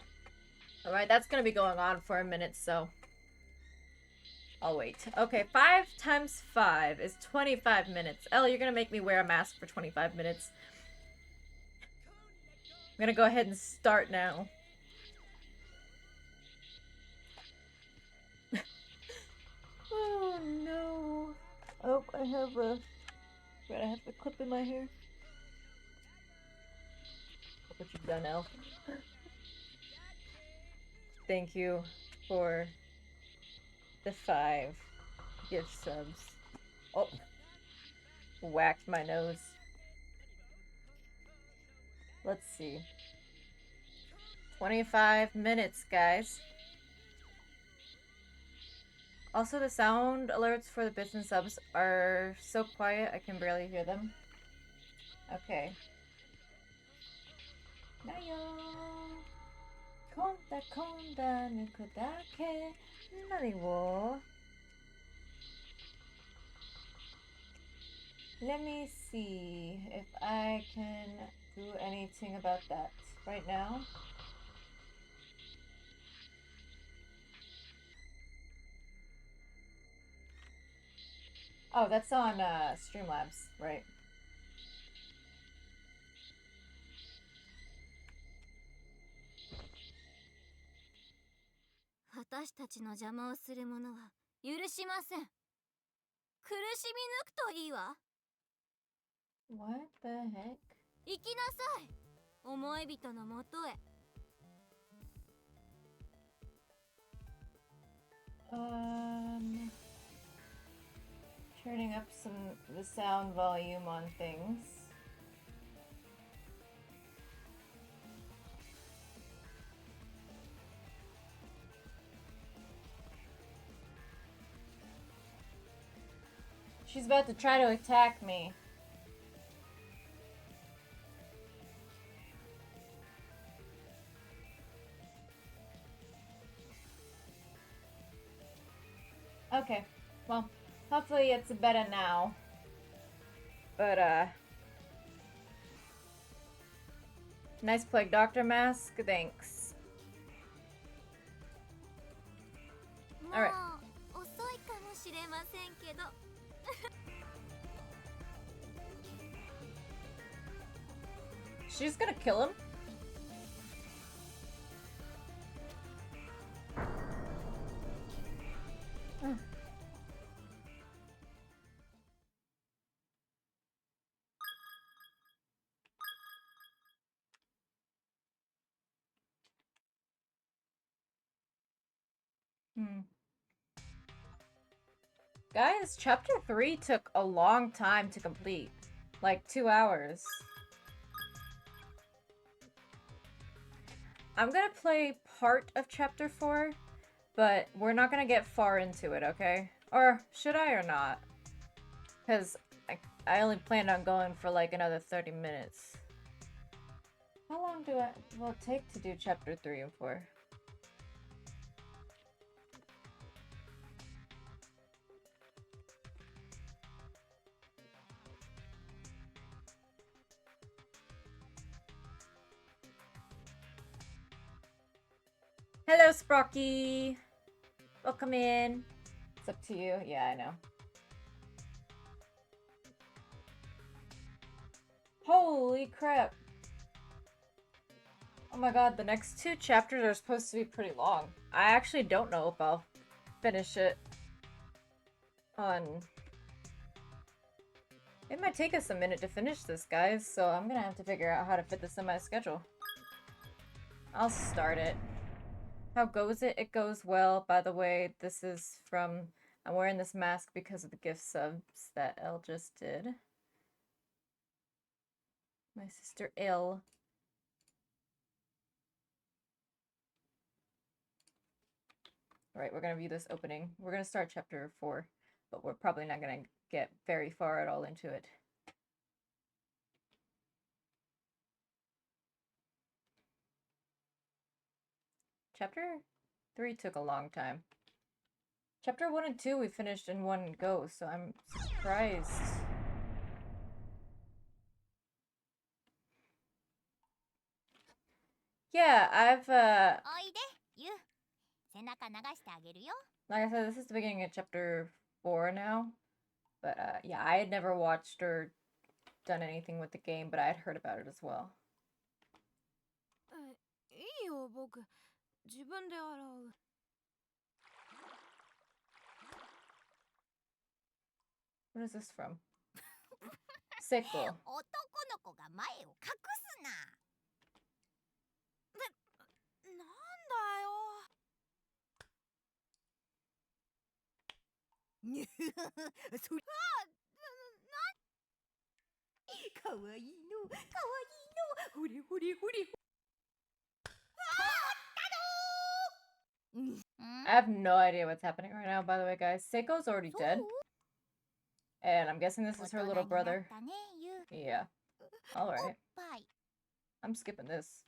Alright, that's gonna be going on for a minute, so I'll wait. Okay, 5 times 5 is 25 minutes. Elle, you're gonna make me wear a mask for 25 minutes. I'm gonna go ahead and start now. Oh no. Oh, I have a clip in my hair. Look what you've done, Elle. Thank you for the 5 gift subs. Oh, whacked my nose. Let's see. 25 minutes, guys. Also, the sound alerts for the bits and subs are so quiet I can barely hear them. Okay. Nayo. Konda nuku dake. Nani wo? Let me see if I can do anything about that right now. Oh, that's on Streamlabs, right? "私たちの邪魔をする者は許しません。苦しみ抜くといいわ。 What the heck? 行きなさい、思い人のもとへ。 Turning up the sound volume on things. She's about to try to attack me. Okay, well, hopefully it's better now. But, nice Plague Doctor mask, thanks. も Alright. う遅いかもしれませんけど。 She's gonna kill him? Oh. Guys, chapter 3 took a long time to complete. Like 2 hours. I'm gonna play part of chapter 4, but we're not gonna get far into it, okay? Or should I or not? Because I only planned on going for like another 30 minutes. How long will it take to do chapter 3 and 4? Hello, Sprocky! Welcome in. It's up to you. Yeah, I know. Holy crap. Oh my god, the next 2 chapters are supposed to be pretty long. I actually don't know if I'll finish it on... It might take us a minute to finish this, guys, so I'm gonna have to figure out how to fit this in my schedule. I'll start it. How goes it? It goes well. By the way, this is from... I'm wearing this mask because of the gift subs that Elle just did. My sister Elle. Alright, we're gonna view this opening. We're gonna start chapter 4, but we're probably not gonna get very far at all into it. Chapter 3 took a long time. Chapter 1 and 2 we finished in one go, so I'm surprised. Yeah, I've, like I said, this is the beginning of chapter 4 now. But, yeah, I had never watched or done anything with the game, but I had heard about it as well. いいよ、僕。自分で洗う。What is this from? Seiko. 男の子が前を隠すな。なんだよ。そりゃかわいいの、かわいいの。ほれほれほれ。I have no idea what's happening right now, by the way, guys. Seiko's already dead. And I'm guessing this is her little brother. Yeah. Alright. I'm skipping this.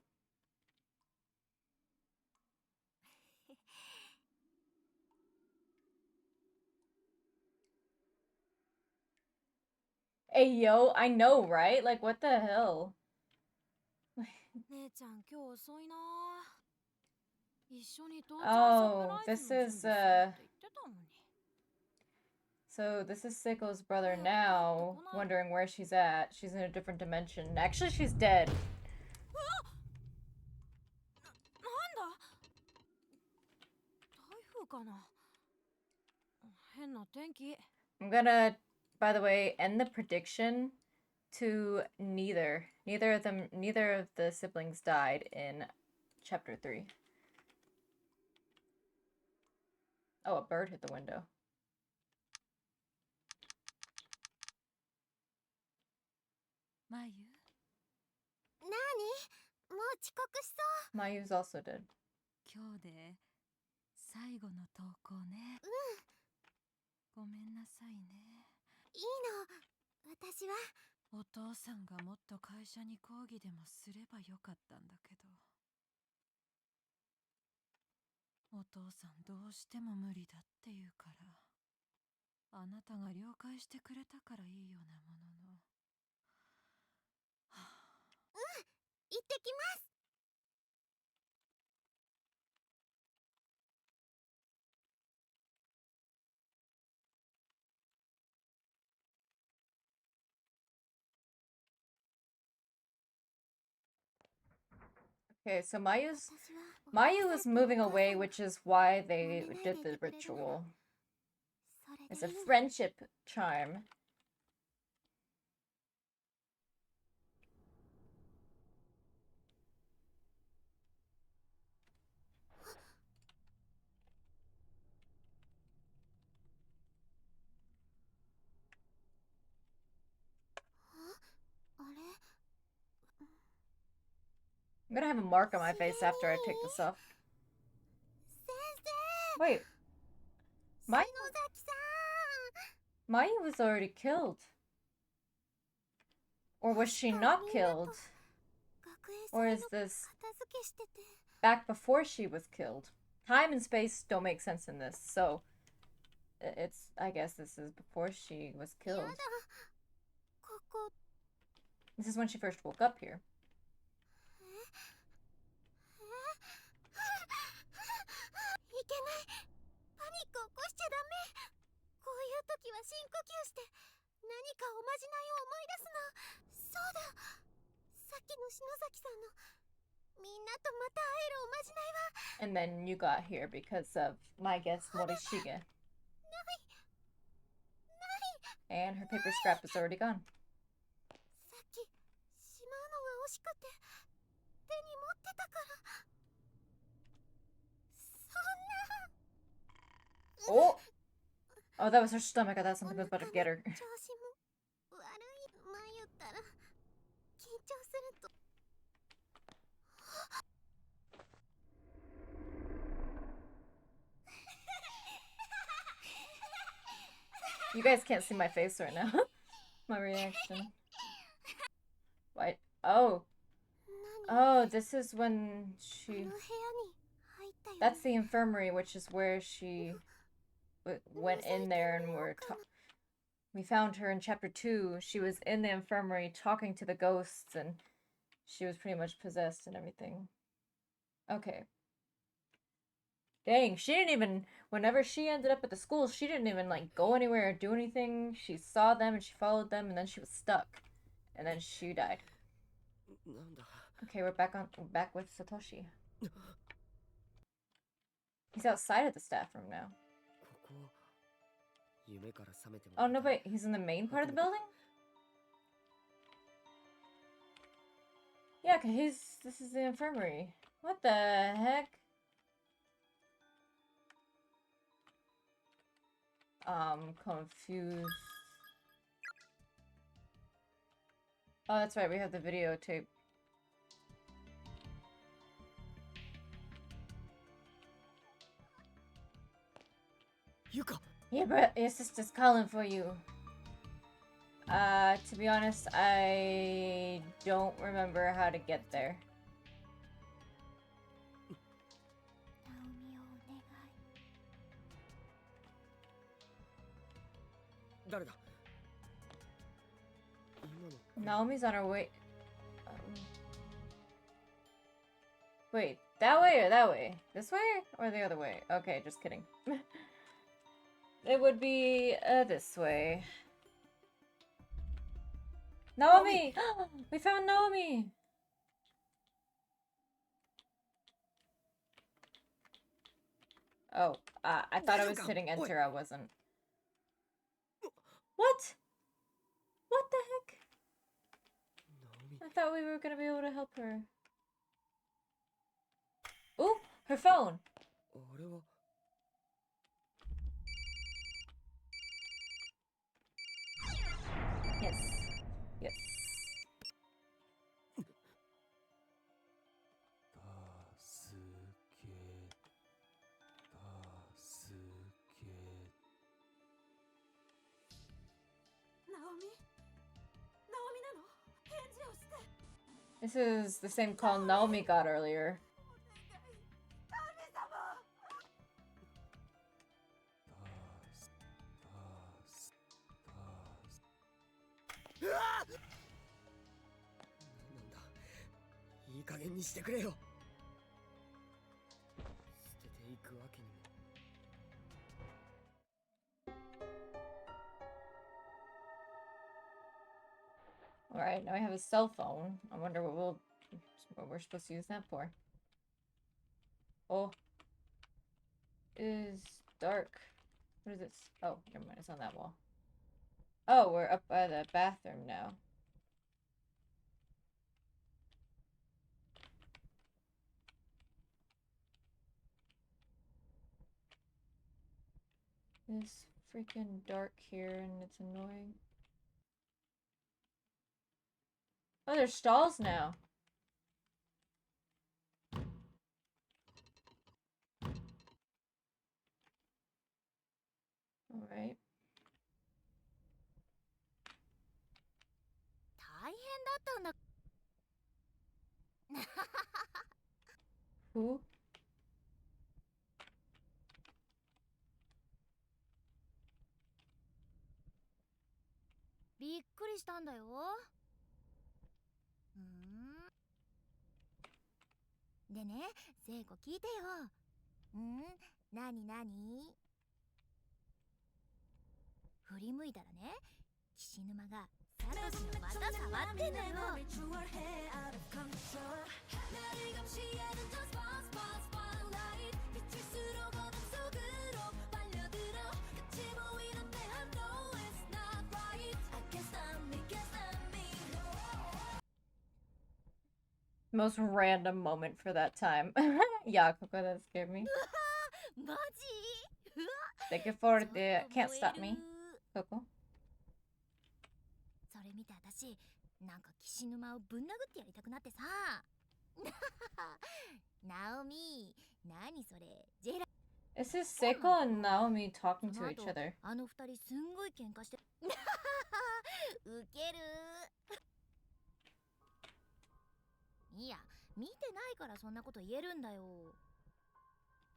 Hey, yo, I know, right? Like, what the hell? 姉ちゃん今日遅いな。一緒に父ちゃん Oh, サプライズ this の準 is, 備するって言ってたのに。 So this is Seiko's brother now, wondering where she's at. She's in a different dimension. Actually, she's dead. なんだ台風かな変な天気。 I'm gonna, by the way, end the prediction to neither of the siblings died in chapter 3. Oh, a bird hit the window. Mayu? なに？もう遅刻しそう。 Mayu's also dead. 今日で最後の投稿ね。ごめんなさいね。いいの。私は。お父さんがもっと会社に抗議でもすればよかったんだけど。お父さんどうしても無理だって言うから。あなたが了解してくれたからいいようなものの。行ってきます。 Okay, so Mayu is moving away, which is why they did the ritual. It's a friendship charm. I'm gonna have a mark on my face after I take this off. 先 Wait, 生 Mai 篠崎さ Mai was already killed. Or was she not killed? ん学園 Or 祭 is の this 片付けしてて back before she was killed? Time and space don't make sense in this, so it's, I guess this is before she was や killed. だここ This is when she first woke up here. いけないパニック起こしちゃダメこういう時は深呼吸して何かおまじないを思い出すのそうださっきの篠崎さんのみんなとまた会えるおまじないは And then you got here because of my guest, Morishige. ない And her paper scrap is already gone. さっきしまうのが惜しくて手に持ってたからそんな Oh! Oh, that was her stomach. I thought something was about to get her. 調子も悪い前言ったら緊張すると You guys can't see my face right now. My reaction. What? Oh. 何 Oh, this is when あ she... の部屋に入ったよ That's the infirmary, which is where she went in there and we found her in chapter 2. She was in the infirmary talking to the ghosts and she was pretty much possessed and everything. Okay. Dang, she didn't even, whenever she ended up at the school, she didn't even like go anywhere or do anything. She saw them and she followed them and then she was stuck. And then she died. なんだ Okay, we're back with Satoshi. He's outside of the staff room now. ここ夢から覚めても Oh no, wait, he's in the main part of the building? Yeah, 'cause this is the infirmary. What the heck? Confused. Oh, that's right, we have the videotape. Yuka! Your sister's calling for you. To be honest, I don't remember how to get there. ナオミをお願い誰だ今の Naomi's on her way. Wait, that way or that way? This way or the other way? Okay, just kidding. It would be this way. Naomi! We found Naomi! Oh, I thought I was hitting enter, I wasn't. What? What the heck? ナオミ I thought we were gonna be able to help her. Ooh, her phone! あれは Yes. Yes. ナオミナオミなの返事をして This is the same call Naomi got earlier. 神様 なんだいい加減にしてくれよ捨てていくわけにも Alright, now we have a cell phone. I wonder what we're supposed to use that for. Oh. It is dark. What is this? Oh, never mind, it's on that wall. Oh, we're up by the bathroom now. It's freaking dark here and it's annoying. Oh, there's stalls now. だったんだ。 Who? びっくりしたんだよ。でね、聖子聞いてよ。なになに？振り向いたらね、岸沼がサトシのまた触ってんのよ。Most random moment for that time. Yeah, Coco, that scared me. マジ？うわ、 Thank you for ちょっと the can't stop me, 燃える。 Coco. それ見て私、なんか岸沼をぶん殴ってやりたくなってさ。ナオミ、何それ？ジェラ。 Is this Seiko and Naomi talking そ to の each 後 other? あの二人すんごい喧嘩して。ウケる。いや、見てないからそんなこと言えるんだよ。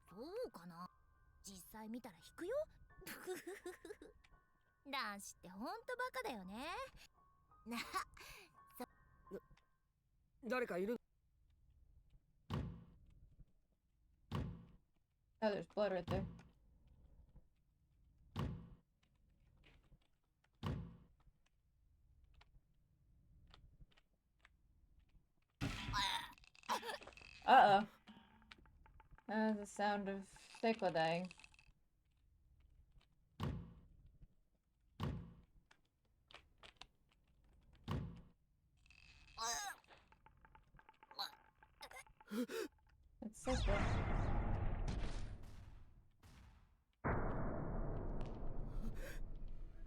そうかな。実際見たら引くよ。男子ってほんとバカだよね。な、誰かいる？ Oh, there's blood right there. Uh-oh. That was the sound of Seiko dying. It's Seiko.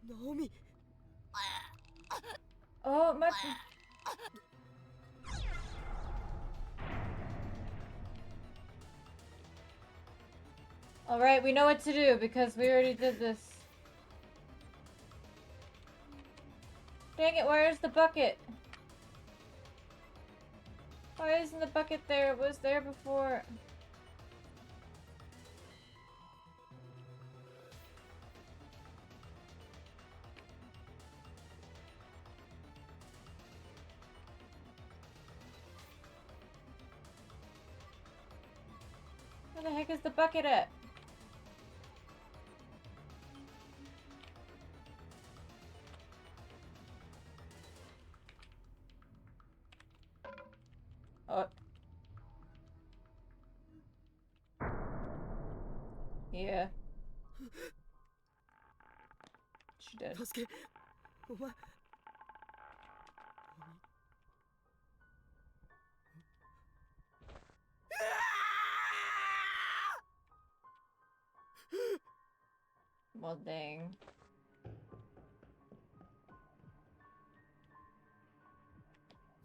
Naomi! Oh, my... Alright, we know what to do because we already did this. Dang it, where's the bucket? Why isn't the bucket there? It was there before. Where the heck is the bucket at? Oh. Yeah. She did. 助け、お前。Well, dang.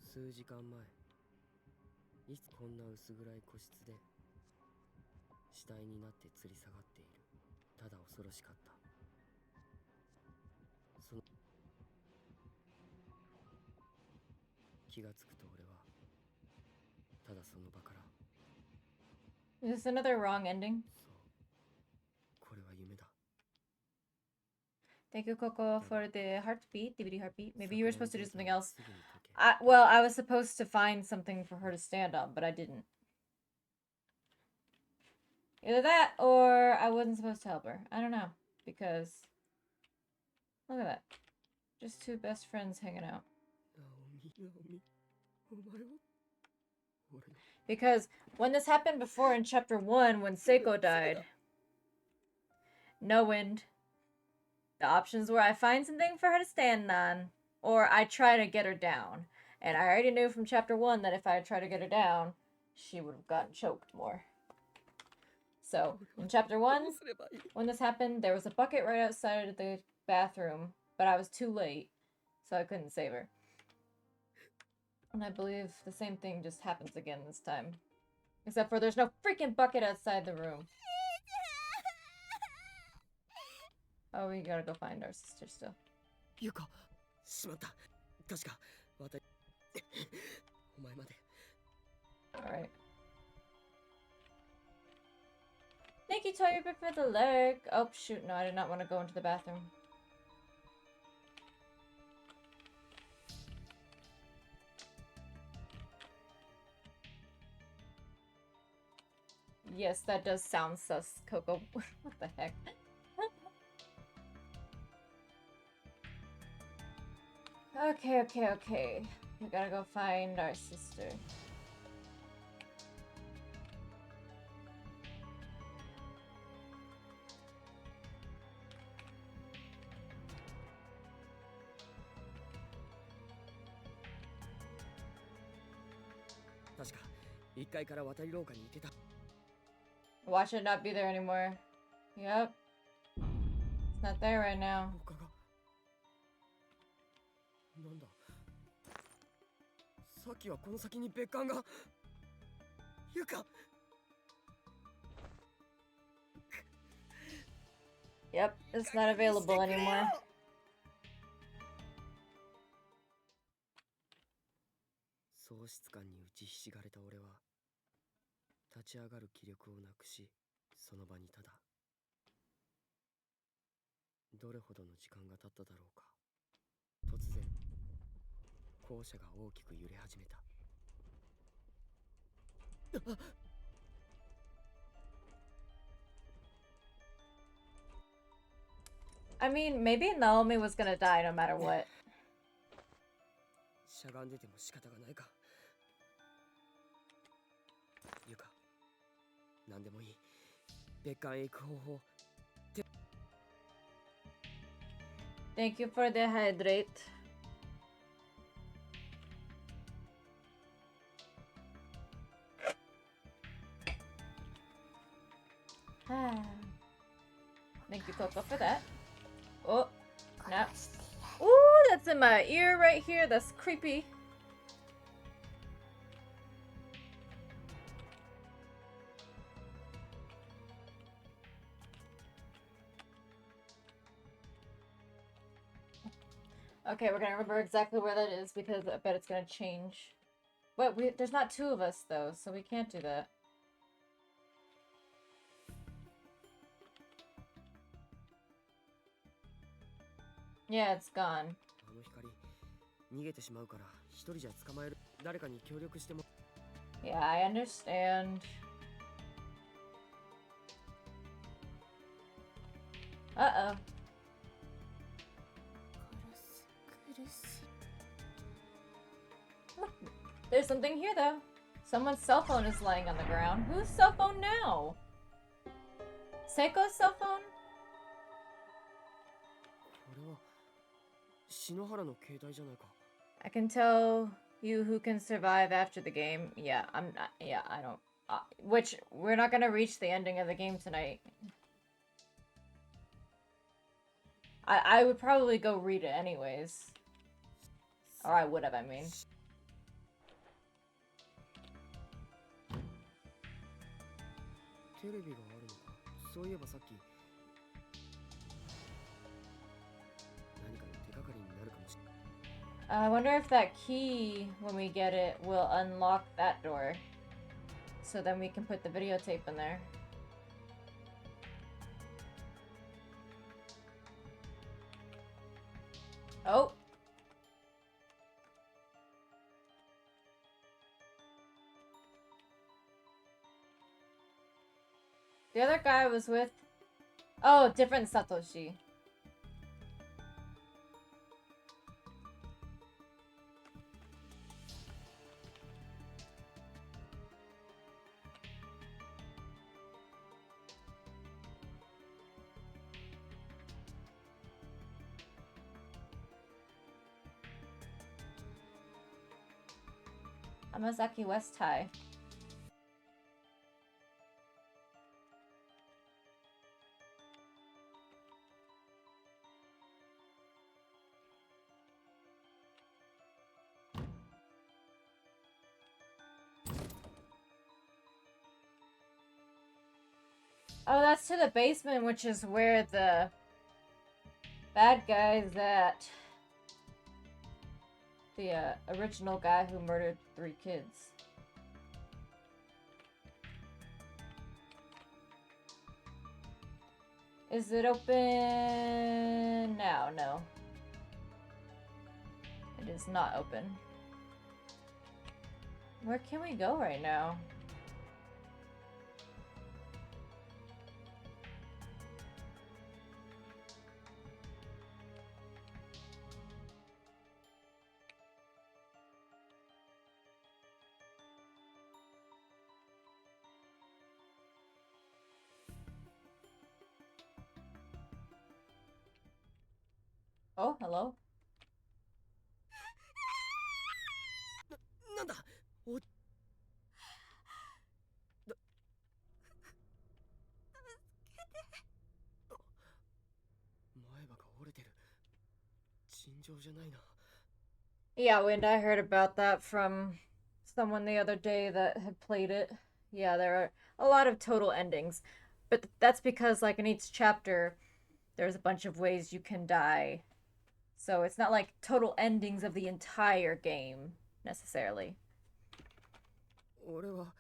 数時間前、いつこんな薄暗い個室で死体になって吊り下がっている。ただ恐ろしかった。その気がつくと俺はただその場から。 Is this another wrong ending? そう、これは夢だ。 Thank you, Coco, for the heartbeat, DVD heartbeat. Maybe you were supposed to do something else. すぐに解け。 Well, I was supposed to find something for her to stand on, but I didn't. Either that, or I wasn't supposed to help her. I don't know, because look at that. Just two best friends hanging out. ナオミ、ナオミ、お前は俺の。 Because when this happened before in chapter 1, when Seiko died, no wind. The options were I find something for her to stand on, or I try to get her down. And I already knew from chapter 1 that if I tried to get her down, she would have gotten choked more. So, in chapter 1, when this happened, there was a bucket right outside of the bathroom, but I was too late, so I couldn't save her. And I believe the same thing just happens again this time. Except for there's no freaking bucket outside the room. Oh, we gotta go find our sister still. ゆか、しまった。確か、私、お前まで。 Alright. Thank you, Toyota, for the lurk. Oh, shoot. No, I did not want to go into the bathroom. Yes, that does sound sus, Coco. What the heck? Okay. We gotta go find our sister.確か1階から渡り廊下に行けた。 Watch it not be there anymore. Yep. It's not there right now. 廊下がなんだ。さっきはこの先に別館が。ゆか。 Yep, it's not available anymore. 喪失感に打ちひしがれた俺は立ち上がる気力をなくし、その場にただどれほどの時間が経っただろうか。突然校舎が大きく揺れ始めた。 I mean, maybe Naomi was gonna die no matter what. しゃがんでても仕方がないか。ゆか、何でもいい。別館へ行く方法。 Thank you for the hydrate. Thank you, Coco, for that. Oh, no. Ooh, that's in my ear right here. That's creepy. Okay, we're gonna remember exactly where that is because I bet it's gonna change. But there's not two of us though, so we can't do that. Yeah, it's gone. あの光、逃げてしまうから一人じゃ捕まえる。誰かに協力しても。 Yeah, I understand. Uh-oh. Look, there's something here though. Someone's cell phone is lying on the ground. Whose cell phone now? Seiko's cell phone? これは篠原の携帯じゃないか。 I can tell you who can survive after the game. Yeah, I'm not. Yeah, I don't. Which we're not gonna reach the ending of the game tonight. I would probably go read it anyways. Or I would have, I mean. テレビがあるのか。そういえばさっき何かの手がかりになるかもしれない。 I wonder if that key, when we get it, will unlock that door. So then we can put the videotape in there. Oh! The other guy was with... Oh, different Satoshi. Amazaki West High. Oh, that's to the basement, which is where the bad guy's at. The original guy who murdered 3 kids. Is it open now? No. It is not open. Where can we go right now? Oh, hello. なんだお前歯が折れてる尋常じゃないな Yeah, Wind, I heard about that from someone the other day that had played it. Yeah, there are a lot of total endings. But that's because, like, in each chapter, there's a bunch of ways you can die. So it's not like total endings of the entire game, necessarily. 俺は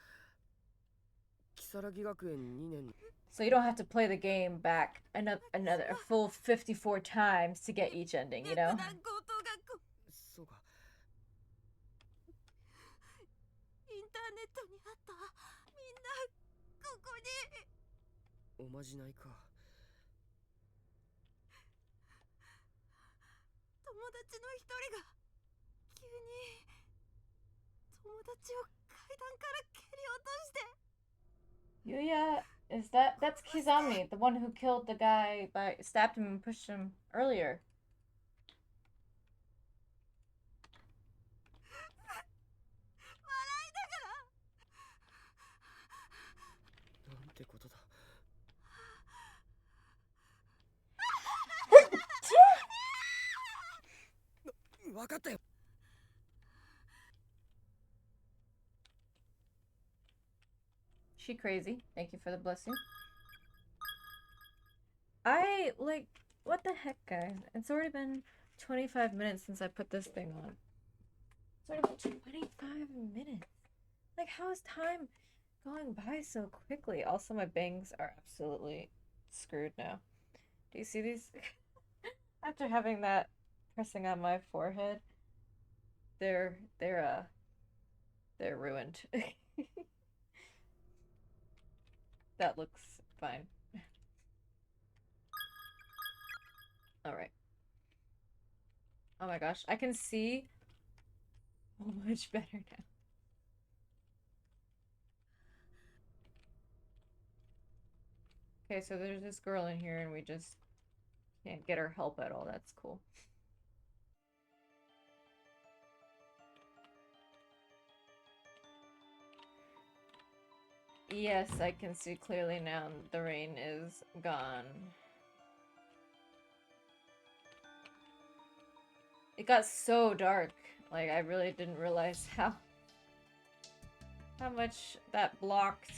如月学園2年 So you don't have to play the game back another a full 54 times to get each ending, you know? そうかインターネットにあったみんなここにおまじないか友達の一人が急に友達を階段から蹴り落として Yuya, that's Kizami, the one who killed the guy by stabbed him and pushed him earlier. 笑いながらなんてことだ分かったよ She crazy. Thank you for the blessing. I, like, what the heck, guys? It's already been 25 minutes since I put this thing on. It's already been 25 minutes. Like, how is time going by so quickly? Also, my bangs are absolutely screwed now. Do you see these? After having that pressing on my forehead, they're ruined. That looks fine. Alright. Oh my gosh, I can see so much better now. Okay, so there's this girl in here and we just can't get her help at all. That's cool. Yes, I can see clearly now the rain is gone. It got so dark. Like, I really didn't realize how much that blocked.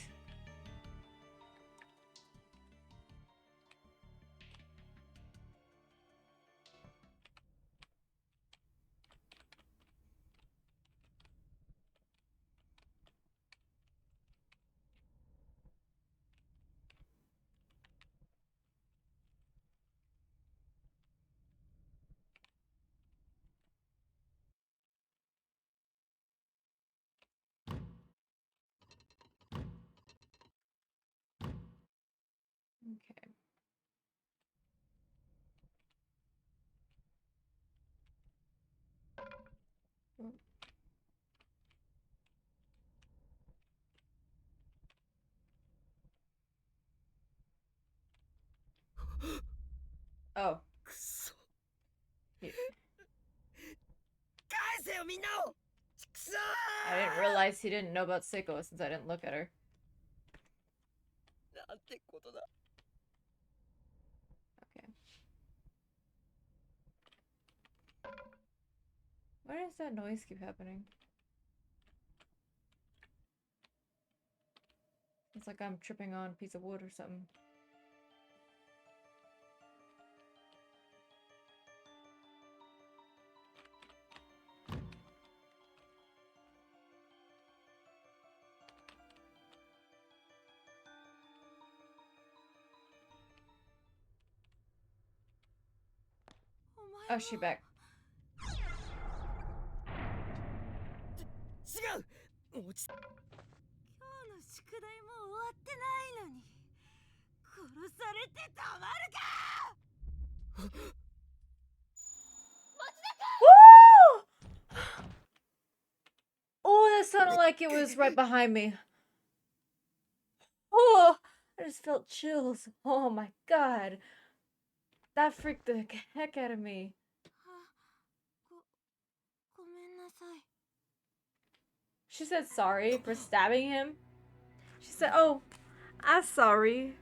Okay. Mm. Oh. くそ Yeah. 返せよみんなをくそ I didn't realize he didn't know about Seiko since I didn't look at her. なんてことだ Okay. Why does that noise keep happening? It's like I'm tripping on a piece of wood or something. Oh, she back. 違う落ち今日の宿題も終わってないのに殺されてたまるか。 Woo! Oh, that sounded like it was right behind me. Oh, I just felt chills. Oh my god. That freaked the heck out of me. ごめんなさい。 She said sorry for stabbing him. She said, oh, I'm sorry.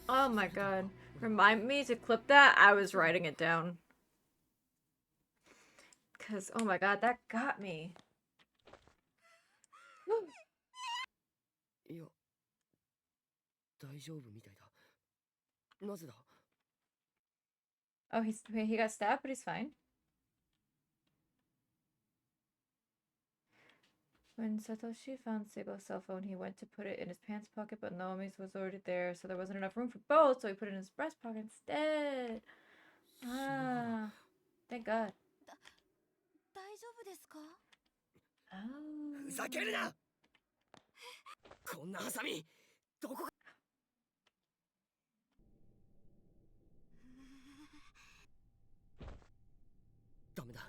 Oh my god. Remind me to clip that. I was writing it down. Because, oh my god, that got me. いや大丈夫みたいだ。なぜだ。 Oh, he got stabbed, but he's fine. When Satoshi found Seigo's cell phone, he went to put it in his pants pocket, but Naomi's was already there, so there wasn't enough room for both, so he put it in his breast pocket instead. Ah, thank God. 大丈夫ですか？ Oh. ふざけるな。こんなハサミどこか。ダメだ。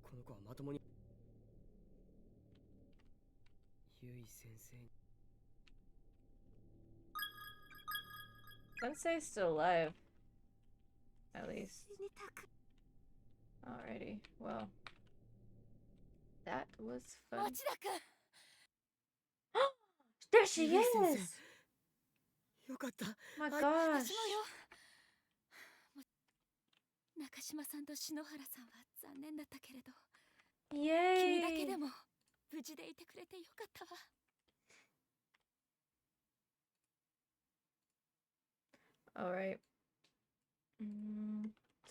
この子はまともに。ゆい先生。 Sensei's still alive. At least. Alrighty, well. That was fun. 町田くん。 There she ゆい先 is! 生よかった。 My 私 gosh. もよ。中島さんと篠原さんは残念だったけれど、君だけ Yay! でも無事でいてくれてよかったわ。 Alright.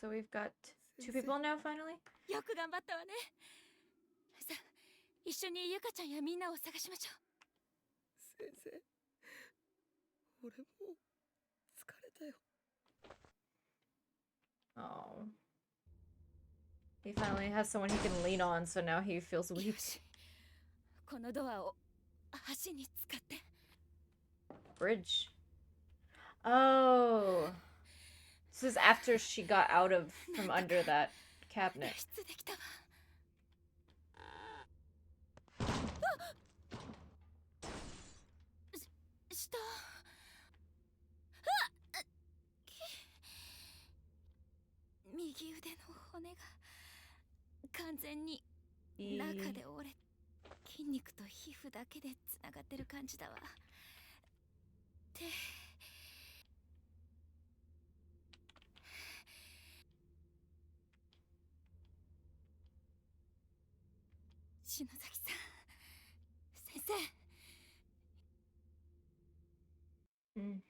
So we've got two people now, finally? よく頑張ったわね。さあ、一緒にゆかちゃんやみんなを探しましょう。先生俺もう疲れたよ。 Oh. He finally has someone he can lean on, so now he feels よ weak. し、このドアを橋に使って。 Bridge. Oh. This is after she got out of from under that 脱 cabinet. 出できたわ。下。右腕の骨が完全に中で折れ、筋肉と皮膚だけでつながってる感じだわ。で、篠崎さん、先生。Mm.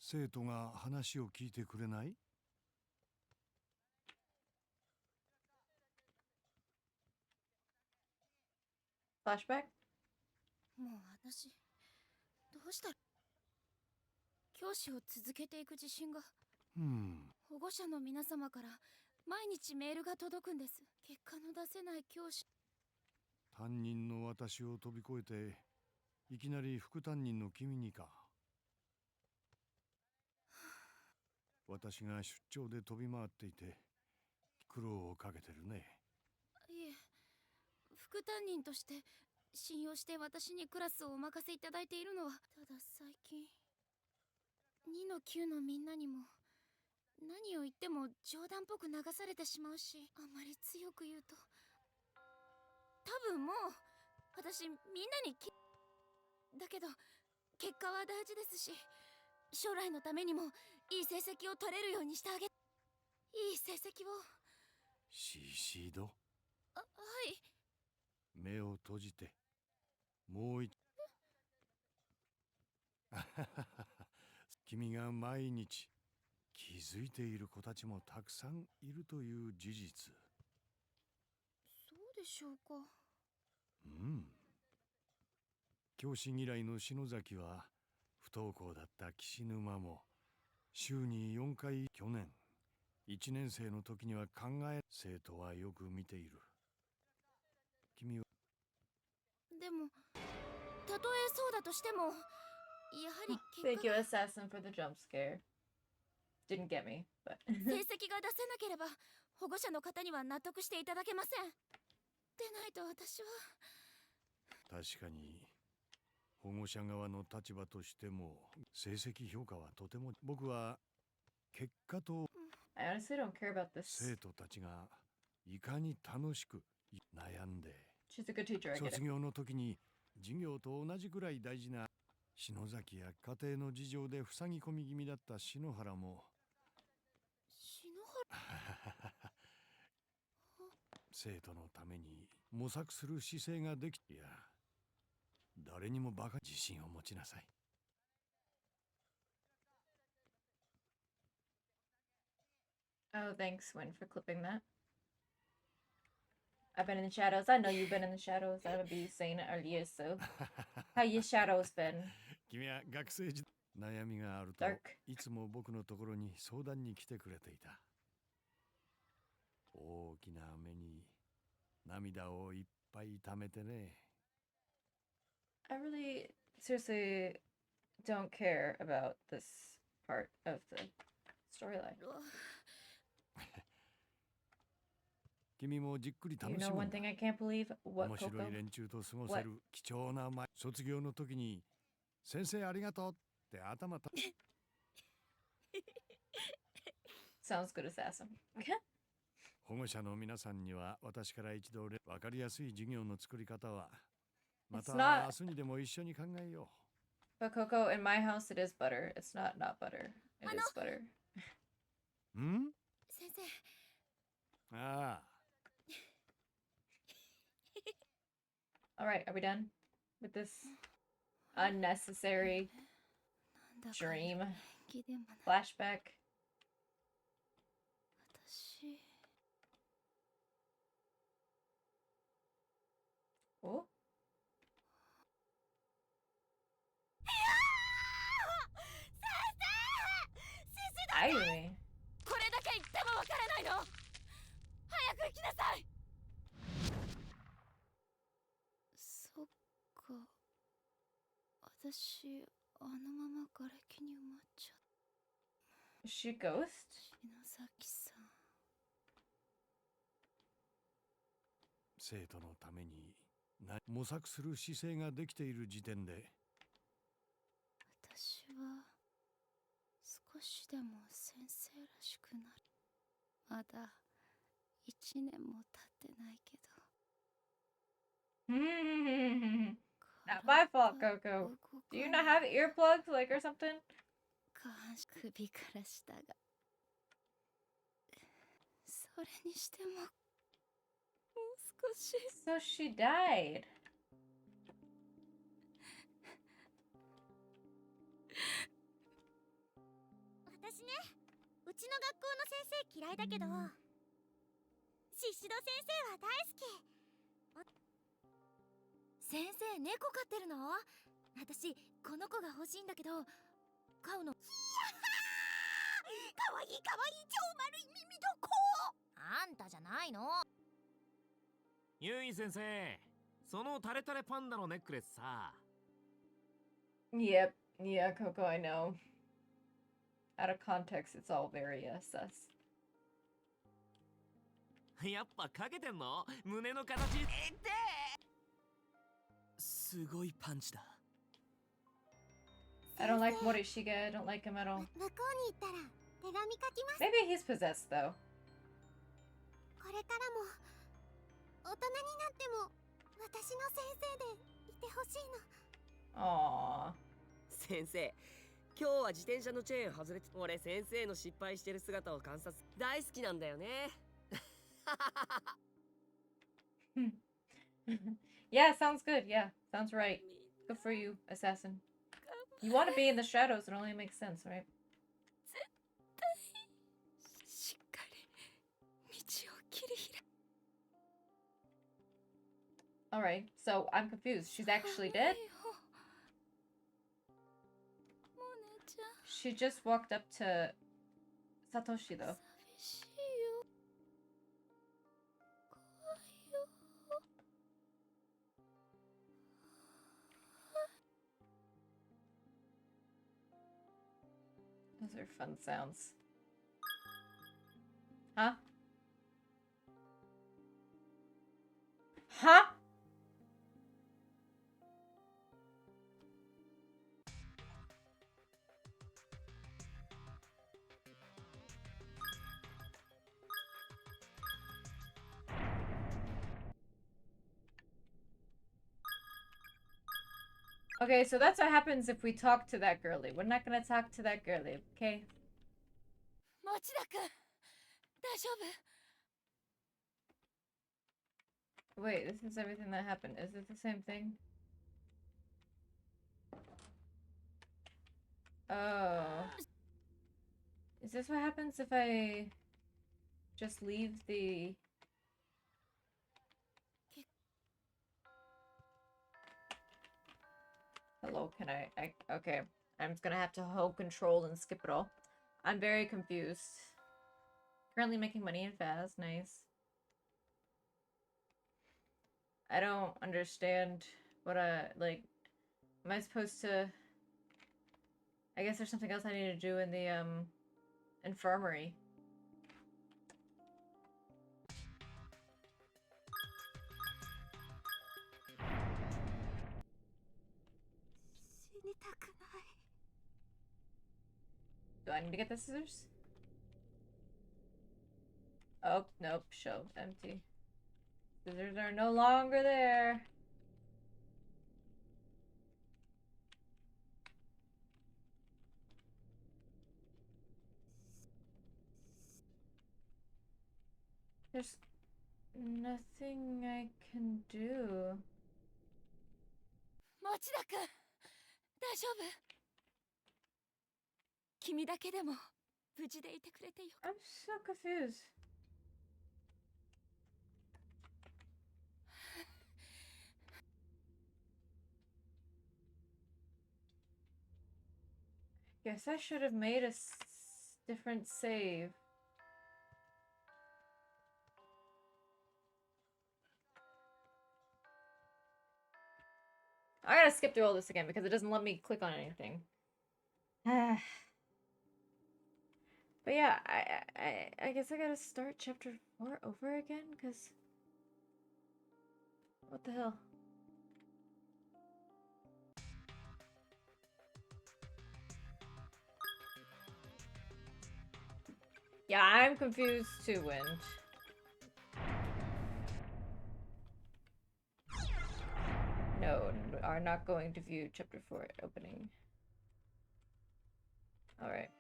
生徒が話を聞いてくれない？ Flashback? もう私どうしたら。教師を続けていく自信が。保護者の皆様から毎日メールが届くんです。結果の出せない教師。担任の私を飛び越えていきなり副担任の君にか。私が出張で飛び回っていて苦労をかけてるね。いえ、副担任として信用して私にクラスをお任せいただいているのは、ただ最近2の9のみんなにも何を言っても冗談っぽく流されてしまうし、あまり強く言うと多分もう私みんなにだけど結果は大事ですし、将来のためにもいい成績を取れるようにしてあげ、いい成績を。シーシード、はい。目を閉じてもう一君が毎日気づいている子たちもたくさんいるという事実。そうでしょうか。教師嫌いの篠崎は不登校だった岸沼も週に4回。去年1年生の時には考え、生徒はよく見ている。君はでもたとえそうだとしても、やはり Thank 結 you, 果が assassin, for the jump scare. Didn't get me, but 成績が出せなければ保護者の方には納得していただけません。でないと私は。確かに保護者側の立場としても成績評価はとても。僕は結果と I honestly don't care about this. 生徒たちがいかに楽しく悩んで She's a good teacher, I get 卒 it. 業の時に授業と同じくらい大事な篠崎や家庭の事情で塞ぎ込み気味だった篠原も篠原。生徒のために模索する姿勢ができて、いや誰にもバカ。自信を持ちなさい。Oh, thanks, Win, for clipping that. I've been in the shadows. I know you've been in the shadows. I would be saying it earlier, so. How your shadows been? 君は学生時代悩みがあると Dark. いつも僕のところに相談に来てくれていた。大きな目に涙をいっぱい溜めてね。I really, seriously, don't care about this part of the storyline. 君もじっくり You 楽し know む one んだ。 thing I can't believe? What, 面白 Coco? い連中と過ごせる貴重な卒業の時に先生ありがとうって頭た Sounds good, assassin. 保護者の皆さんには私から一度分かりやすい授業の作り方はま It's た not- 明日にでも一緒に考えよ But Coco, in my house, it is butter. It's not butter. It is butter. う。ん先生。ああ All right, are we done with this unnecessary なんだか dream 元気でもない。 flashback? 私。 Oh, 先生 Irony. これだけ言ってもわからないの。早く行きなさい。そっか。私あのまま瓦礫に埋まっちゃっ Is she a ghost? 篠崎さん。生徒のために模索する姿勢ができている時点で私は少しでも先生らしくなる。まだ1年も経ってないけど。 Not my fault, Coco. Do you not have earplugs, like, or something? 下半身首から下が。それにしてももう少し。 So she died. 私ね、うちの学校の先生嫌いだけど、シシド先生は大好き。先生、猫飼ってるの？私、この子が欲しいんだけど、飼うの。かわいいかわいい、超丸い耳どこ？あんたじゃないの。ゆい先生、そのタレタレパンダのネックレスさ。 Yep. Yeah, Coco, I know. Out of context, it's all very sus. やっぱかけてんの？胸の形。すごいパンチだ。 I don't like Morishige. I don't like him at all. 向こうに行ったら手紙書きます。 Maybe he's possessed, though. これからも大人になっても私の先生でいてほしいの。 Aww. 先生、今日は自転車のチェーン外れて、俺先生の失敗してる姿を観察大好きなんだよね。Yeah, sounds good. Yeah, sounds right. Good for you, assassin. You want to be in the shadows. It only makes sense, right? しっかり道を切り開く。 All right. So I'm confused. She's actually dead. モネちゃん。She just walked up to Satoshi though. 寂しいよ怖いよ Those are fun sounds. Huh? Huh? Okay, so that's what happens if we talk to that girly. We're not gonna talk to that girly, okay? 町田くん大丈夫 Wait, this is everything that happened. Is it the same thing? Oh. Is this what happens if I just leave the... Hello, can I okay. I'm just gonna have to hold control and skip it all. I'm very confused. Currently making money in fast, nice. I don't understand what like, am I supposed to... I guess there's something else I need to do in the, infirmary. Do I need to get the scissors? Oh, nope, shelf empty. Scissors are no longer there. There's nothing I can do. 町田くん大丈夫君だけでも無事でいてくれてよ I'm so confused. Guess I should have made a different save. I gotta skip through all this again because it doesn't let me click on anything. But yeah, I guess I gotta start chapter 4 over again because what the hell? Yeah, I'm confused too, Wind. No, are not going to view chapter 4 opening. Alright.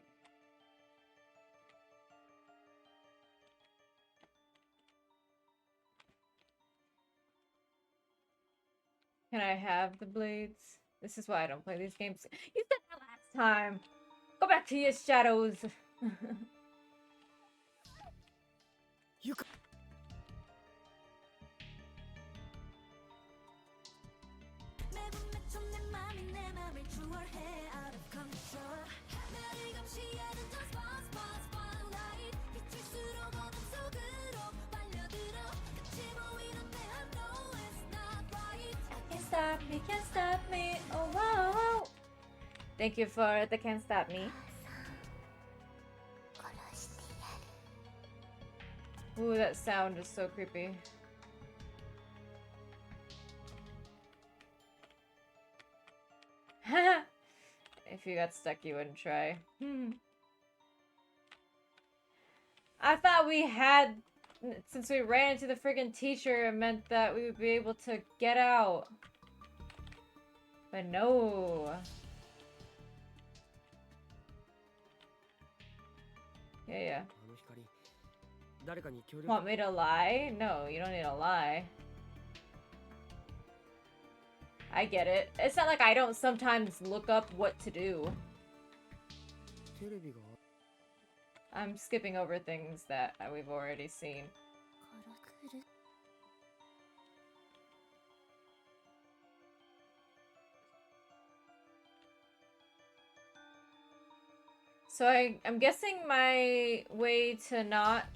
Can I have the blades? This is why I don't play these games. You said that last time! Go back to your shadows! You ca- Can't stop me, oh wow. Thank you for the can't stop me. Ooh, that sound is so creepy. If you got stuck, you wouldn't try. I thought we had, since we ran into the friggin' teacher, it meant that we would be able to get out. But no. Yeah. あの光誰かに協力 Want me to lie? No, you don't need to lie. I get it. It's not like I don't sometimes look up what to do. テレビが I'm skipping over things that we've already seen. から来る I So I'm guessing my way to not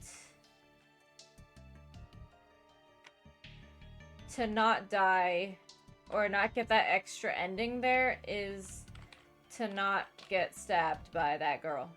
die or not get that extra ending there is to not get stabbed by that girl.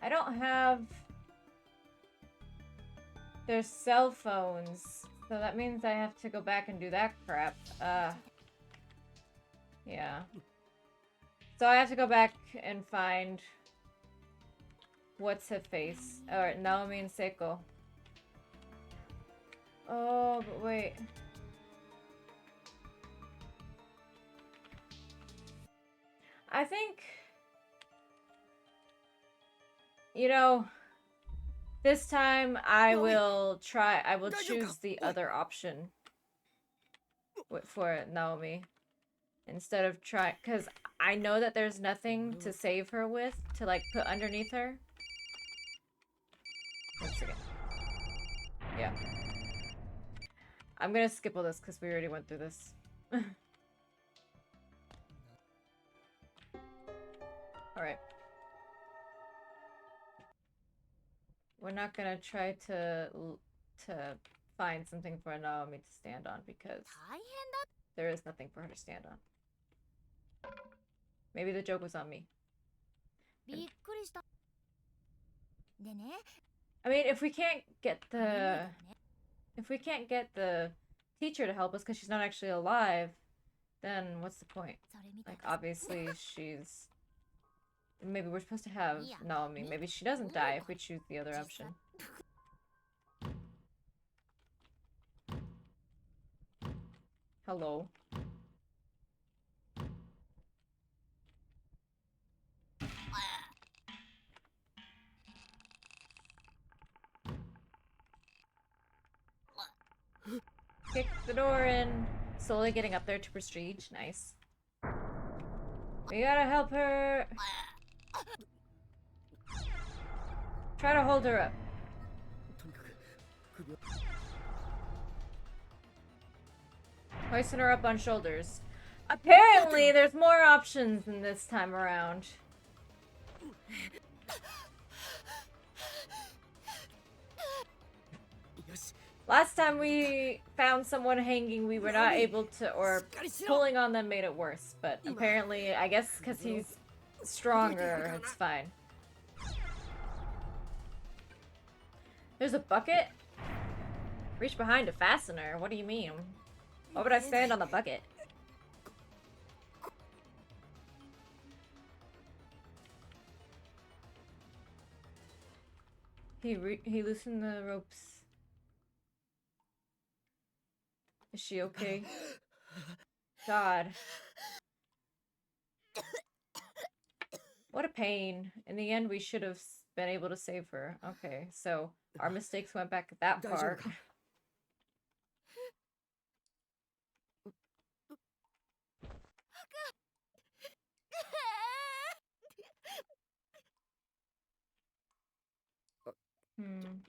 I don't have their cell phones, so that means I have to go back and do that crap. Yeah. So I have to go back and find what's her face, or Naomi and Seiko. Oh, but wait. I think, you know, this time I will choose the other option for Naomi instead of because I know that there's nothing to save her with to like put underneath her. One second. Yeah. I'm gonna skip all this because we already went through this. Alright. We're not gonna try to find something for Naomi to stand on because there is nothing for her to stand on. Maybe the joke was on me. I mean, if we can't get the teacher to help us because she's not actually alive, then what's the point? Like, obviously she's... Maybe we're supposed to have Naomi. Maybe she doesn't die if we choose the other option. Hello. Kick the door in. Slowly getting up there to prestige. Nice. We gotta help her. Try to hold her up. Hoisting her up on shoulders. Apparently, there's more options than this time around. Last time we found someone hanging, we were not able to, or pulling on them made it worse. But apparently, I guess because he's stronger, it's fine. There's a bucket? Reach behind to fasten her. What do you mean? Why would I stand on the bucket? He loosened the ropes. Is she okay? God. What a pain. In the end, we should have been able to save her. Okay, so our mistakes went back that far. Hmm.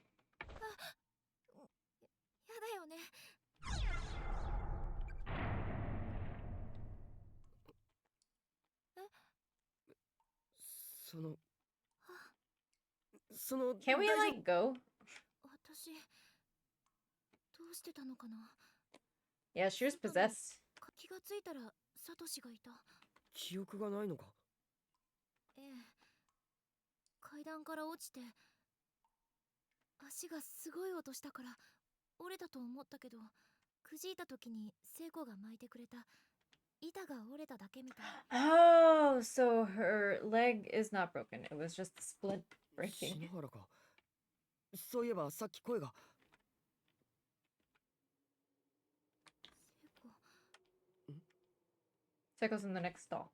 その Can we like go? 私どうしてたのかな。 Yeah, she was possessed. 気がついたらサトシがいた。記憶がないのか。ええ。階段から落ちて足がすごい音したから折れたと思ったけど、くじいた時に聖子が巻いてくれた板が折れただけみたい。 Oh, so her leg is not broken. It was just the split breaking. 篠原か。そういえばさっき声が。Seiko's in the next stall.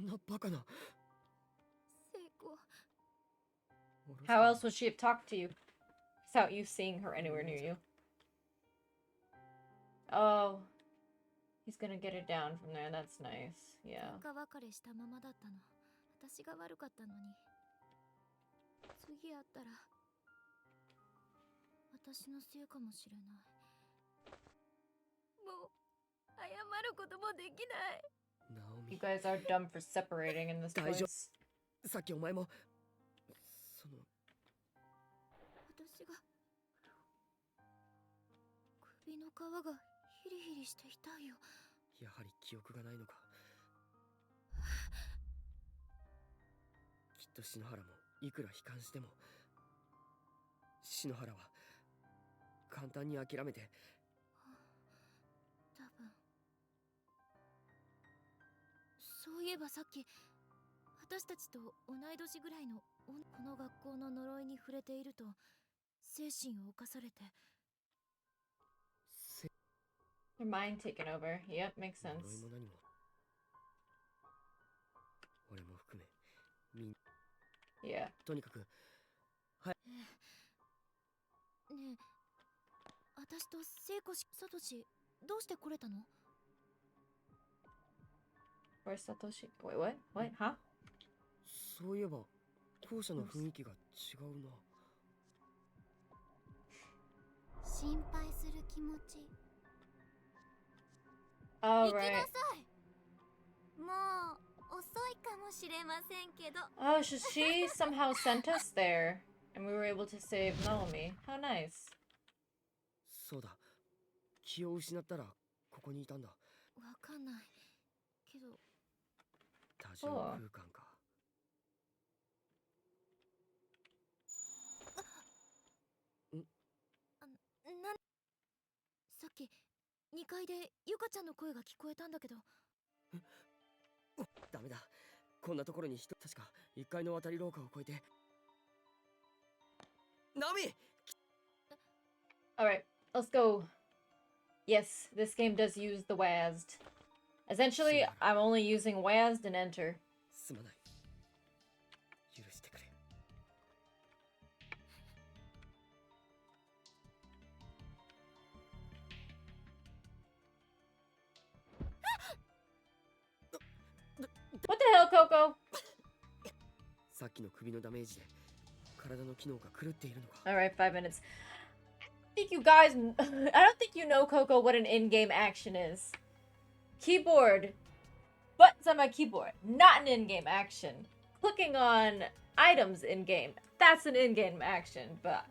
んなバカな。聖子、 How else would she have talked to you without you seeing her anywhere near you? Oh, he's gonna get it down from there. That's nice. Yeah. 喧嘩別れしたままだったの。私が悪かったのに。次会ったら私のせいかもしれない。もう謝ることもできない。ナオ You ミ、 guys are dumb for separating in this 大丈夫。 place. さっきお前もその私が首の皮がヒリヒリして痛いよ。やはり記憶がないのか。きっと篠原もいくら悲観しても、篠原は簡単に諦めて。多分。そういえばさっき私たちと同い年ぐらいのこの学校の呪いに触れていると精神を侵されて。 Your mind taken over. Yep, makes 呪い sense. も何も俺も含めみん Yeah. とにかく。ねえ、私と聖子サトシどうして来れたの？ Where's Satoshi? Wait, what? What? Huh? そういえば校舎の雰囲気が違うな。心配する気持ち。 Oh, 行きな right. さい。もう遅いかもしれませんけど。 Oh, she somehow sent us there, and we were able to save Naomi. How nice. そうだ、気を失ったらここにいたんだ。わかんないけど。多重空間か。さっき2階でゆかちゃんの声が聞こえたんだけど。ダメだ、こんなところに人。確か1階の渡り廊下を越えて。ナオミ。 Alright, let's go. Yes, this game does use the WASD. Essentially, I'm only using WASD and enter. すまない、許してくれ。What the hell, Coco? さっきの首のダメージで体の機能が狂っているのか。 Alright, 5 minutes. I think you guys. I don't think you know, Coco, what an in game action is. Keyboard. Buttons on my keyboard. Not an in game action. Clicking on items in game. That's an in game action. But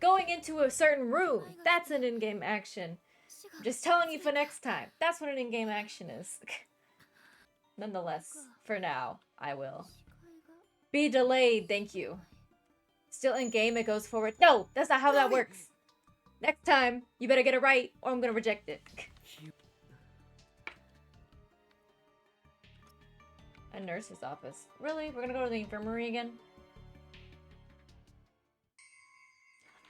going into a certain room. That's an in game action. I'm just telling you for next time. That's what an in game action is. Nonetheless, for now, I will. Be delayed, thank you. Still in game, it goes forward. No, that's not how that works. Next time, you better get it right, or I'm gonna reject it. A nurse's office. Really? We're gonna go to the infirmary again?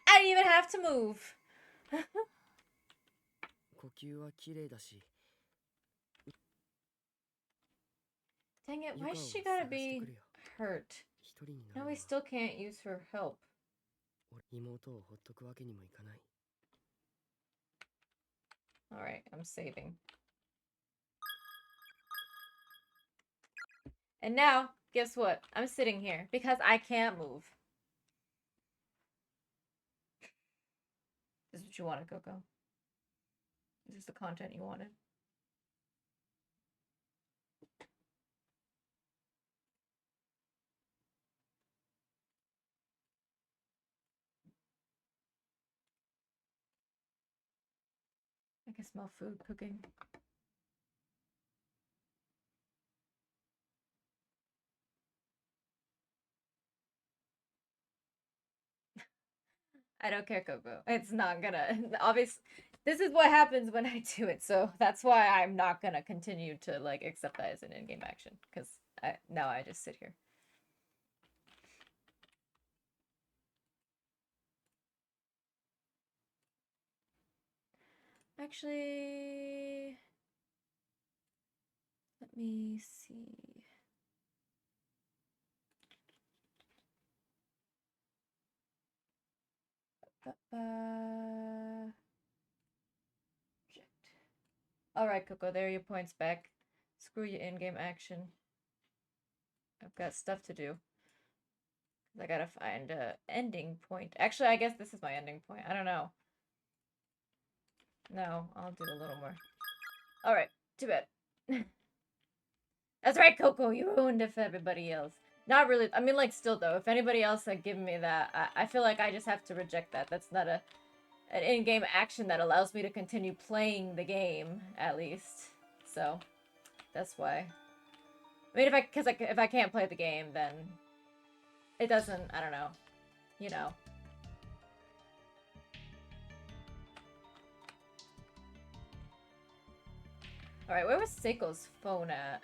I didn't even have to move. 呼吸は綺麗だし。 Dang it, ゆ why かを is 探 she gotta して be くれよ。 hurt? 一人にな Now る we のは still can't use her help. 俺妹をほっとくわけにもいかない。 Alright, I'm saving. And now, guess what? I'm sitting here because I can't move. This is what you wanted, Coco. This is the content you wanted. I can smell food cooking. I don't care, Coco. It's not gonna. Obvious. This is what happens when I do it, so that's why I'm not gonna continue to like accept that as an in-game action. Because now I just sit here. Actually, let me see. Alright, Coco, there are your points back. Screw your in-game action. I've got stuff to do. I gotta find a ending point. Actually, I guess this is my ending point. I don't know. No, I'll do a little more. Alright, too bad. That's right, Coco, you ruined it for everybody else. Not really. I mean, like, still, though, if anybody else had given me that, I feel like I just have to reject that. That's not an in-game action that allows me to continue playing the game, at least. So, that's why. I mean, if I can't play the game, then it doesn't, I don't know, you know. Alright, where was Seiko's phone at?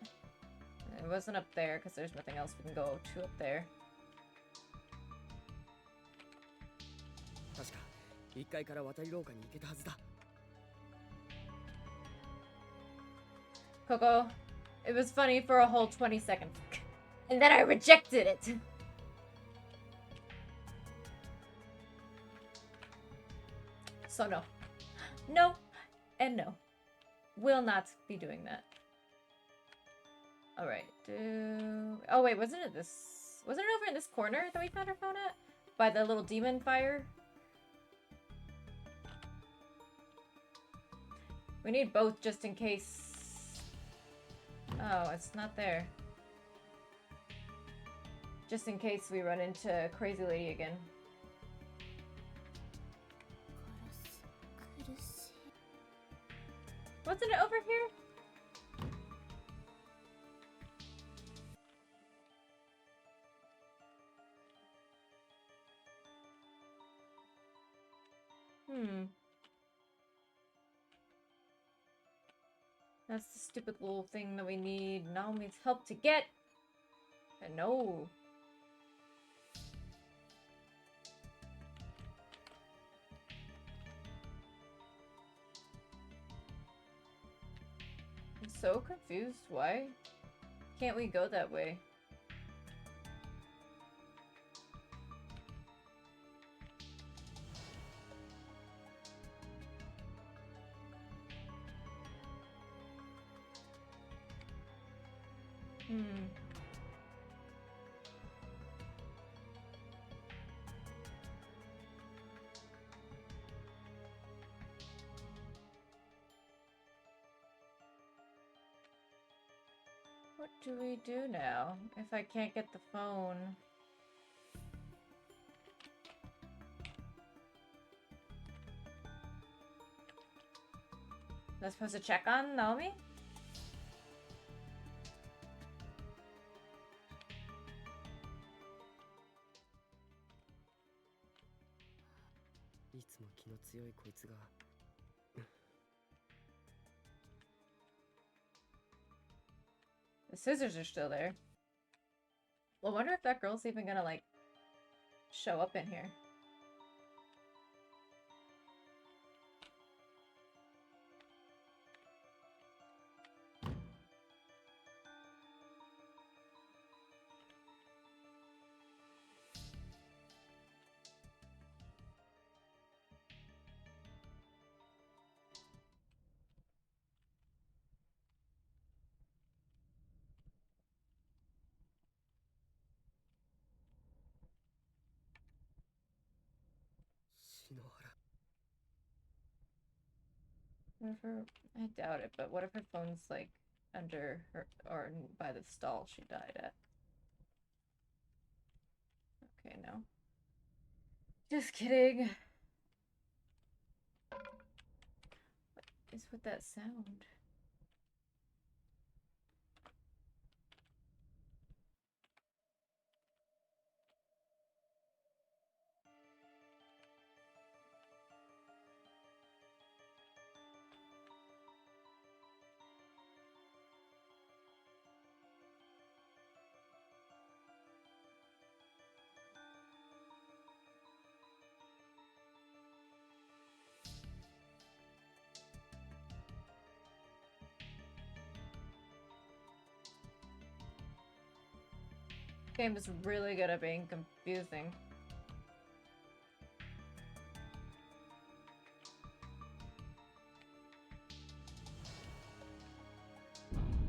It wasn't up there, because there's nothing else we can go to up there. 確か1階から渡り廊下に行けたはずだ。 Coco, it was funny for a whole 20 seconds. And then I rejected it! So no. No, and no. Will not be doing that. Alright, oh wait, wasn't it over in this corner that we found our phone at? By the little demon fire? We need both just in case... Oh, it's not there. Just in case we run into Crazy Lady again. Wasn't it over here? That's the stupid little thing that we need Naomi's help to get. And no. I'm so confused. Why can't we go that way? What do we do now if I can't get the phone? Am I supposed to check on Naomi? The scissors are still there. Well, I wonder if that girl's even gonna, like, show up in here. What if her... I doubt it, but what if her phone's, like, under her... or by the stall she died at? Okay, no. Just kidding. What is with that sound? Game is really good at being confusing.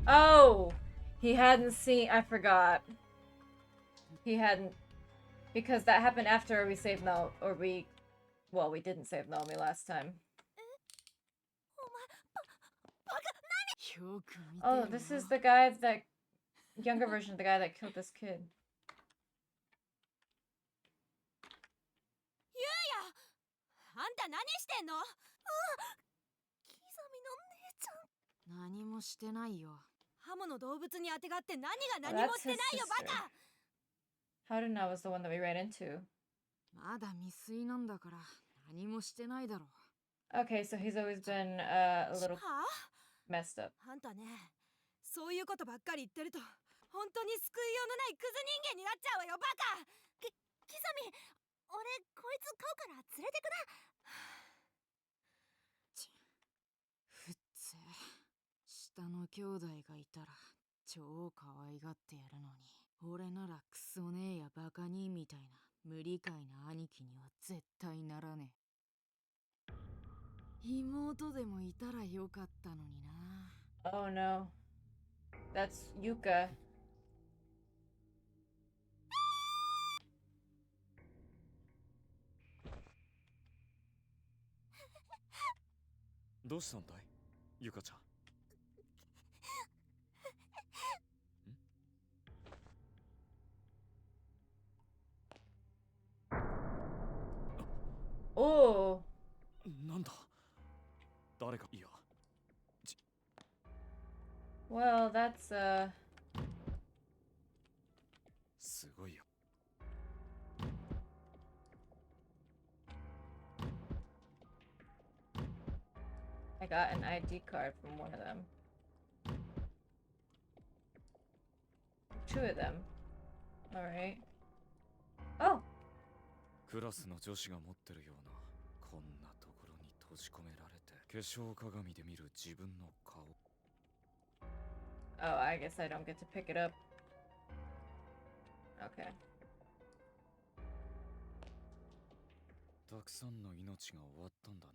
Oh! He hadn't seen. I forgot. He hadn't. Because that happened after we saved Naomi. Or we. Well, we didn't save Naomi last time. よく見て Oh, ろ this よ is the guy that. Younger version of the guy that killed this kid. ゆうやあんた何してんの？キザミの姉ちゃん。何もしてないよ。ハモの動物にあてがって何が Oh, 何も that's して his ないよ sister. バカ。 How to know was the one that we ran into. まだ未遂なんだから何もしてないだろ。 Okay, so he's always been a little はあ messed up. あんたね、そういうことばっかり言ってると本当に救いようのないクズ人間になっちゃうわよバカ。キザミ、俺こいつ飼うから連れてくな。ふっつ下の兄弟がいたら超可愛がってやるのに、俺ならクソねえやバカ兄みたいな無理解な兄貴には絶対ならねえ。妹でもいたらよかったのにな。 Oh no. That's Yuka. What happened, Yuka-chan? Oh. なんだ誰かいや Well, that's すごいよ I got an ID card from one of them. Two of them. Alright. Oh! クラスの女子が持ってるようなこんなところに閉じ込められて化粧鏡で見る自分の顔 Oh, I guess I don't get to pick it up. Okay. たくさんの命が終わったんだな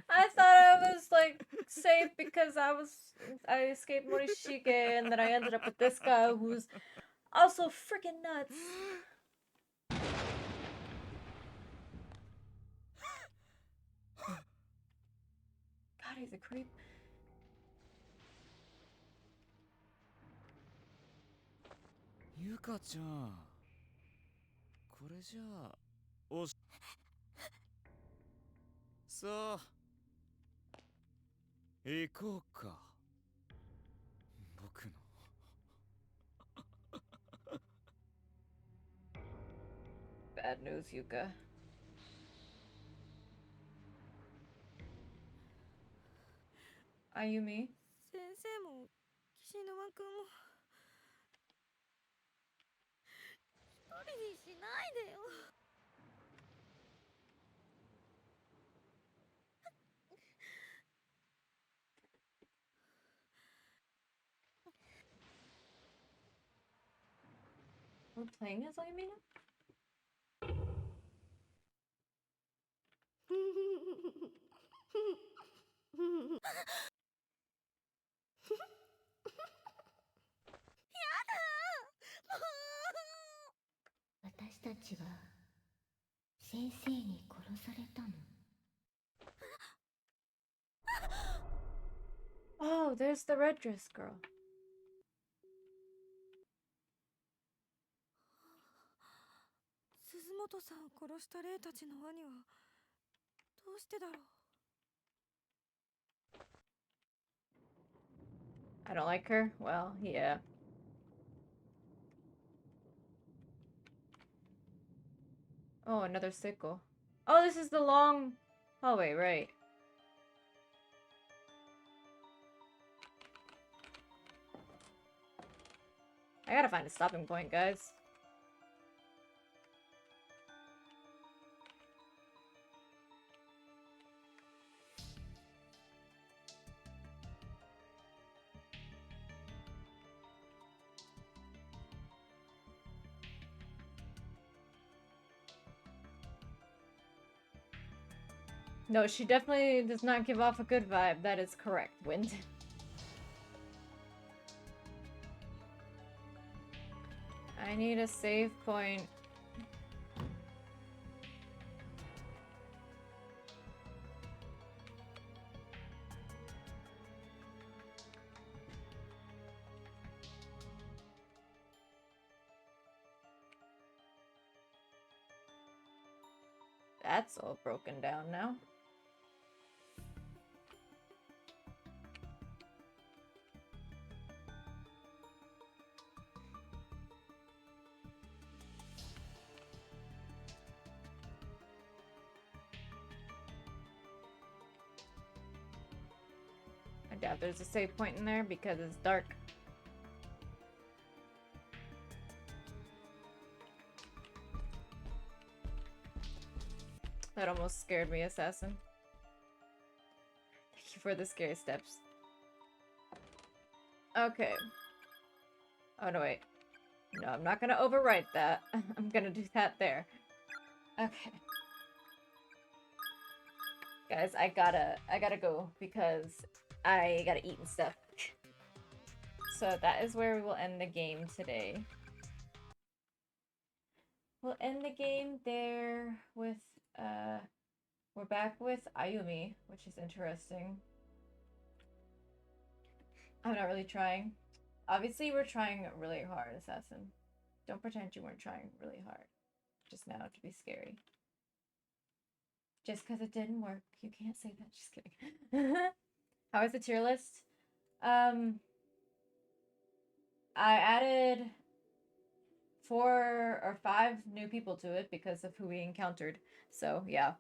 I thought I was like safe because I escaped Morishige and then I ended up with this guy who's also freaking nuts. God, he's a creep. Yuka ちゃんこれじゃあおしさあ行こうか僕の Bad news, Yuka. Ayumi? 先生も岸沼くんも一人にしないでよ。 We're playing as Ayumi now? 私たちは先生に殺されたの。 Oh, there's the red dress girl. 鈴本さんを殺した霊たちの兄はどうしてだろう。 I don't like her? Well, yeah. Oh, another sickle. Oh, this is the long hallway, right. I gotta find a stopping point, guys. No, she definitely does not give off a good vibe. That is correct, Wind. I need a save point. That's all broken down now. I doubt there's a save point in there because it's dark. That almost scared me, Assassin. Thank you for the scary steps. Okay. Oh, no, wait. No, I'm not gonna overwrite that. I'm gonna do that there. Okay. Guys, I gotta go because I gotta eat and stuff. So that is where we will end the game today. We'll end the game there with, we're back with Ayumi, which is interesting. I'm not really trying. Obviously, we're trying really hard, Assassin. Don't pretend you weren't trying really hard. Just now to be scary. Just because it didn't work. You can't say that. Just kidding. How is the tier list? I added 4 or 5 new people to it because of who we encountered. So, yeah.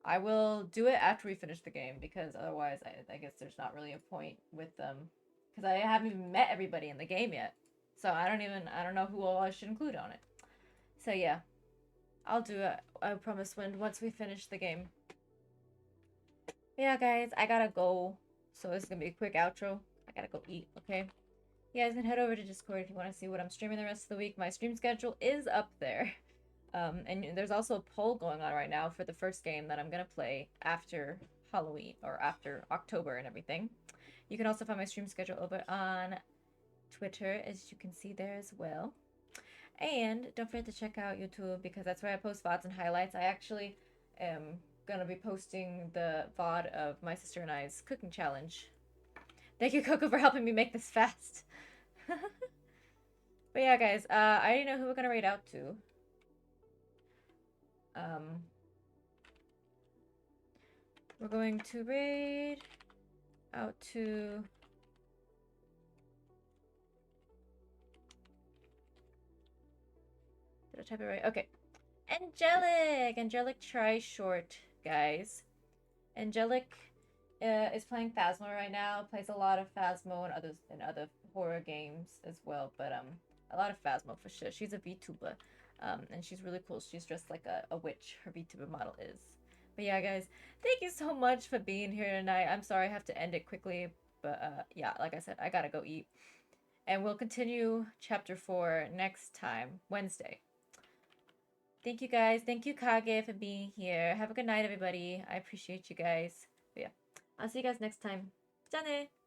I will do it after we finish the game because otherwise I guess there's not really a point with them. Because I haven't even met everybody in the game yet. So I don't know who all I should include on it. So yeah. I'll do it, I promise, Wind, once we finish the game. But yeah, guys, I gotta go. So this is gonna be a quick outro. I gotta go eat, okay? You guys can head over to Discord if you want to see what I'm streaming the rest of the week. My stream schedule is up there. And there's also a poll going on right now for the first game that I'm gonna play after Halloween, or after October and everything. You can also find my stream schedule over on Twitter, as you can see there as well. And don't forget to check out YouTube because that's where I post VODs and highlights. I actually am gonna be posting the VOD of my sister and I's cooking challenge. Thank you, Coco, for helping me make this fast. But yeah, guys, I already know who we're gonna raid out to. We're going to raid out to... Did I type it right? Okay. Angelic Try Short, guys. Angelic is playing Phasmo right now. Plays a lot of Phasmo and other horror games as well, but a lot of Phasmo for sure. She's a VTuber, and she's really cool. She's dressed like a witch. Her VTuber model is. But yeah, guys, thank you so much for being here tonight. I'm sorry I have to end it quickly, but yeah, like I said, I gotta go eat, and we'll continue chapter 4 next time, Wednesday. Thank you, guys. Thank you, Kage, for being here. Have a good night, everybody. I appreciate you guys. But yeah, I'll see you guys next time. 짠해!